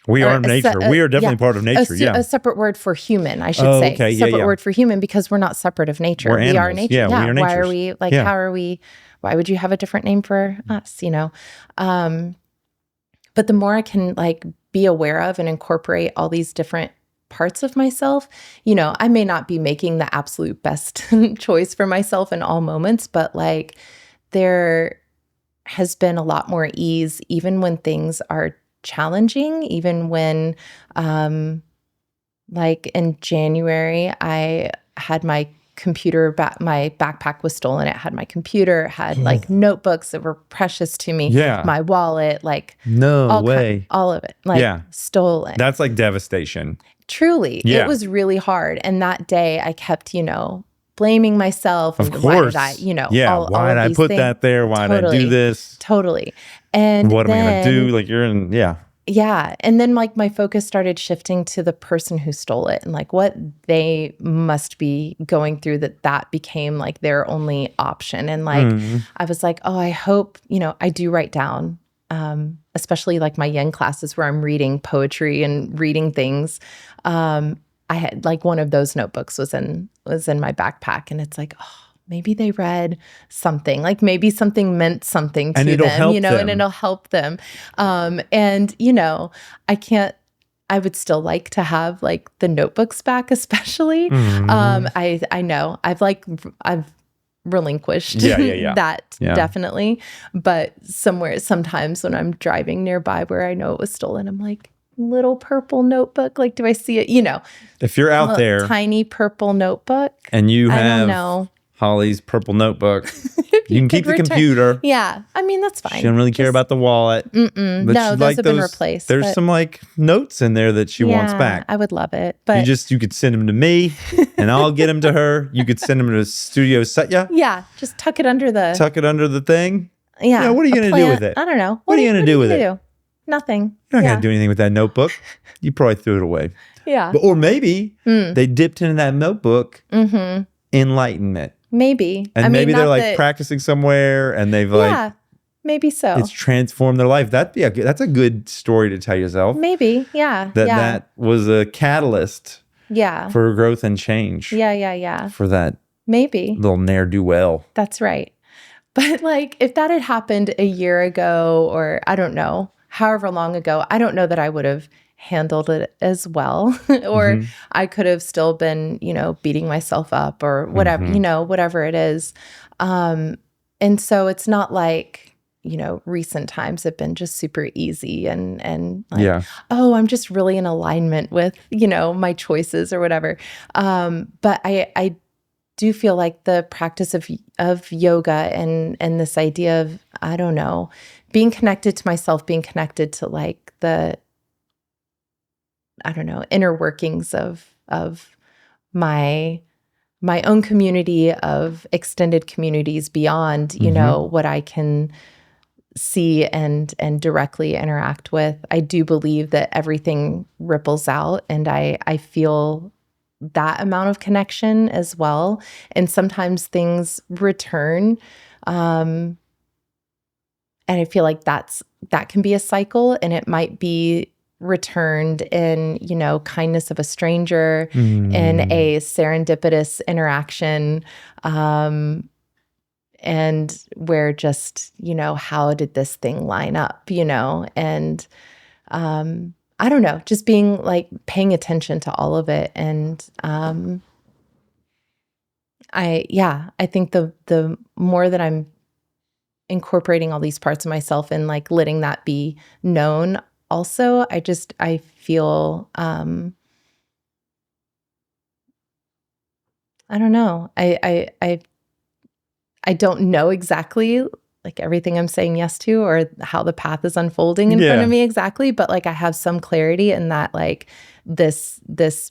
we are nature. We are definitely part of nature. A separate word for human, I should say. Okay. Separate word for human because we're not separate of nature. We are nature. Yeah, we are nature. Why are we like? How are we? Why would you have a different name for us? But the more I can like be aware of and incorporate all these different parts of myself, I may not be making the absolute best choice for myself in all moments, but like has been a lot more ease, even when things are challenging, even when, like in January, I had my computer, my backpack was stolen. It had my computer, it had like notebooks that were precious to me, my wallet, like no way, all of it, like stolen. That's like devastation. Truly, it was really hard. And that day I kept, blaming myself. Of course. Why did I, why did I put that there? Why did I do this? Totally. And what am I going to do? Like Yeah. And then like my focus started shifting to the person who stole it and like what they must be going through, that became like their only option. And like, I was like, oh, I hope, I do write down, especially like my yen classes where I'm reading poetry and reading things. I had like one of those notebooks was in my backpack, and it's like, oh, maybe they read something, like maybe something meant something to them, and it'll help them. And I would still like to have like the notebooks back, especially. I know I've relinquished that definitely, but sometimes when I'm driving nearby where I know it was stolen, I'm like, little purple notebook, like do I see it? If you're out there, tiny purple notebook, and you have I don't know. Hollie's purple notebook, you can keep the computer. Yeah, I mean that's fine. She doesn't really care about the wallet. No, those have been replaced. There's some like notes in there that she wants back. I would love it, but you could send them to me, and I'll get them to her. You could send them to Studio Satya. Yeah, just tuck it under the thing. Yeah, what are you going to do with it? I don't know. What are you going to do with it? Nothing. You're not going to do anything with that notebook. You probably threw it away. Yeah. Or maybe they dipped into that notebook enlightenment. Maybe. And maybe they're like practicing somewhere, and they've maybe so. It's transformed their life. That's a good story to tell yourself. Maybe. Yeah. That was a catalyst. Yeah. For growth and change. Yeah. For that. Maybe. Little ne'er-do-well. That's right. But like if that had happened a year ago, or I don't know, however long ago, I don't know that I would have handled it as well. Or I could have still been, beating myself up or whatever, whatever it is. And so it's not like, recent times have been just super easy and like, oh, I'm just really in alignment with, my choices or whatever. But I do feel like the practice of yoga and this idea of, I don't know, being connected to myself, being connected to like the, I don't know, inner workings of my own community, of extended communities beyond, what I can see and directly interact with. I do believe that everything ripples out, and I feel that amount of connection as well. And sometimes things return. And I feel like that can be a cycle, and it might be returned in, kindness of a stranger, in a serendipitous interaction, and where just, how did this thing line up, and I don't know, just being like paying attention to all of it. And I think the more that I'm incorporating all these parts of myself and like letting that be known, also, I feel, I don't know. I don't know exactly like everything I'm saying yes to or how the path is unfolding in front of me exactly, but like I have some clarity in that like this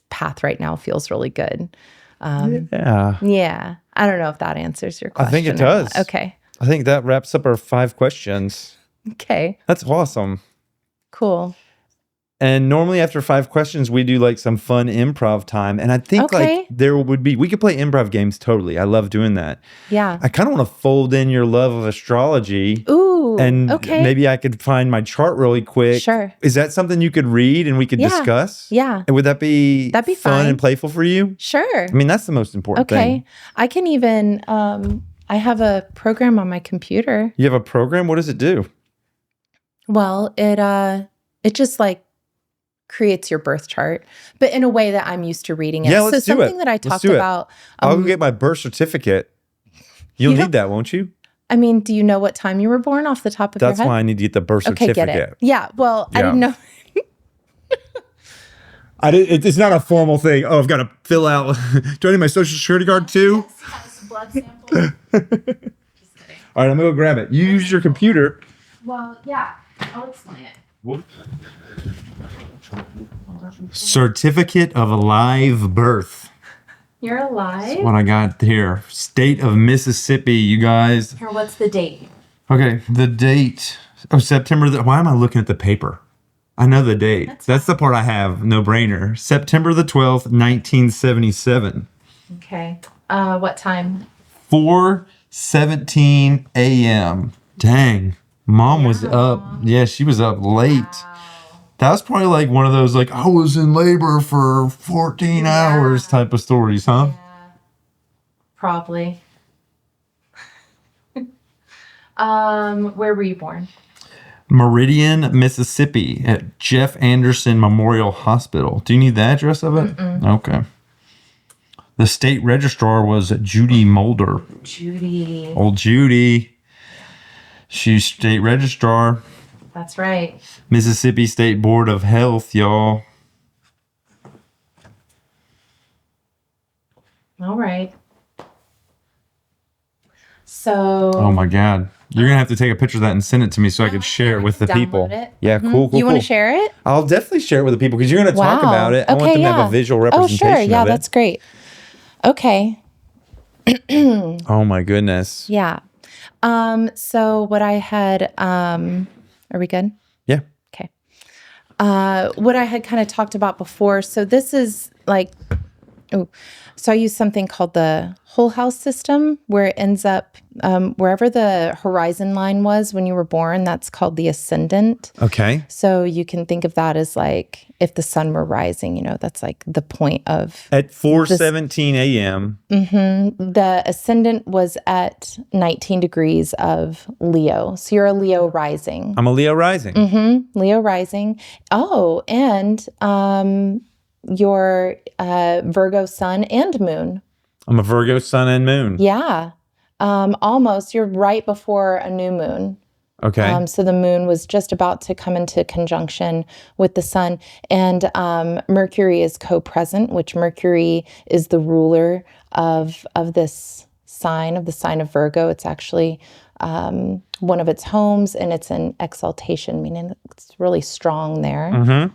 path right now feels really good. Yeah. I don't know if that answers your question. I think it does. Okay. I think that wraps up our 5 questions. Okay. That's awesome. Cool. And normally after 5 questions, we do like some fun improv time. And I think like we could play improv games totally. I love doing that. Yeah. I kind of want to fold in your love of astrology. Ooh. And maybe I could find my chart really quick. Sure. Is that something you could read and we could discuss? Yeah. And would that be That'd be fun fine. and playful for you? Sure. I mean, that's the most important thing. I can even, I have a program on my computer. You have a program? What does it do? Well, it just like creates your birth chart, but in a way that I'm used to reading it. Yeah, let's so do something it. that I Let's talked do it. about. I'll go get my birth certificate. You'll need that, won't you? I mean, do you know what time you were born off the top of your head? That's why I need to get the birth certificate. Get it. Yeah. Well, I didn't know. It's not a formal thing. Oh, I've got to fill out. Do I need my social security card too? Yes, blood sample. Just kidding. All right, I'm going to go grab it. You use your computer. Well, yeah. I'll explain it. Whoop. Certificate of live birth. You're alive? That's what I got here. State of Mississippi, you guys. Here, what's the date? Okay, the date. Oh, September. Why am I looking at the paper? I know the date. That's the part I have. No brainer. September the 12th, 1977. Okay. What time? 4:17 a.m. Dang. Mom was up. Yeah, she was up late. Wow. That was probably like one of those, like, I was in labor for 14 hours type of stories, huh? Yeah. Probably. Where were you born? Meridian, Mississippi at Jeff Anderson Memorial Hospital. Do you need the address of it? Okay. The state registrar was Judy Mulder. Judy. Old Judy. She's state registrar. That's right. Mississippi State Board of Health, y'all. All right. So. Oh my God. You're going to have to take a picture of that and send it to me so I can share it with the people. It. Yeah, cool. You want to share it? I'll definitely share it with the people because you're going to talk about it. I want them to have a visual representation of it. Oh, sure. Yeah, that's great. Okay. Oh my goodness. Yeah. So what I had, are we good? Yeah. Okay. What I had kind of talked about before. So this is like, so I use something called the whole house system, where it ends up wherever the horizon line was when you were born. That's called the ascendant. Okay. So you can think of that as like if the sun were rising, you know, that's like the point of at 4:17 a.m. The ascendant was at 19 degrees of Leo. So you're a Leo rising. I'm a Leo rising. Leo rising. Oh, and your Virgo sun and moon. I'm a Virgo sun and moon. Yeah. Almost. You're right before a new moon. Okay. So the moon was just about to come into conjunction with the sun. And Mercury is co-present, which Mercury is the ruler of this sign, of the sign of Virgo. It's actually one of its homes, and it's an exaltation, meaning it's really strong there.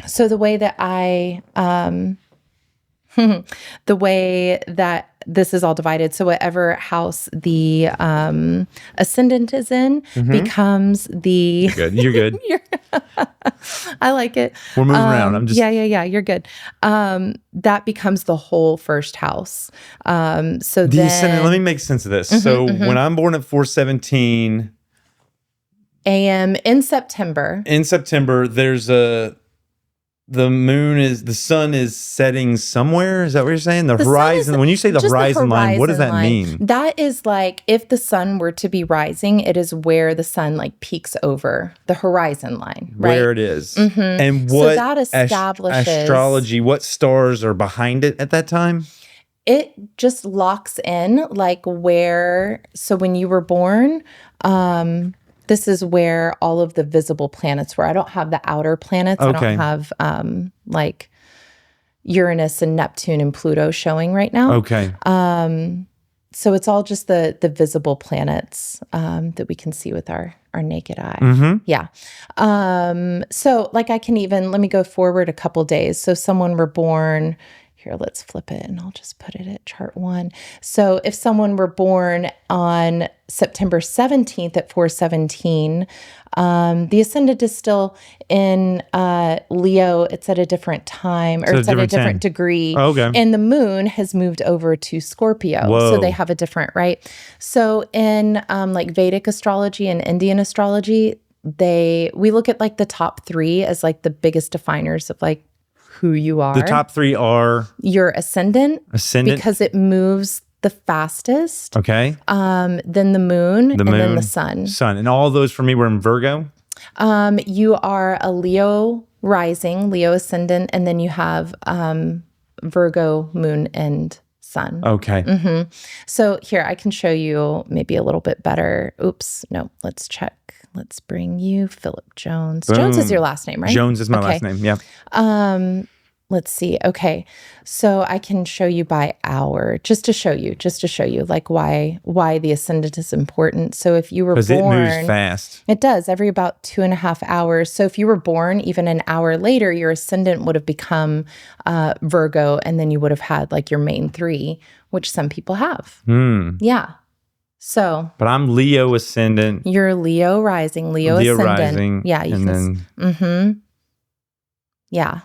So the way that the way that this is all divided, so whatever house the ascendant is in becomes the... You're good. I like it. We're moving around. I'm just... Yeah. You're good. That becomes the whole first house. So the then... ascendant, let me make sense of this. So when I'm born at 4:17 a.m. in September, there's the sun is setting somewhere. Is that what you're saying? The horizon. When you say the horizon line, what does that mean? That is like if the sun were to be rising, it is where the sun like peaks over the horizon line, right? Where it is. And what so that establishes astrology, what stars are behind it at that time? It just locks in like where, so when you were born, this is where all of the visible planets were. I don't have the outer planets. Okay. I don't have like Uranus and Neptune and Pluto showing right now. Okay. So it's all just the visible planets that we can see with our naked eye. Yeah. So like I can even, let me go forward a couple days. So someone were born... Here, let's flip it and I'll just put it at chart 1. So if someone were born on September 17th at 4:17, the ascendant is still in Leo. It's at a different time, or it's at a different degree. Okay. And the moon has moved over to Scorpio. Whoa. So they have a different, right? So in like Vedic astrology and Indian astrology, we look at like the top 3 as like the biggest definers of like who you are. The top 3 are your ascendant, because it moves the fastest. Okay. Then the moon, and then the sun. And all those for me were in Virgo. You are a Leo rising, Leo ascendant, and then you have Virgo moon and sun. Okay. So here, I can show you maybe a little bit better. Oops. No, let's check. Let's bring you Philip Jones. Boom. Jones is your last name, right? Jones is my last name. Yeah. Let's see. Okay. So I can show you by hour just to show you like why the ascendant is important. So if you were born, because it moves fast. It does, every about 2.5 hours. So if you were born even an hour later, your ascendant would have become Virgo, and then you would have had like your main 3, which some people have. Yeah. So, but I'm Leo ascendant. You're Leo rising, Leo ascendant. Rising. Yeah. Yeah.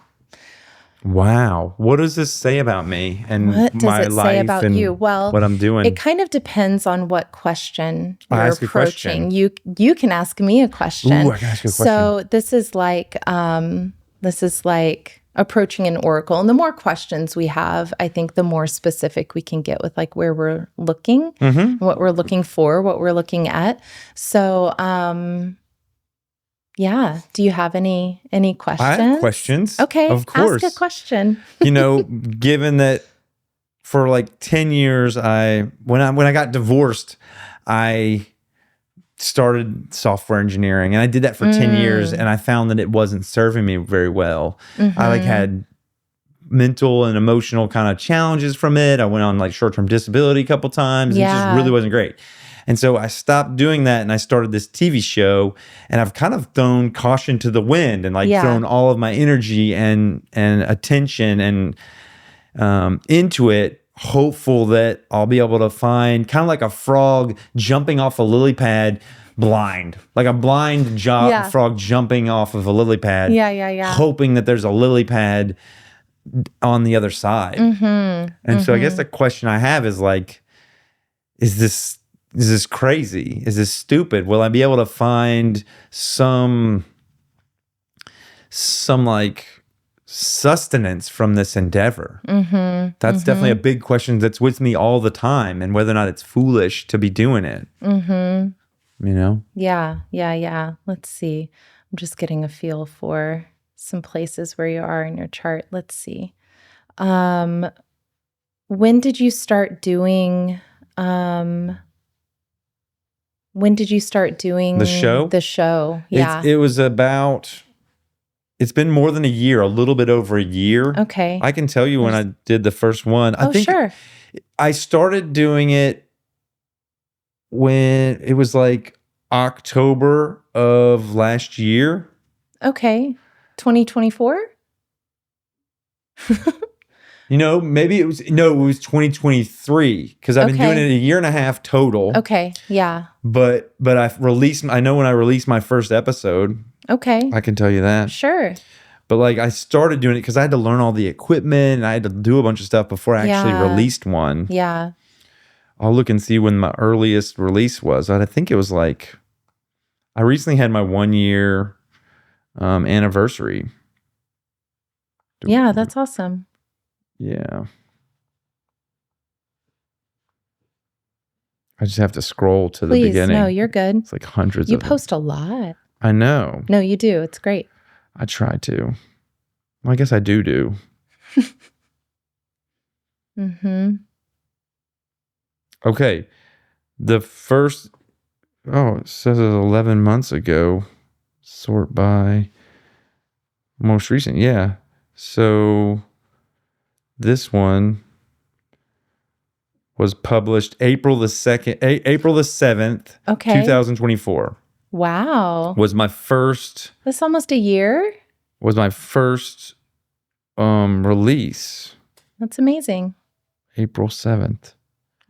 Wow. What does this say about me and what does my it life say about and you? Well, what I'm doing? It kind of depends on what question you're ask approaching. You can ask me a question. Ooh, I can ask you a question. So this is like approaching an oracle. And the more questions we have, I think the more specific we can get with like where we're looking, what we're looking for, what we're looking at. So yeah. Do you have any questions? I have questions. Okay. Of course. Ask a question. Given that for like 10 years, when I got divorced, I started software engineering, and I did that for 10 years, and I found that it wasn't serving me very well. I like had mental and emotional kind of challenges from it. I went on like short-term disability a couple times. Yeah. It just really wasn't great. And so I stopped doing that, and I started this TV show, and I've kind of thrown caution to the wind and like thrown all of my energy and attention and into it, hopeful that I'll be able to find kind of like a frog jumping off a lily pad blind, like a blind frog jumping off of a lily pad. Yeah. Hoping that there's a lily pad on the other side. And so I guess the question I have is like, is this crazy? Is this stupid? Will I be able to find some like sustenance from this endeavor? That's definitely a big question that's with me all the time, and whether or not it's foolish to be doing it. Yeah. Let's see. I'm just getting a feel for some places where you are in your chart. Let's see. When did you start doing the show? The show. Yeah. It was about, it's been more than a year, a little bit over a year. Okay. I can tell you when I did the first one. I think sure. I started doing it when it was like October of last year. Okay. 2024? Maybe it was 2023, because I've been doing it a year and a half total. Okay. Yeah. But I know when I released my first episode. Okay. I can tell you that. Sure. But like I started doing it because I had to learn all the equipment, and I had to do a bunch of stuff before I actually released one. Yeah. I'll look and see when my earliest release was. I think it was like, I recently had my 1 year anniversary. Yeah, that's awesome. Yeah. I just have to scroll to the beginning. No, you're good. It's like hundreds You of post a lot. I know. No, you do. It's great. I try to. Well, I guess I do. Okay. The first, it says it 11 months ago. Sort by most recent. Yeah. So this one was published April the 7th, 2024. Wow. Was my first. That's almost a year. Was my first release. That's amazing. April 7th.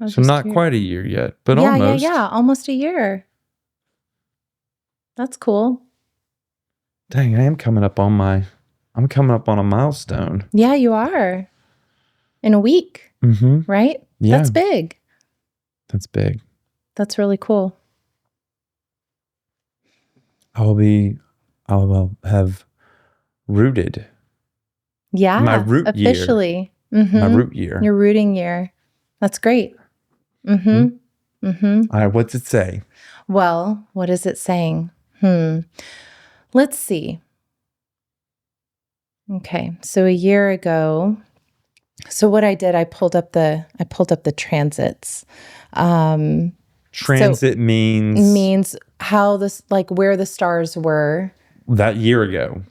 So not quite a year yet, but almost. Yeah, almost a year. That's cool. Dang, I'm coming up on a milestone. Yeah, you are. In a week. Right? Yeah. That's big. That's big. That's really cool. I will have rooted. Yeah. My root officially. year. My root year. Your rooting year. That's great. All right, what's it say? Well, what is it saying? Let's see. Okay, so a year ago, So what I did, I pulled up the transits. Transit means how this, like where the stars were that year ago.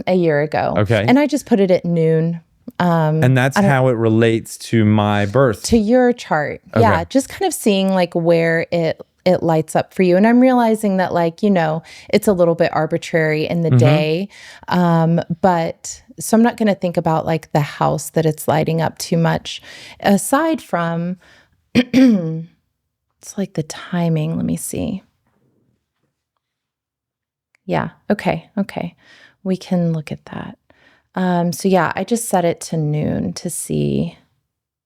A year ago. Okay. And I just put it at noon. And that's how it relates to my birth. To your chart. Okay. Yeah. Just kind of seeing like where it lights up for you. And I'm realizing that like, it's a little bit arbitrary in the day. But so I'm not going to think about like the house that it's lighting up too much. Aside from, it's like the timing. Let me see. Yeah. Okay. We can look at that. So yeah, I just set it to noon to see,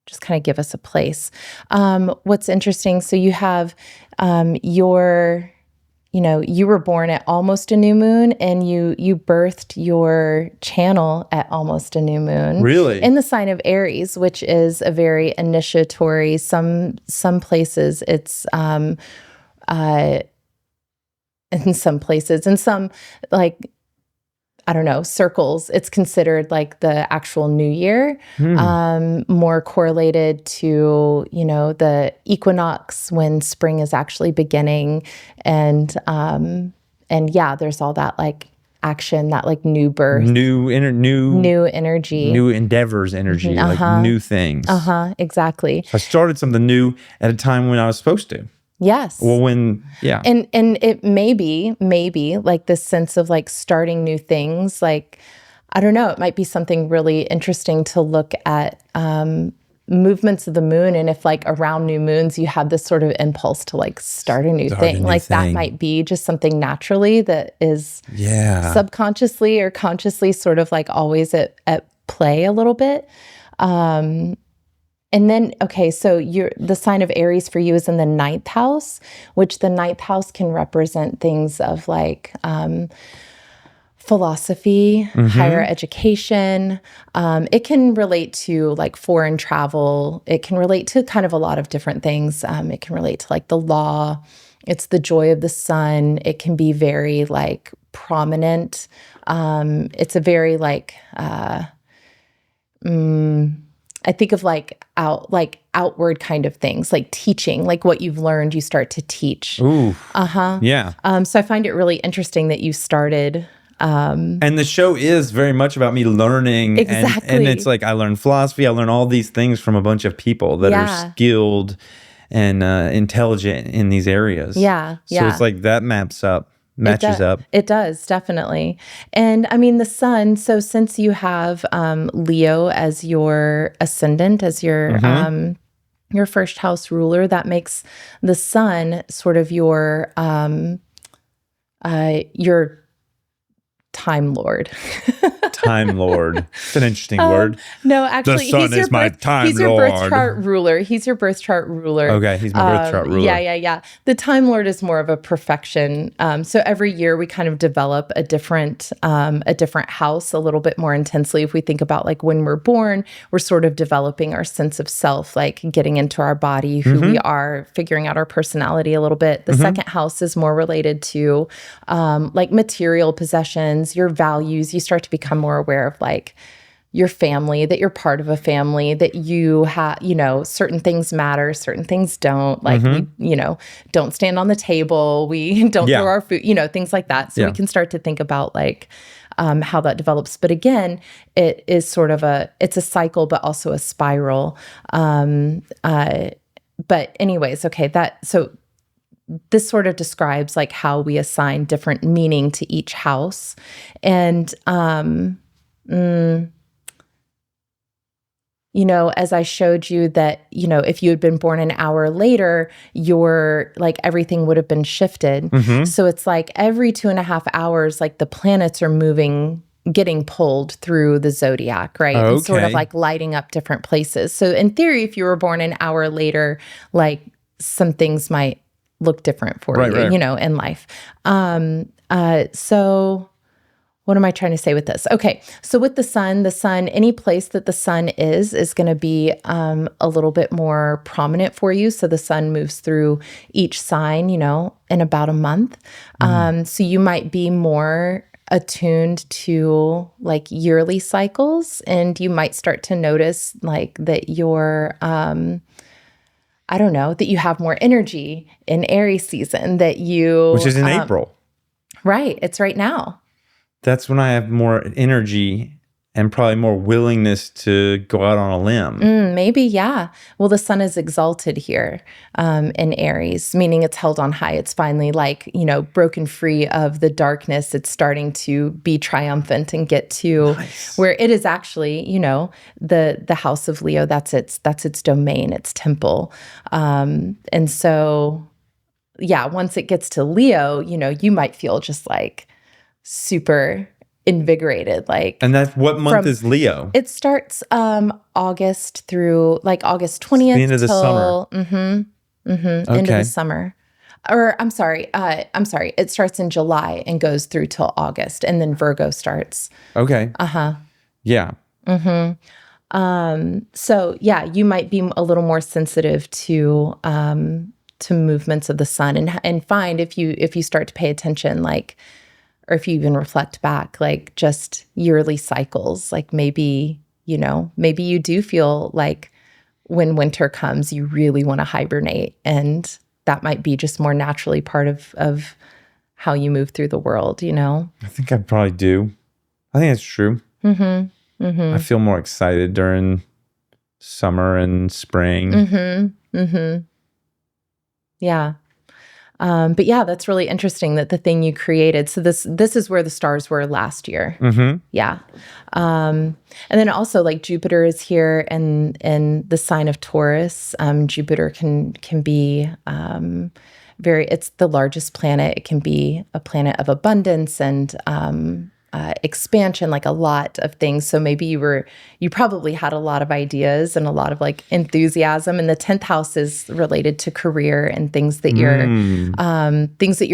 just kind of give us a place. What's interesting, so you have you were born at almost a new moon, and you birthed your channel at almost a new moon. Really? In the sign of Aries, which is a very initiatory. Some places it's in some places, in some like, I don't know, circles, it's considered like the actual new year, more correlated to, the equinox when spring is actually beginning. And yeah, there's all that like action, that like new birth, new energy, new endeavors energy, like new things. Exactly. So I started something new at a time when I was supposed to. Yes. Well, And it may be like this sense of like starting new things. Like, I don't know, it might be something really interesting to look at movements of the moon. And if like around new moons, you have this sort of impulse to like start a new thing, that might be just something naturally that is subconsciously or consciously sort of like always at play a little bit. And then, okay, so the sign of Aries for you is in the 9th house, which the 9th house can represent things of like philosophy, higher education. It can relate to like foreign travel. It can relate to kind of a lot of different things. It can relate to like the law. It's the joy of the sun. It can be very like prominent. It's a very like, I think of like outward kind of things, like teaching, like what you've learned, you start to teach. Ooh. Yeah. So I find it really interesting that you started. And the show is very much about me learning. Exactly. And it's like I learned philosophy. I learned all these things from a bunch of people that are skilled and intelligent in these areas. Yeah. So it's like that matches up. It does, definitely. And I mean, the sun, so since you have Leo as your ascendant, as your first house ruler, that makes the sun sort of your Time Lord. Time Lord. It's an interesting word. No, actually, the sun is my time he's your lord. birth chart ruler. He's your birth chart ruler. Okay, he's my birth chart ruler. Yeah. The Time Lord is more of a perfection. So every year we kind of develop a different house a little bit more intensely. If we think about like when we're born, we're sort of developing our sense of self, like getting into our body, who we are, figuring out our personality a little bit. The second house is more related to like material possessions, your values. You start to become more aware of like your family, that you're part of a family, that you have, certain things matter, certain things don't. Like, we, don't stand on the table. We don't throw our food, things like that. So we can start to think about like how that develops. But again, it is sort of it's a cycle, but also a spiral. But anyways, okay, so this sort of describes like how we assign different meaning to each house. And, as I showed you that, if you had been born an hour later, everything would have been shifted. So it's like every 2.5 hours, like the planets are getting pulled through the zodiac, right? Okay. And sort of like lighting up different places. So in theory, if you were born an hour later, like some things might look different for you, in life. So what am I trying to say with this? Okay. So with the sun, any place that the sun is going to be a little bit more prominent for you. So the sun moves through each sign, in about a month. So you might be more attuned to like yearly cycles, and you might start to notice like that you're, I don't know, that you have more energy in Aries season, that you... Which is in April. Right. It's right now. That's when I have more energy and probably more willingness to go out on a limb. Maybe, yeah. Well, the sun is exalted here in Aries, meaning it's held on high. It's finally like, broken free of the darkness. It's starting to be triumphant and get to where it is actually, the house of Leo. That's its domain, its temple. And so, yeah, once it gets to Leo, you might feel just like super invigorated, like. And that's what month is Leo? It starts August through like August 20th. The end of the summer. Okay. End of the summer. Or I'm sorry. It starts in July and goes through till August, and then Virgo starts. Okay. Yeah. So yeah, you might be a little more sensitive to movements of the sun, and find if you start to pay attention, like, or if you even reflect back, like just yearly cycles, like maybe you do feel like when winter comes, you really want to hibernate, and that might be just more naturally part of how you move through the world, I think I probably do. I think it's true. I feel more excited during summer and spring. Yeah. But yeah, that's really interesting that the thing you created. So this is where the stars were last year. Yeah. And then also like Jupiter is here and the sign of Taurus. Jupiter can be it's the largest planet. It can be a planet of abundance and expansion, like a lot of things. So maybe you probably had a lot of ideas and a lot of like enthusiasm. And the 10th house is related to career and things that you're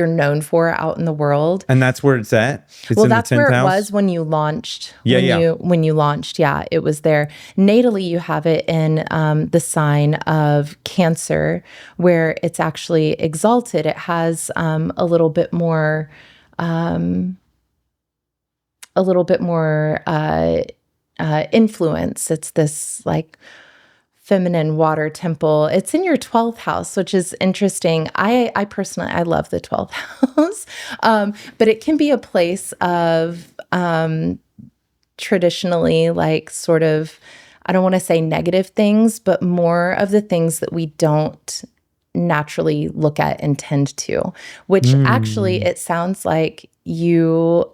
known for out in the world. And that's where it's at. That's where it was when you launched. When you launched, it was there. Natally, you have it in the sign of Cancer, where it's actually exalted. It has a little bit more influence. It's this like feminine water temple. It's in your 12th house, which is interesting. I personally, I love the 12th house, but it can be a place of traditionally like sort of, I don't want to say negative things, but more of the things that we don't naturally look at and tend to, which actually it sounds like you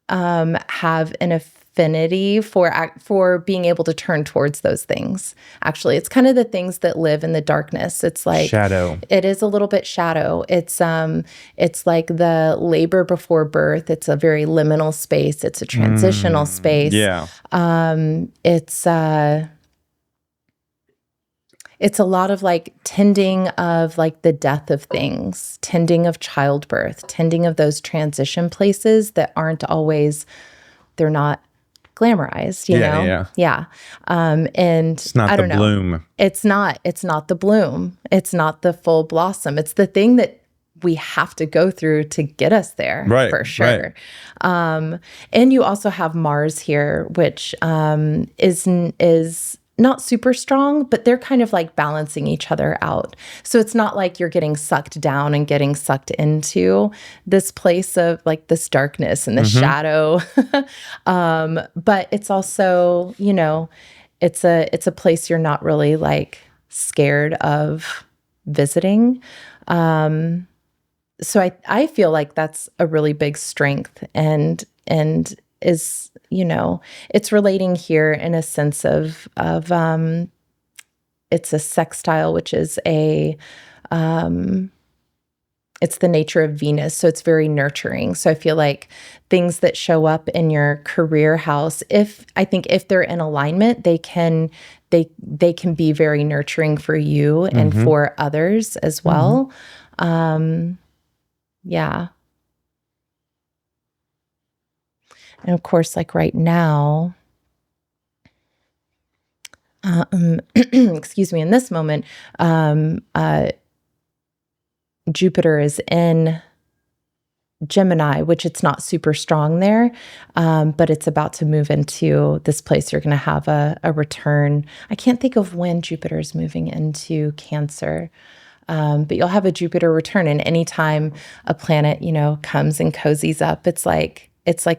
have an affinity for being able to turn towards those things. Actually, it's kind of the things that live in the darkness. It's like shadow. It is a little bit shadow. It's like the labor before birth. It's a very liminal space. It's a transitional space. Yeah. It's a lot of like tending of like the death of things, tending of childbirth, tending of those transition places that aren't always, they're not glamorized, you know? Yeah. And it's not the bloom. It's not the bloom. It's not the full blossom. It's the thing that we have to go through to get us there, for sure. Right. And you also have Mars here, which is not super strong, but they're kind of like balancing each other out. So it's not like you're getting sucked down and getting sucked into this place of like this darkness and the shadow. But it's also, it's a place you're not really like scared of visiting. So I feel like that's a really big strength and is, it's relating here in a sense of it's a sextile, which is it's the nature of Venus. So it's very nurturing. So I feel like things that show up in your career house, if they're in alignment, they can be very nurturing for you and for others as well. Yeah. And of course, like right now, excuse me, in this moment, Jupiter is in Gemini, which it's not super strong there, but it's about to move into this place. You're going to have a return. I can't think of when Jupiter is moving into Cancer, but you'll have a Jupiter return. And anytime a planet, comes and cozies up, it's like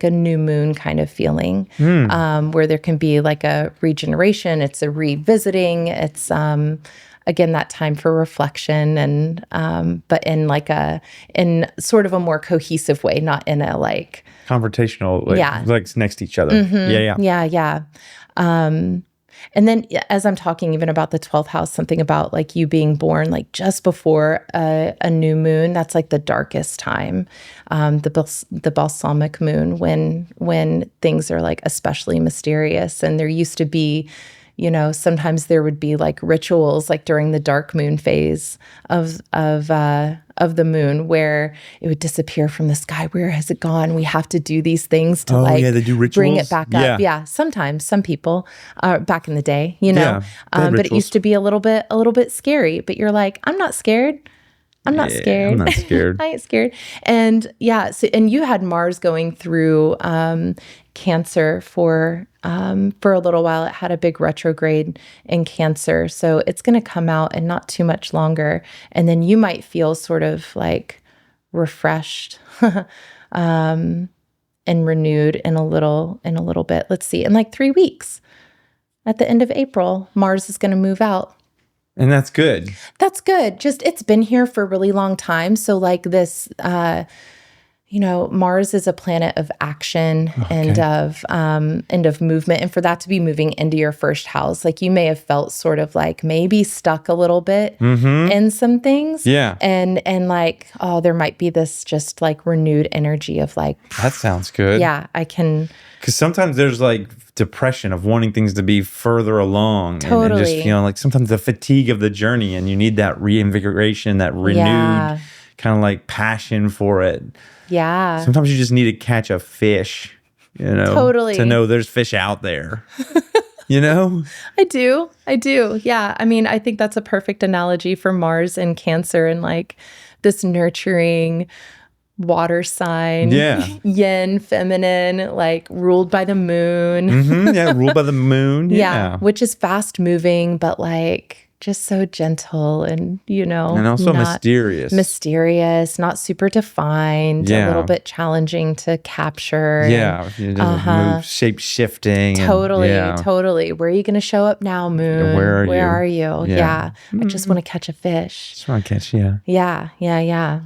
a new moon kind of feeling, where there can be like a regeneration. It's a revisiting. It's again, that time for reflection, and but in sort of a more cohesive way, not in a like confrontational, like next to each other. Mm-hmm. Yeah. And then as I'm talking even about the 12th house, something about like you being born like just before a new moon, that's like the darkest time, the balsamic moon, when things are like especially mysterious. And there used to be, sometimes there would be like rituals like during the dark moon phase of the moon where it would disappear from the sky. Where has it gone? We have to do these things to they do rituals? Bring it back up. Yeah. Sometimes some people back in the day, but it used to be a little bit scary, but you're like, I'm not scared. I'm not scared. I'm not scared. I ain't scared. And and you had Mars going through Cancer for a little while. It had a big retrograde in Cancer. So it's going to come out in not too much longer. And then you might feel sort of like refreshed and renewed in a little bit. Let's see. In like 3 weeks, at the end of April, Mars is going to move out. And that's good. That's good. Just it's been here for a really long time. So like this, Mars is a planet of action and of movement. And for that to be moving into your first house, like you may have felt sort of like maybe stuck a little bit in some things. Yeah. And like, there might be this just like renewed energy of like. That sounds good. Yeah, I can. Because sometimes there's like depression of wanting things to be further along. Totally. And just feeling like sometimes the fatigue of the journey, and you need that reinvigoration, that renewed kind of like passion for it. Yeah. Sometimes you just need to catch a fish, totally, to know there's fish out there. I do. Yeah. I mean, I think that's a perfect analogy for Mars and Cancer and like this nurturing water sign, yin, feminine, like ruled by the moon. Ruled by the moon. Yeah. Which is fast moving, but like just so gentle and, and also mysterious, not super defined, a little bit challenging to capture. Yeah. Move, shape shifting. Totally. Where are you going to show up now, moon? Where are you? Yeah. I just want to catch a fish. Just want to catch, yeah. Yeah.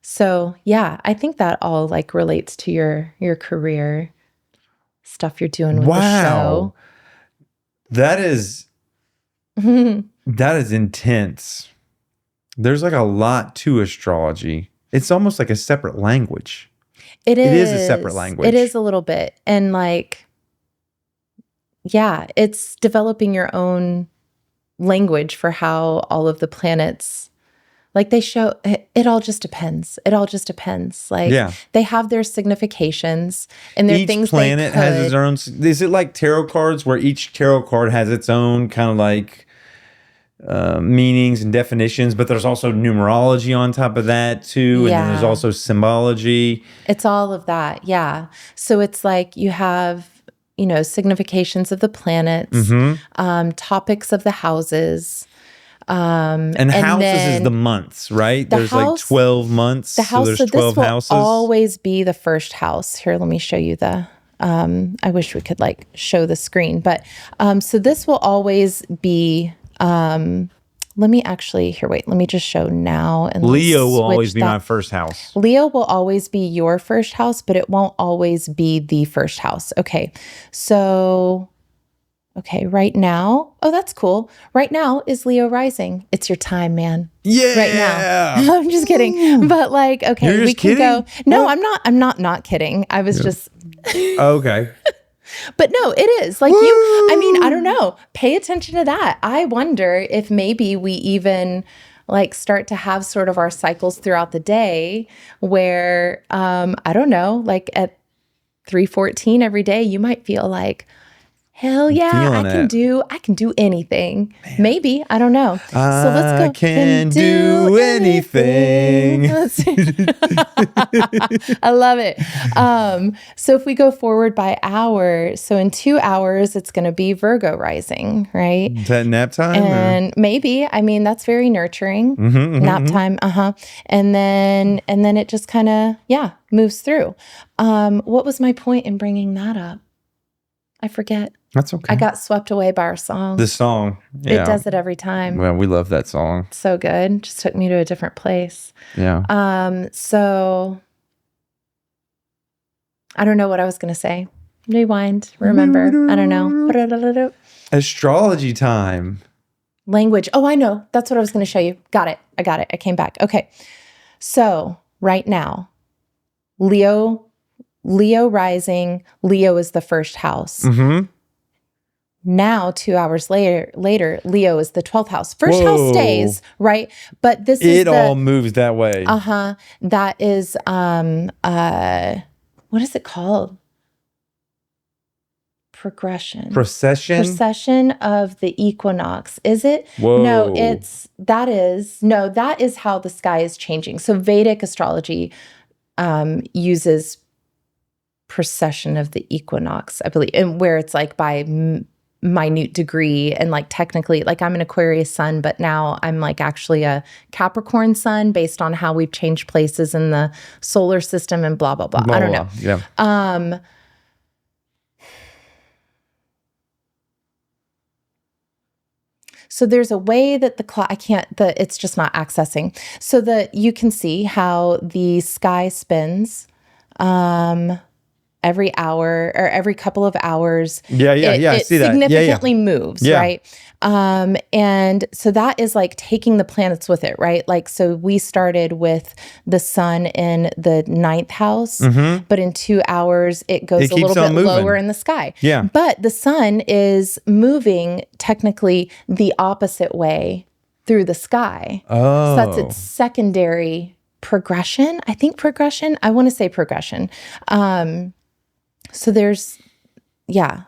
So yeah, I think that all like relates to your career stuff you're doing with the show. That is intense. There's like a lot to astrology. It's almost like a separate language. It is a separate language. It is a little bit. And like, it's developing your own language for how all of the planets, like they show, it all just depends. Like they have their significations and their things. Each planet has its own. Is it like tarot cards where each tarot card has its own kind of like meanings and definitions, but there's also numerology on top of that too. And then there's also symbology. It's all of that. Yeah. So it's like you have, significations of the planets, topics of the houses. And houses is the months, right? There's like 12 months. So there's 12 houses. Will always be the first house. Here, let me show you I wish we could like show the screen, but so this will always be, let me just show now. And Leo will always be my first house. Leo will always be your first house, but it won't always be the first house. Okay. So right now, that's cool. Right now is Leo rising. It's your time, man. Yeah. Right now. I'm just kidding. But like, okay, You're we can kidding? go. No, what? I'm not kidding. I was just. Okay. But no, it is like I don't know. Pay attention to that. I wonder if maybe we even like start to have sort of our cycles throughout the day where, I don't know, like at 3:14 every day, you might feel like, Hell yeah, feeling I can do anything. Man. Maybe, I don't know. So let's go. I can do anything. I love it. So if we go forward by hour, so in 2 hours, it's going to be Virgo rising, right? Is that nap time? And maybe, I mean, that's very nurturing. Nap time, And then it just kind of, moves through. What was my point in bringing that up? I forget. That's okay. I got swept away by our song. The song. Yeah. It does it every time. Well, we love that song. So good. Just took me to a different place. Yeah. So I don't know what I was going to say. Rewind. Remember. I don't know. Astrology time. Language. Oh, I know. That's what I was going to show you. Got it. I got it. I came back. Okay. So right now, Leo rising. Leo is the first house. Now, 2 hours later, Leo is the 12th house. First house stays, right? But this is all moves that way. That is, what is it called? Procession of the equinox. Is it? Whoa. No, that is how the sky is changing. So Vedic astrology uses precession of the equinox, I believe, and where it's like by minute degree, and like technically, like I'm an Aquarius sun, but now I'm like actually a Capricorn sun based on how we've changed places in the solar system and blah, blah, blah. I don't know. Yeah. So there's a way that the clock, it's just not accessing. So that you can see how the sky spins every hour or every couple of hours. Yeah. I see that. It significantly moves, right? And so that is like taking the planets with it, right? Like, so we started with the sun in the 9th house, but in 2 hours, it goes a little bit lower in the sky. Yeah. But the sun is moving technically the opposite way through the sky. Oh. So that's its secondary progression. I think progression. I want to say progression. So there's, God,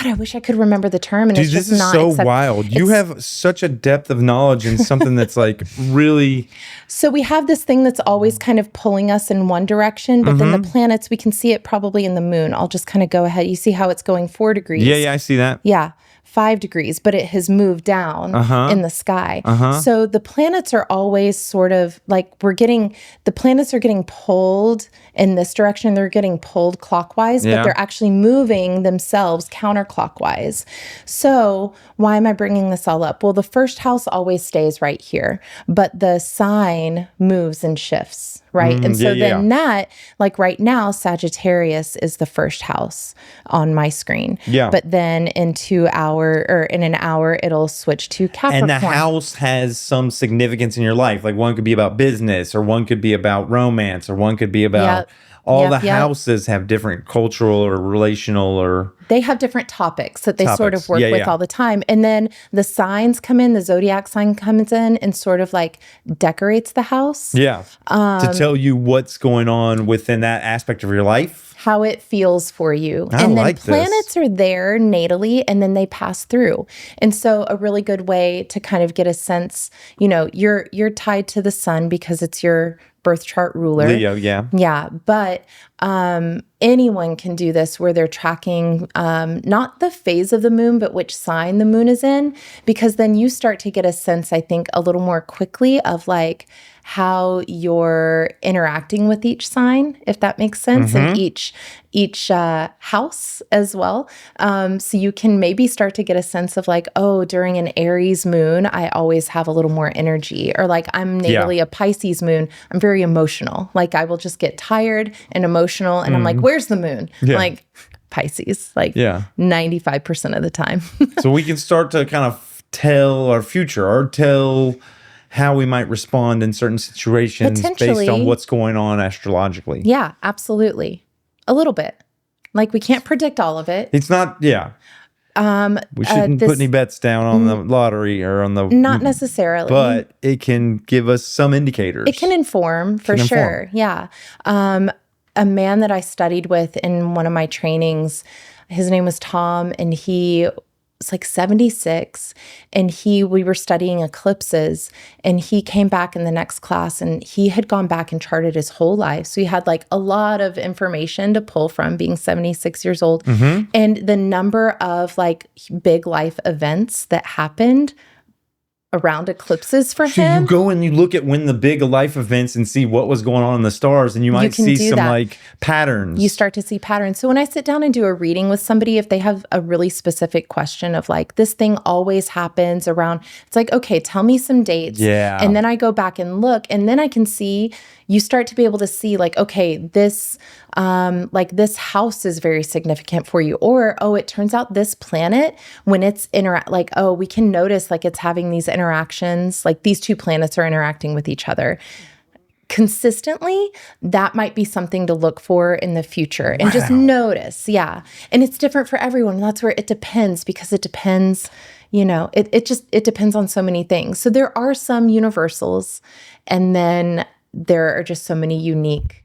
I wish I could remember the term. And Dude, it's just this is not so wild. You have such a depth of knowledge in something that's like really. So we have this thing that's always kind of pulling us in one direction, but then the planets, we can see it probably in the moon. I'll just kind of go ahead. You see how it's going 4 degrees. Yeah, I see that. Yeah. 5 degrees, but it has moved down in the sky. So the planets are always sort of like the planets are getting pulled in this direction. They're getting pulled clockwise, but they're actually moving themselves counterclockwise. So why am I bringing this all up? Well, the first house always stays right here, but the sign moves and shifts, right? And so then that, like right now, Sagittarius is the first house on my screen. Yeah. But then in an hour, it'll switch to Capricorn. And the house has some significance in your life. Like one could be about business, or one could be about romance, or one could be about all the houses have different cultural or relational or... They have different topics that they sort of work with all the time. And then the signs come in, the zodiac sign comes in and sort of like decorates the house. Yeah. To tell you what's going on within that aspect of your life. How it feels for you. And then planets are there natally, and then they pass through. And so a really good way to kind of get a sense, you're tied to the sun because it's your birth chart ruler. Leo, yeah. Yeah, but anyone can do this where they're tracking not the phase of the moon, but which sign the moon is in, because then you start to get a sense, I think, a little more quickly of like how you're interacting with each sign, if that makes sense, and each house as well. So you can maybe start to get a sense of like, oh, during an Aries moon, I always have a little more energy, or like I'm natally a Pisces moon, I'm very emotional. Like I will just get tired and emotional, and I'm like, where's the moon? Like Pisces, like 95% of the time. So we can start to kind of tell our future, or tell how we might respond in certain situations based on what's going on astrologically. Yeah, absolutely. A little bit. Like we can't predict all of it. It's not, we shouldn't put any bets down on the lottery or on the... Not necessarily. But it can give us some indicators. It can inform, for sure. Yeah. A man that I studied with in one of my trainings, His name was Tom, and he was like 76, and we were studying eclipses, and he came back in the next class, and he had gone back and charted his whole life. So he had like a lot of information to pull from, being 76 years old. And the number of like big life events that happened around eclipses for him. You go and you look at when the big life events and see what was going on in the stars, and you might see some like patterns. You start to see patterns. So when I sit down and do a reading with somebody, if they have a really specific question of like, this thing always happens around, it's like, okay, tell me some dates. Yeah. And then I go back and look, and then I can see, you start to be able to see like, okay, this house is very significant for you. Or, oh, it turns out this planet, when it's we can notice like it's having these interactions, like these two planets are interacting with each other consistently. That might be something to look for in the future and just notice. Yeah. And it's different for everyone. And that's where it depends, because it depends, it depends on so many things. So there are some universals, and then there are just so many unique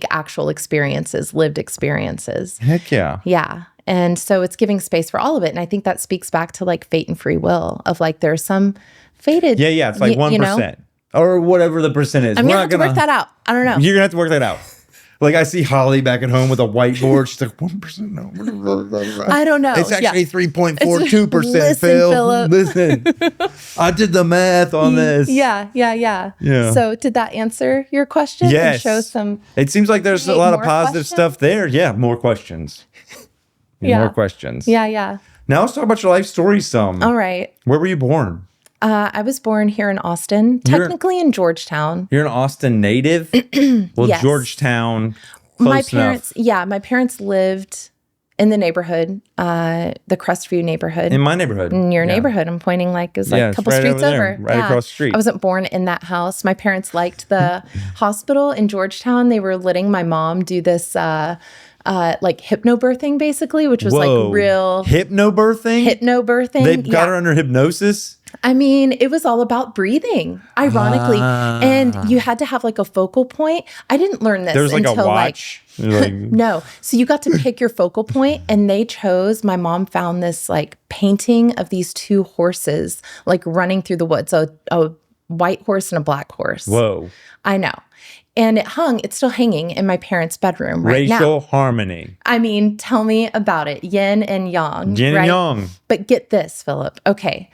actual experiences, lived experiences. Heck yeah. Yeah. And so it's giving space for all of it. And I think that speaks back to like fate and free will of like, there's some fated. Yeah. It's like 1% or whatever the percent is. I'm going to have to work that out. I don't know. You're going to have to work that out. Like I see Hollie back at home with a whiteboard. She's like, 1%. No. I don't know. It's actually 3.42%, Phil. Philip. Listen, I did the math on this. Yeah. So did that answer your question? Yes. And show some. It seems like there's a lot of positive stuff there. Yeah, more questions. More questions. Yeah. Now let's talk about your life story some. All right. Where were you born? I was born here in Austin, technically in Georgetown. You're an Austin native? Well, yes. Georgetown, close enough. My parents lived in the neighborhood, the Crestview neighborhood. In my neighborhood. In your neighborhood. I'm pointing like it was like a couple streets over. Right across the street. I wasn't born in that house. My parents liked the hospital in Georgetown. They were letting my mom do this like hypnobirthing, basically, which was like real hypnobirthing. They've got her under hypnosis. I mean, it was all about breathing, ironically. And you had to have like a focal point. I didn't learn this There's like until a watch. No. So you got to pick your focal point, and my mom found this like painting of these two horses like running through the woods, a white horse and a black horse. Whoa. I know. And it's still hanging in my parents' bedroom right now. Racial harmony. I mean, tell me about it. Yin and yang. Yin and yang. But get this, Philip. Okay.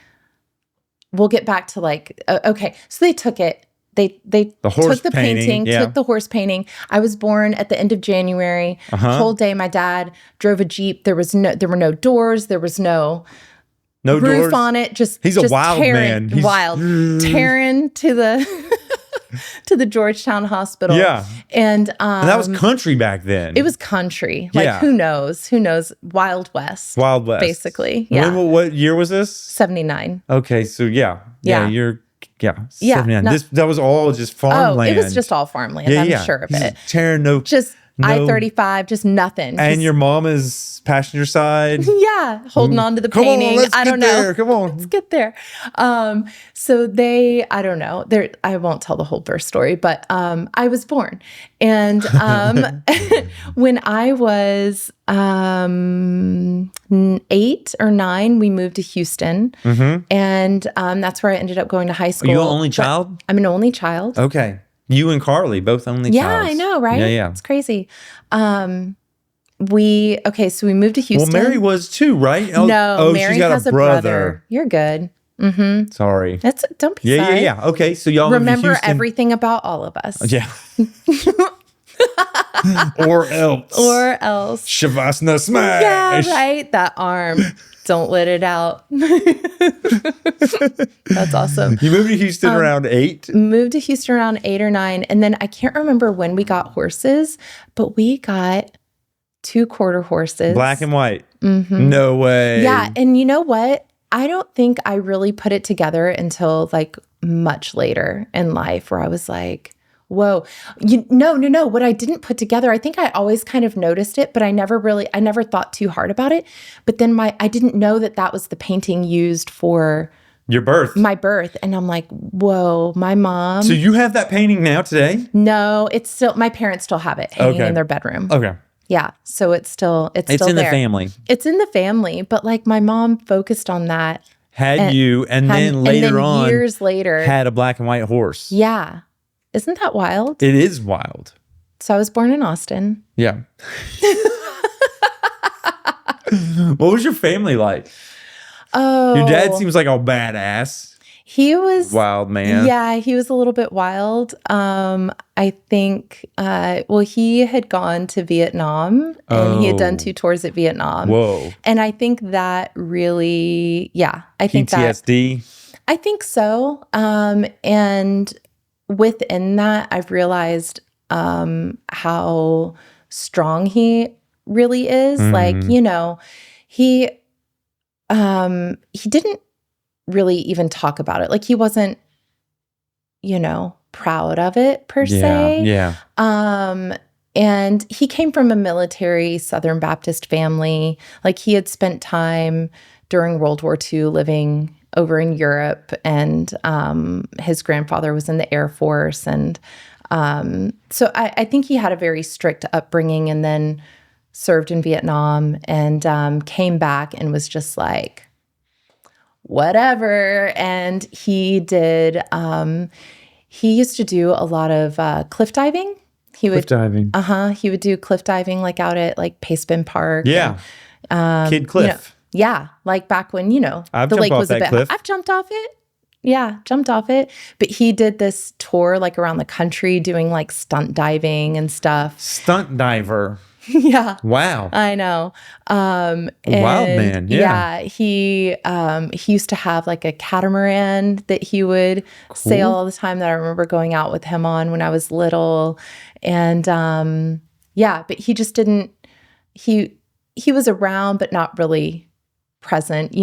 We'll get back to like, okay. So they took it. They took the painting, took the horse painting. I was born at the end of January. Whole day, my dad drove a Jeep. There were no doors. There was no roof doors on it. He's a wild man. Tearing to the to the Georgetown Hospital. Yeah. And that was country back then. It was country. Like, who knows? Wild West. Wild West. Basically. Yeah. What year was this? 79. Okay. So you're 79. No. That was all just farmland. Oh, it was just all farmland. I'm sure of it. Just I-35, just nothing. And your mom is passenger side? Yeah, holding on to the painting. I don't know. Come on. Let's get there. So I don't know. I won't tell the whole birth story, but I was born. And when I was 8 or 9, we moved to Houston. And that's where I ended up going to high school. Are you an only child? I'm an only child. Okay. You and Carly, both only child. Yeah, I know, right? Yeah. It's crazy. So we moved to Houston. Well, Mary was too, right? No, Mary she's got has a brother. You're good. Mm-hmm. Sorry. Don't be sorry. Yeah. Okay, so y'all remember everything about all of us. Yeah. Or else. Shavasana smash. Yeah, right. That arm. Don't let it out. That's awesome. You moved to Houston around 8? Moved to Houston around 8 or 9. And then I can't remember when we got horses, but we got 2 quarter horses. Black and white. Mm-hmm. No way. Yeah. And you know what? I don't think I really put it together until like much later in life, where I was like, whoa, no. What I didn't put together, I think I always kind of noticed it, but I never thought too hard about it. But then I didn't know that was the painting used for your birth. My birth. And I'm like, whoa, my mom. So you have that painting now today? No, it's still, my parents still have it hanging in their bedroom. Okay. Yeah. So it's still It's still in there. the family. It's in the family, but like my mom focused on that. And then later on, years later, had a black and white horse. Yeah. Isn't that wild? It is wild. So I was born in Austin. Yeah. What was your family like? Oh. Your dad seems like a badass. He was wild man. Yeah, he was a little bit wild. I think, he had gone to Vietnam and he had done 2 tours at Vietnam. Whoa. And I think that really, I think PTSD? I think so. And within that, I've realized how strong he really is. Like, he didn't really even talk about it. Like he wasn't, proud of it per se. Yeah. And he came from a military Southern Baptist family. Like he had spent time during World War II living over in Europe, and his grandfather was in the Air Force. And so I think he had a very strict upbringing, and then served in Vietnam and came back and was just like, whatever. And he did, he used to do a lot of cliff diving. Cliff diving. He would do cliff diving like out at like Paceman Park. Yeah. And, Kid Cliff. Like back when, I've the jumped lake off was a that bit, cliff. I've jumped off it. Yeah, jumped off it. But he did this tour like around the country doing like stunt diving and stuff. Stunt diver. Yeah. Wow. I know. Wild man. Yeah. He used to have like a catamaran that he would sail all the time, that I remember going out with him on when I was little. And but he just didn't, he was around, but not really present,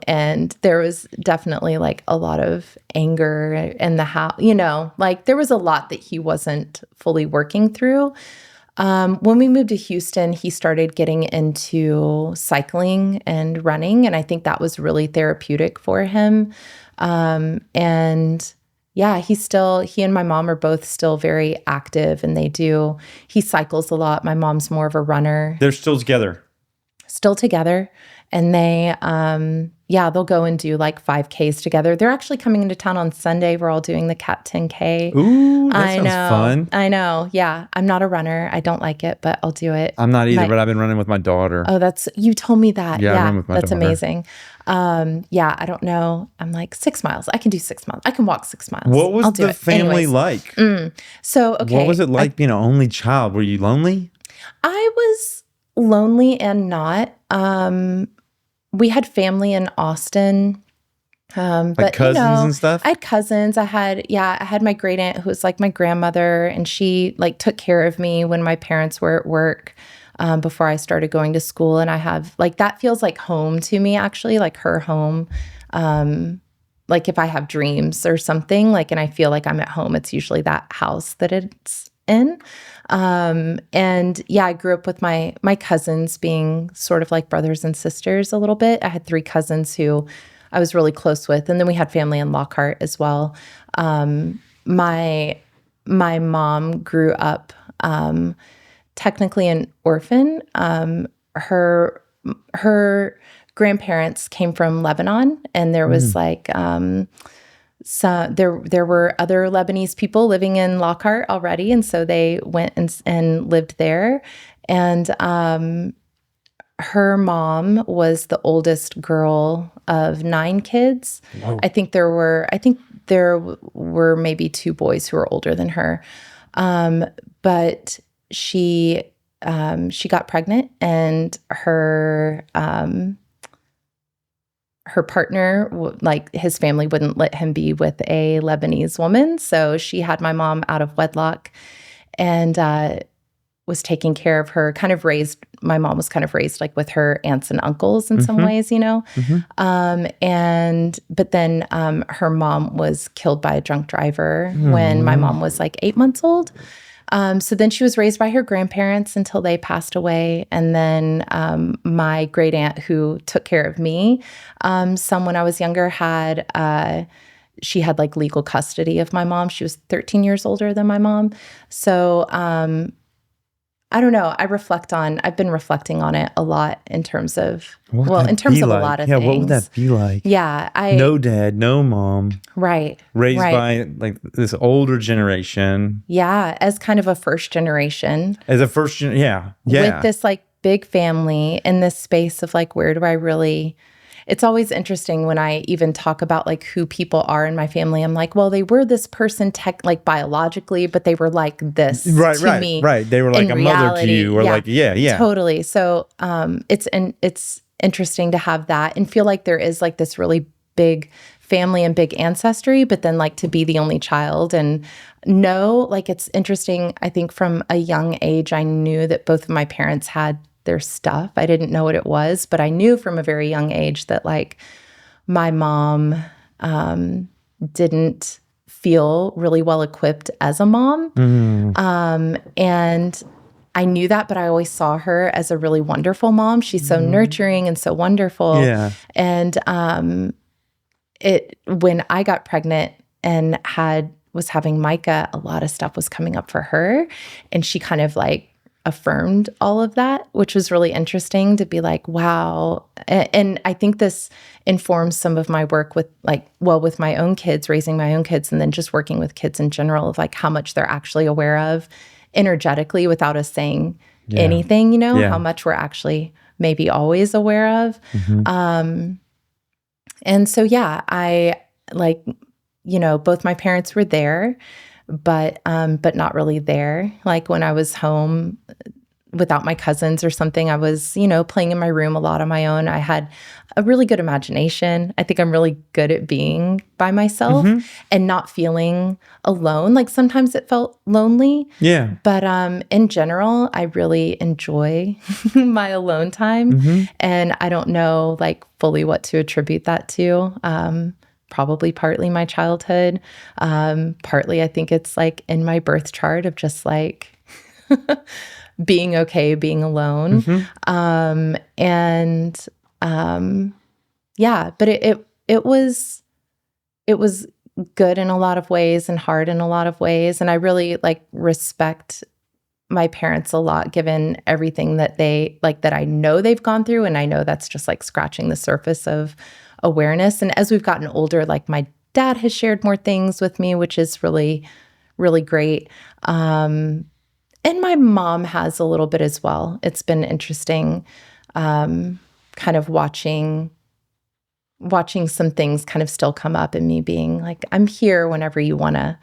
and there was definitely like a lot of anger in the house, like there was a lot that he wasn't fully working through. When we moved to Houston, he started getting into cycling and running, and I think that was really therapeutic for him. He and my mom are both still very active, and he cycles a lot. My mom's more of a runner. They're still together. And they, they'll go and do like 5Ks together. They're actually coming into town on Sunday. We're all doing the Cat 10K. Ooh, that sounds fun. I know. Yeah. I'm not a runner. I don't like it, but I'll do it. I'm not either, but I've been running with my daughter. Oh, you told me that. Yeah, I run with my that's daughter. Amazing. I don't know. I'm like 6 miles. I can do 6 miles. I can walk 6 miles. What was the family like? So, okay. What was it like being an only child? Were you lonely? I was lonely and not. We had family in Austin. But cousins and stuff? I had cousins. I had my great aunt who was like my grandmother, and she like took care of me when my parents were at work before I started going to school. And I have like, that feels like home to me, actually, like her home. Like if I have dreams or something, like, and I feel like I'm at home, it's usually that house that it's in. I grew up with my cousins being sort of like brothers and sisters a little bit. I had 3 cousins who I was really close with. And then we had family in Lockhart as well. My mom grew up, technically an orphan. Her grandparents came from Lebanon, and there was there were other Lebanese people living in Lockhart already, and so they went and lived there. And her mom was the oldest girl of 9 kids. Whoa. I think there were maybe 2 boys who were older than her, but she got pregnant, and her partner, like his family wouldn't let him be with a Lebanese woman. So she had my mom out of wedlock and was taking care of her, my mom was kind of raised like with her aunts and uncles in some ways, but then her mom was killed by a drunk driver when my mom was like 8 months old. So then she was raised by her grandparents until they passed away. And then my great aunt, who took care of me, when I was younger, she had like legal custody of my mom. She was 13 years older than my mom. So I don't know. I've been reflecting on it a lot in terms of, in terms of a lot of things. Yeah, what would that be like? Yeah. No dad, no mom. Right. Raised by like this older generation. Yeah. As kind of a first generation. As a first generation, yeah. With this like big family in this space of like, where do I really... It's always interesting when I even talk about like who people are in my family. I'm like, well, they were this person like biologically, but they were like this to me. Right. They were like a mother to you, or Totally. So it's interesting to have that and feel like there is like this really big family and big ancestry, but then like to be the only child and know, like it's interesting. I think from a young age, I knew that both of my parents had their stuff. I didn't know what it was, but I knew from a very young age that like my mom didn't feel really well equipped as a mom. And I knew that, but I always saw her as a really wonderful mom. She's so nurturing and so wonderful. Yeah. And when I got pregnant and was having Micah, a lot of stuff was coming up for her. And she kind of like affirmed all of that, which was really interesting to be like, wow. And I think this informs some of my work with with my own kids, raising my own kids, and then just working with kids in general of like how much they're actually aware of energetically without us saying anything, how much we're actually maybe always aware of. And so, I like, both my parents were there, but not really there. Like when I was home without my cousins or something, I was, playing in my room a lot on my own. I had a really good imagination. I think I'm really good at being by myself and not feeling alone. Like sometimes it felt lonely. Yeah. But in general, I really enjoy my alone time. And I don't know like fully what to attribute that to. Probably partly my childhood. Partly I think it's like in my birth chart of just like being okay, being alone. But it was good in a lot of ways and hard in a lot of ways. And I really like respect my parents a lot, given everything that that I know they've gone through. And I know that's just like scratching the surface of awareness. And as we've gotten older, like my dad has shared more things with me, which is really, really great. And my mom has a little bit as well. It's been interesting, kind of watching some things kind of still come up and me being like, I'm here whenever you want to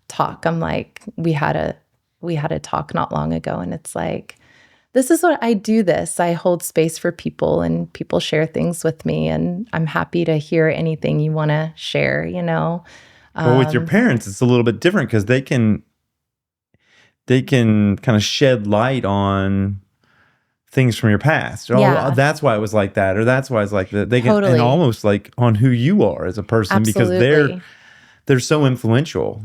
talk. I'm like, we had a talk not long ago, and it's like, this is what I do this. I hold space for people and people share things with me, and I'm happy to hear anything you want to share, Well, with your parents, it's a little bit different because they can kind of shed light on things from your past. Oh, that's why it was like that, or that's why it's like that. They can and almost like on who you are as a person. Absolutely. Because they're so influential.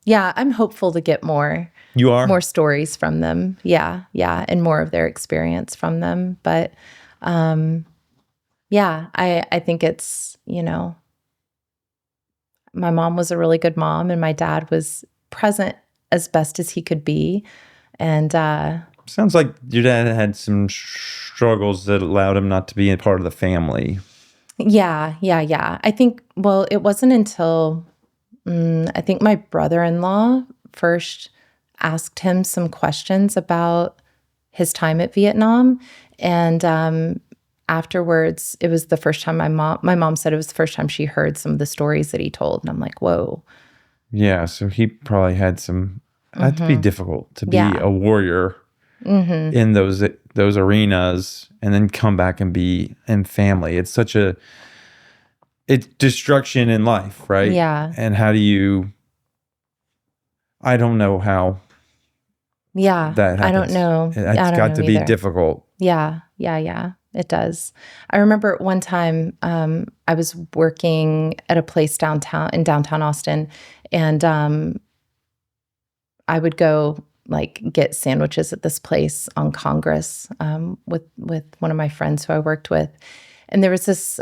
Yeah, I'm hopeful to get more. You are? More stories from them. Yeah, and more of their experience from them. But I think it's, my mom was a really good mom, and my dad was present as best as he could be. And sounds like your dad had some struggles that allowed him not to be a part of the family. Yeah. I think, it wasn't until I think my brother-in-law first asked him some questions about his time at Vietnam. And afterwards, it was the first time my mom said it was the first time she heard some of the stories that he told. And I'm like, whoa. Yeah, so he probably had had to be difficult to be a warrior in those arenas and then come back and be in family. It's it's destruction in life, right? Yeah. And how do you, I don't know how that happens. I don't know. It's got to be difficult. Yeah, it does. I remember one time I was working at a place in downtown Austin, and I would go like get sandwiches at this place on Congress with one of my friends who I worked with. And there was this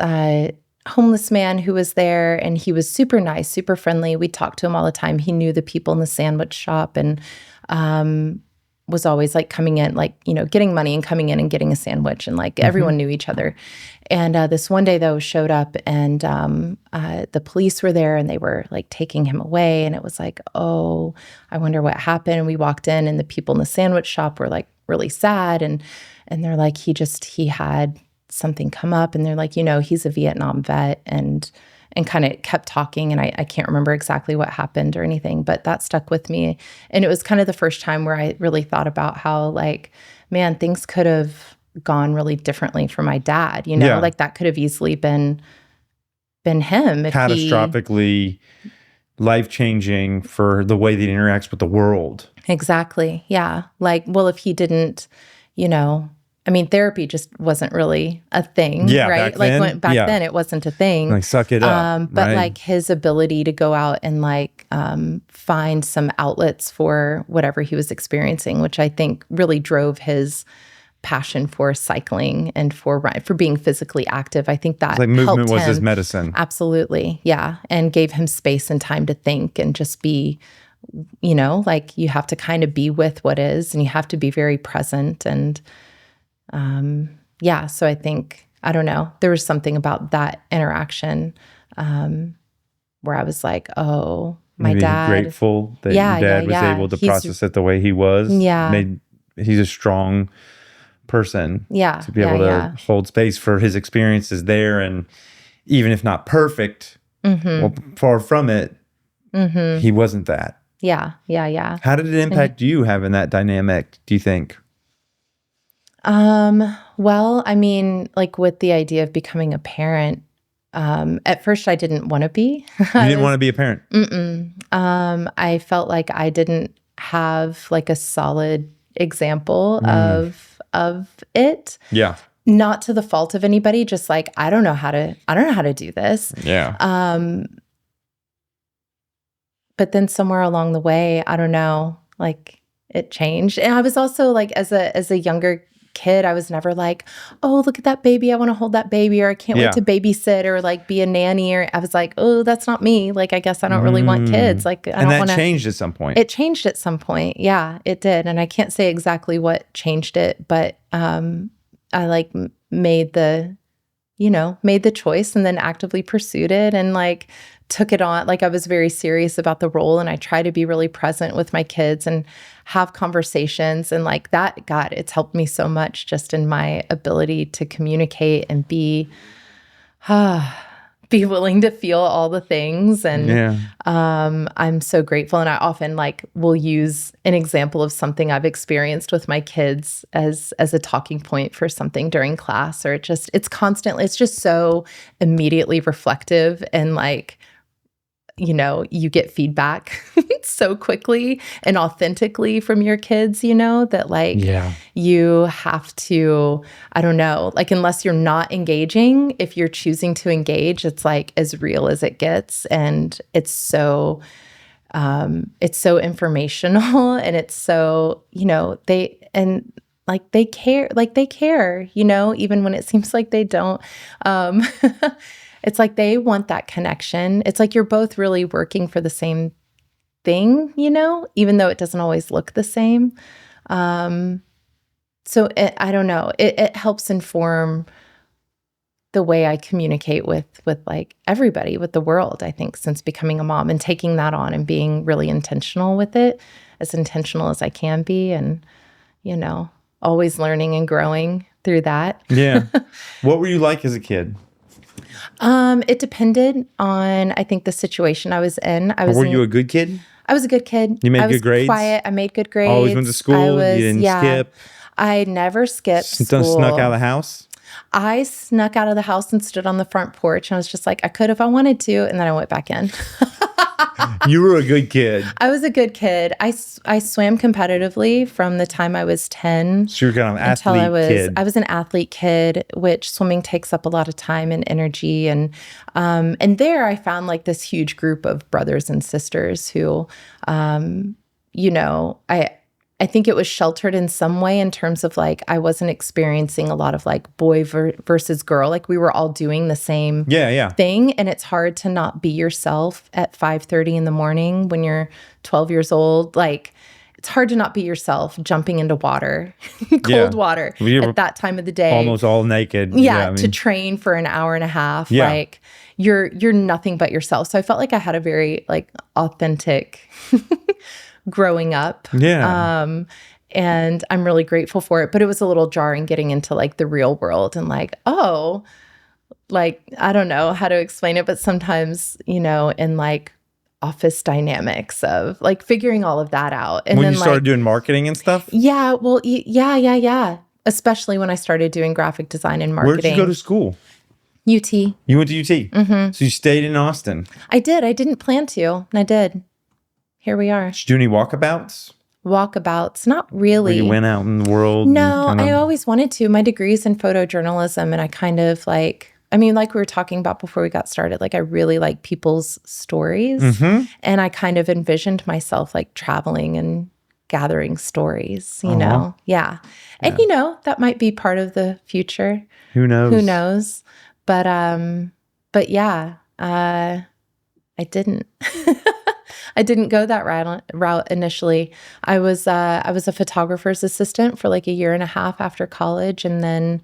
homeless man who was there, and he was super nice, super friendly. We talked to him all the time. He knew the people in the sandwich shop, and was always like coming in, like, getting money and coming in and getting a sandwich, and like everyone knew each other. And this one day though showed up, and the police were there, and they were like taking him away. And it was like, oh, I wonder what happened. And we walked in, and the people in the sandwich shop were like really sad. And they're like, he had something come up, and they're like, he's a Vietnam vet, and kind of kept talking. And I can't remember exactly what happened or anything, but that stuck with me. And it was kind of the first time where I really thought about how, like, man, things could have gone really differently for my dad, like that could have easily been him. If catastrophically life-changing for the way that he interacts with the world. Exactly. Yeah. Like, well, if he didn't, therapy just wasn't really a thing, right? Back then it wasn't a thing. Like, suck it up. But right? Like his ability to go out and like find some outlets for whatever he was experiencing, which I think really drove his passion for cycling and for being physically active. I think that it's like movement was him. His medicine. Absolutely. Yeah. And gave him space and time to think and just be, like you have to kind of be with what is, and you have to be very present. And so I think, I don't know, there was something about that interaction where I was like, oh, my Maybe dad. Grateful that your dad was able to process it the way he was. Yeah. He's a strong person. Yeah. To be able to hold space for his experiences there. And even if not perfect, well, far from it, he wasn't that. Yeah. Yeah. How did it impact you having that dynamic, do you think? Well, like with the idea of becoming a parent, at first I didn't want to be. You didn't want to be a parent? I felt like I didn't have like a solid example of it. Yeah. Not to the fault of anybody, just like, I don't know how to do this. Yeah. But then somewhere along the way, I don't know, like it changed. And I was also like, as a younger kid, I was never like, oh, look at that baby, I want to hold that baby, or I can't wait to babysit or like be a nanny, or I was like, oh, that's not me. Like, I guess I don't really want kids. Like, I don't want to. And that changed at some point. It changed at some point. Yeah, it did. And I can't say exactly what changed it, but I like made the choice and then actively pursued it and like took it on. Like, I was very serious about the role, and I try to be really present with my kids and have conversations, and like that, God, it's helped me so much just in my ability to communicate and be willing to feel all the things. And I'm so grateful. And I often like will use an example of something I've experienced with my kids as a talking point for something during class, or it's constantly, it's just so immediately reflective, and like, you get feedback so quickly and authentically from your kids, that like you have to, I don't know, like, unless you're not engaging, if you're choosing to engage, it's like as real as it gets. And it's so informational, and it's so, they care, even when it seems like they don't. It's like they want that connection. It's like you're both really working for the same thing, even though it doesn't always look the same. I don't know. It helps inform the way I communicate with like everybody, with the world, I think, since becoming a mom and taking that on and being really intentional with it, as intentional as I can be, and, always learning and growing through that. Yeah. What were you like as a kid? It depended on, I think, the situation I was in. Were you a good kid? I was a good kid. You made good grades? Quiet. I made good grades. Always went to school? You didn't skip? I never skipped school. Snuck out of the house? I snuck out of the house and stood on the front porch, and I was just like, I could if I wanted to, and then I went back in. You were a good kid. I was a good kid. I swam competitively from the time I was 10. So you were kind of an athlete kid. I was an athlete kid, which swimming takes up a lot of time and energy. And there I found like this huge group of brothers and sisters who, I think it was sheltered in some way in terms of like, I wasn't experiencing a lot of like boy versus girl. Like, we were all doing the same thing. And it's hard to not be yourself at 5:30 in the morning when you're 12 years old. Like, it's hard to not be yourself jumping into water, cold water at that time of the day. Almost all naked. To train for an hour and a half. Yeah. Like you're nothing but yourself. So I felt like I had a very like authentic growing up. Yeah. And I'm really grateful for it. But it was a little jarring getting into like the real world and like, oh, like, I don't know how to explain it, but sometimes, in like office dynamics of like figuring all of that out. And when then you started doing marketing and stuff? Yeah. Well, yeah. Especially when I started doing graphic design and marketing. Where did you go to school? UT. You went to UT? Mm-hmm. So you stayed in Austin? I did. I didn't plan to, and I did. Here we are. Did you do any walkabouts? Walkabouts, not really. Where you went out in the world? No, I always wanted to. My degree's in photojournalism, and I kind of like, like we were talking about before we got started, like I really like people's stories. Mm-hmm. And I kind of envisioned myself like traveling and gathering stories, you know? Yeah. And, that might be part of the future. Who knows? But yeah, I didn't. I didn't go that route initially. I was a photographer's assistant for like a year and a half after college, and then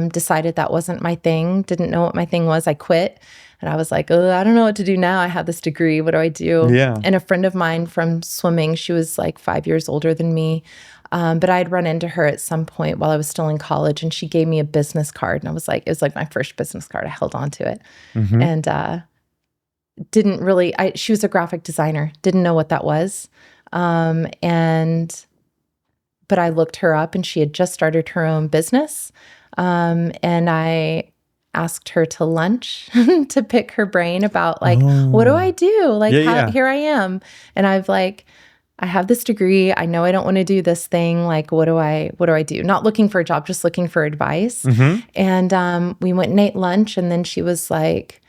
decided that wasn't my thing. Didn't know what my thing was. I quit, and I was like, oh, I don't know what to do now. I have this degree. What do I do? Yeah. And a friend of mine from swimming, she was like 5 years older than me, but I'd run into her at some point while I was still in college, and she gave me a business card, and I was like, it was like my first business card. I held on to it, and didn't really, she was a graphic designer, didn't know what that was. But I looked her up, and she had just started her own business. And I asked her to lunch to pick her brain about like, what do I do? Like, here I am. And I've like, I have this degree. I know I don't want to do this thing. Like, what do I do? Not looking for a job, just looking for advice. And we went and ate lunch, and then she was like,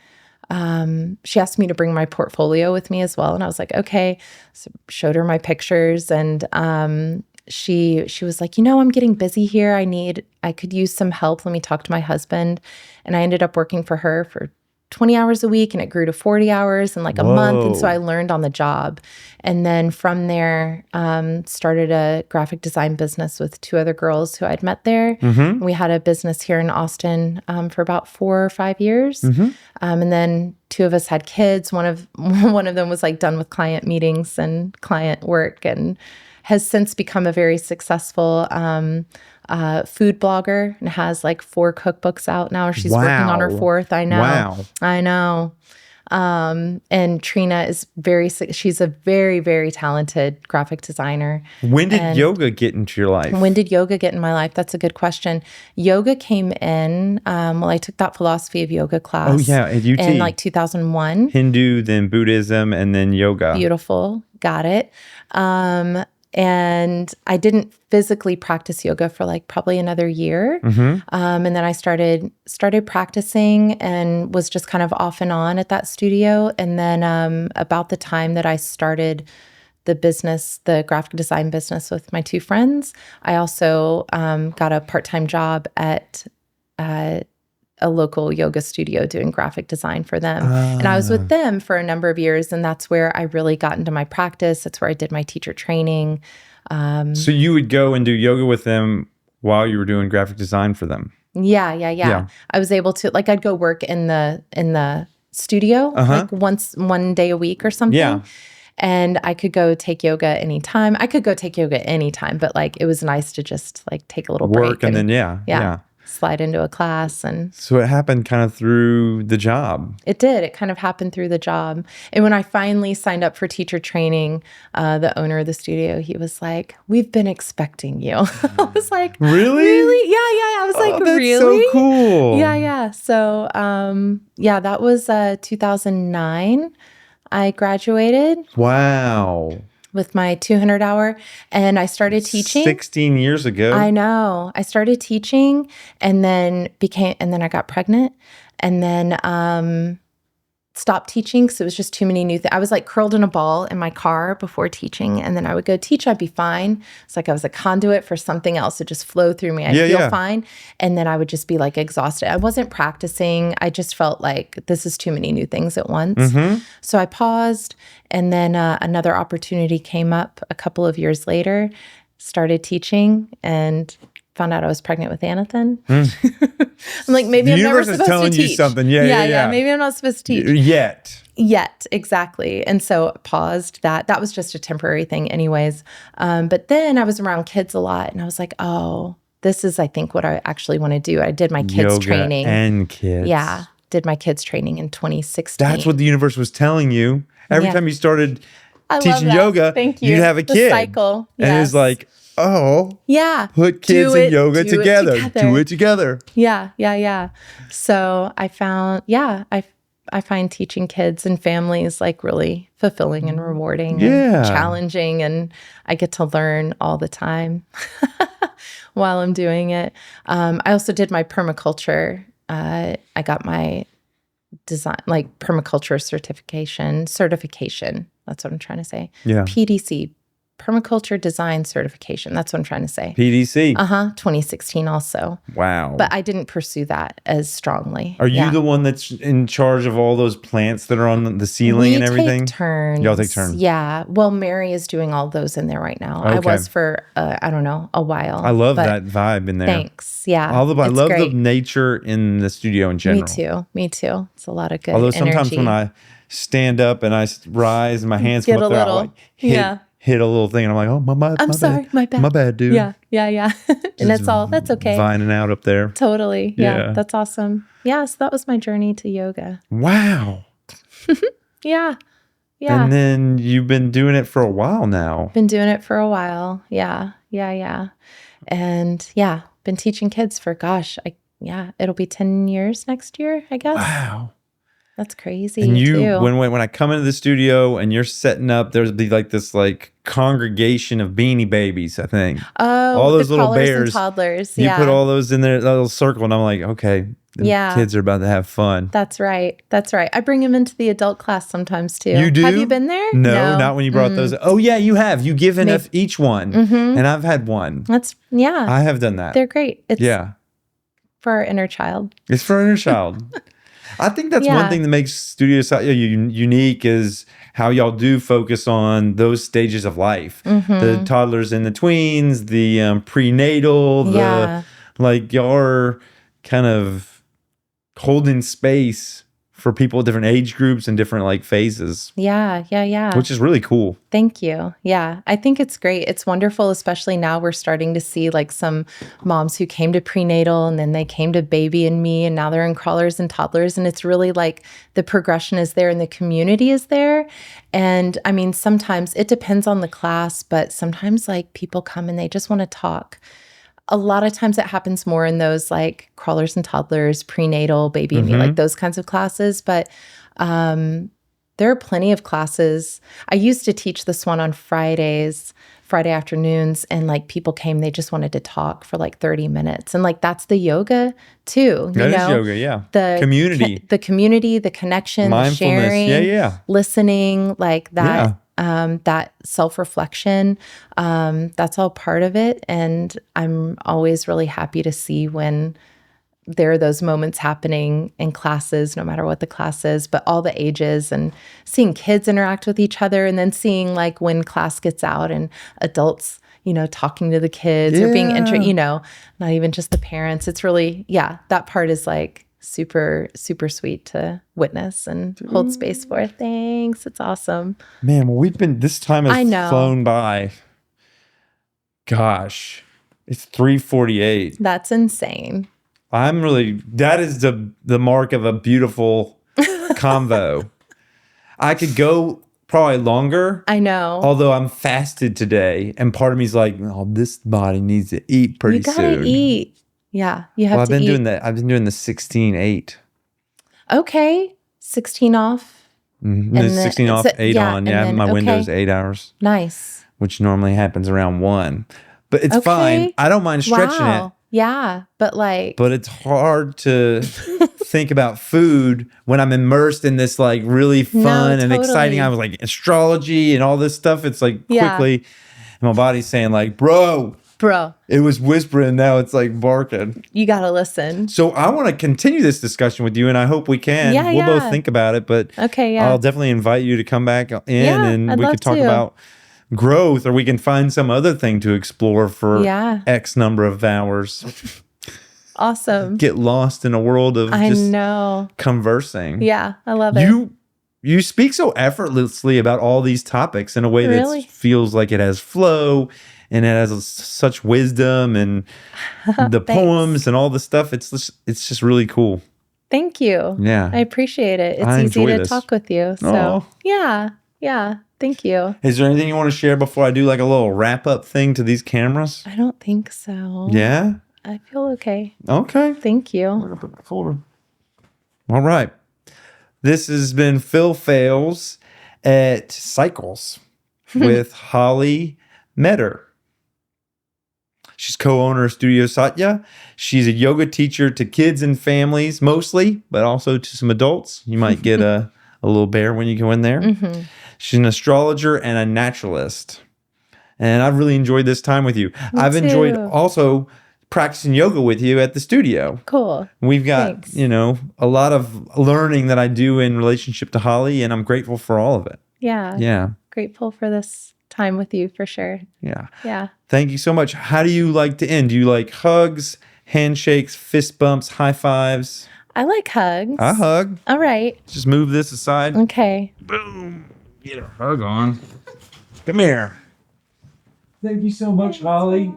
she asked me to bring my portfolio with me as well. And I was like, okay. So showed her my pictures, and she was like, I'm getting busy here. I could use some help. Let me talk to my husband. And I ended up working for her for 20 hours a week, and it grew to 40 hours in like a month. And so I learned on the job. And then from there, started a graphic design business with two other girls who I'd met there. We had a business here in Austin for about 4 or 5 years. And then two of us had kids. One of them was like done with client meetings and client work, and has since become a very successul food blogger, and has like 4 cookbooks out now. She's working on her 4th. I know. Wow. I know. And Trina is she's a very, very talented graphic designer. When did yoga get into your life? When did yoga get in my life? That's a good question. Yoga came in, I took that philosophy of yoga class. At UT. In like 2001. Hindu, then Buddhism, and then yoga. Beautiful. Got it. And I didn't physically practice yoga for like probably another year. And then I started practicing, and was just kind of off and on at that studio. And then about the time that I started the graphic design business with my 2 friends, I also got a part-time job at a local yoga studio doing graphic design for them. And I was with them for a number of years, and that's where I really got into my practice. That's where I did my teacher training. So you would go and do yoga with them while you were doing graphic design for them? Yeah. I was able to, like, I'd go work in the studio like one day a week or something. Yeah. And I could go take yoga anytime. But like, it was nice to just like take a little break. And then, slide into a class. And so it happened kind of through the job. It did. It kind of happened through the job. And when I finally signed up for teacher training, the owner of the studio, he was like, "We've been expecting you." I was like, Really? Yeah. I was like, that's really? So cool. Yeah. So, that was 2009. I graduated. Wow. With my 200-hour, and I started teaching 16 years ago. I know. I started teaching, and then I got pregnant, and then stopped teaching because it was just too many new things. I was like curled in a ball in my car before teaching, and then I would go teach. I'd be fine. It's like I was a conduit for something else to just flow through me. I'd feel fine. And then I would just be like exhausted. I wasn't practicing. I just felt like this is too many new things at once. So I paused, and then another opportunity came up a couple of years later, started teaching, and found out I was pregnant with Anathan. I'm like, maybe I'm never supposed to teach. The universe is telling you something. Yeah. Maybe I'm not supposed to teach. Yet, exactly. And so paused that. That was just a temporary thing anyways. But then I was around kids a lot, and I was like, oh, this is, I think, what I actually want to do. I did my kids Yoga training. And kids. Yeah. Did my kids training in 2016. That's what the universe was telling you. Every time you started teaching yoga, Thank you. You'd have a kid. The cycle. And it was like, oh, yeah, put kids and yoga together. Do it together. Yeah. So I found, I find teaching kids and families like really fulfilling and rewarding and challenging, and I get to learn all the time while I'm doing it. I also did my permaculture. I got my design, like permaculture certification. That's what I'm trying to say. Yeah. PDC. Permaculture Design Certification. That's what I'm trying to say. PDC. 2016 also. Wow. But I didn't pursue that as strongly. Are you the one that's in charge of all those plants that are on the ceiling and everything? We take turns. Y'all take turns. Yeah. Well, Mary is doing all those in there right now. Okay. I was for, I don't know, a while. I love that vibe in there. Thanks. Yeah. I love the nature in the studio in general. Me too. It's a lot of good Although sometimes when I stand up and I rise and my hands come up there, I'll hit a little thing, and I'm like, oh, my bad. My bad, dude. Yeah. And that's okay. Vining out up there. Totally. Yeah. That's awesome. Yeah. So that was my journey to yoga. Wow. Yeah. And then you've been doing it for a while now. Been doing it for a while. Yeah. And been teaching kids for, it'll be 10 years next year, I guess. Wow. That's crazy. And when I come into the studio and you're setting up, there's be like this congregation of beanie babies, I think. Oh, all those little bears, and toddlers. You put all those in there, that little circle, and I'm like, okay, the kids are about to have fun. That's right. I bring them into the adult class sometimes too. You do? Have you been there? No, not when you brought those. Oh yeah, you have. You give each one, and I've had one. I have done that. They're great. It's for our inner child. It's for our inner child. I think that's one thing that makes Studio unique is how y'all do focus on those stages of life. The toddlers and the tweens, the prenatal, y'all are kind of holding space for people of different age groups and different phases. Yeah. Which is really cool. Thank you. Yeah. I think it's great. It's wonderful, especially now we're starting to see some moms who came to prenatal and then they came to baby and me, and now they're in crawlers and toddlers. And it's really the progression is there and the community is there. And I mean, sometimes it depends on the class, but sometimes people come and they just want to talk. A lot of times it happens more in those crawlers and toddlers, prenatal, baby and me, those kinds of classes. But there are plenty of classes. I used to teach this one on Friday afternoons, and people came, they just wanted to talk for 30 minutes. And that's the yoga too. That is yoga, yeah. The community, the connection, the sharing, listening, that. Yeah. That self-reflection, that's all part of it. And I'm always really happy to see when there are those moments happening in classes, no matter what the class is, but all the ages, and seeing kids interact with each other, and then seeing when class gets out and adults, talking to the kids or being, not even just the parents. It's really, that part is super, super sweet to witness and hold space for. Thanks. It's awesome. Man, well, this time has flown by. Gosh, it's 3:48. That's insane. That is the mark of a beautiful convo. I could go probably longer. I know. Although I'm fasted today, and part of me is this body needs to eat pretty soon. You gotta eat. Yeah, you have to eat. I've been doing the 16-8. Okay, 16 off. Mm-hmm. And 16 off, 8 on. Yeah, my window's 8 hours. Nice. Which normally happens around 1. But it's fine. I don't mind stretching it. Yeah. But like, But it's hard to think about food when I'm immersed in this like really fun and exciting. I was like astrology and all this stuff. It's like quickly, and my body's saying like, bro, it was whispering. Now it's like barking. You got to listen. So I want to continue this discussion with you, and I hope we can. We'll both think about it, but I'll definitely invite you to come back in and we could talk about growth, or we can find some other thing to explore for X number of hours. Awesome. Get lost in a world of conversing. Yeah, I love it. You speak so effortlessly about all these topics in a way that feels like it has flow and it has such wisdom and the poems and all the stuff. It's just really cool. Thank you. Yeah. I appreciate it. It's easy to talk with you. So yeah. Thank you. Is there anything you want to share before I do like a little wrap up thing to these cameras? I don't think so. Yeah? I feel okay. Okay. Thank you. I'm gonna put the folder. All right. This has been Phil Phails at Cycles with Hollie Meador. She's co-owner of Studio Satya. She's a yoga teacher to kids and families mostly, but also to some adults. You might get a little bear when you go in there. Mm-hmm. She's an astrologer and a naturalist. And I've really enjoyed this time with you. I've enjoyed also practicing yoga with you at the studio. Cool. We've got, a lot of learning that I do in relationship to Hollie, and I'm grateful for all of it. Yeah. Yeah. Grateful for this time with you for sure. Yeah. Yeah. Thank you so much. How do you like to end? Do you like hugs, handshakes, fist bumps, high fives? I like hugs. I hug. All right. Just move this aside. Okay. Boom. Get a hug on. Come here. Thank you so much, Hollie.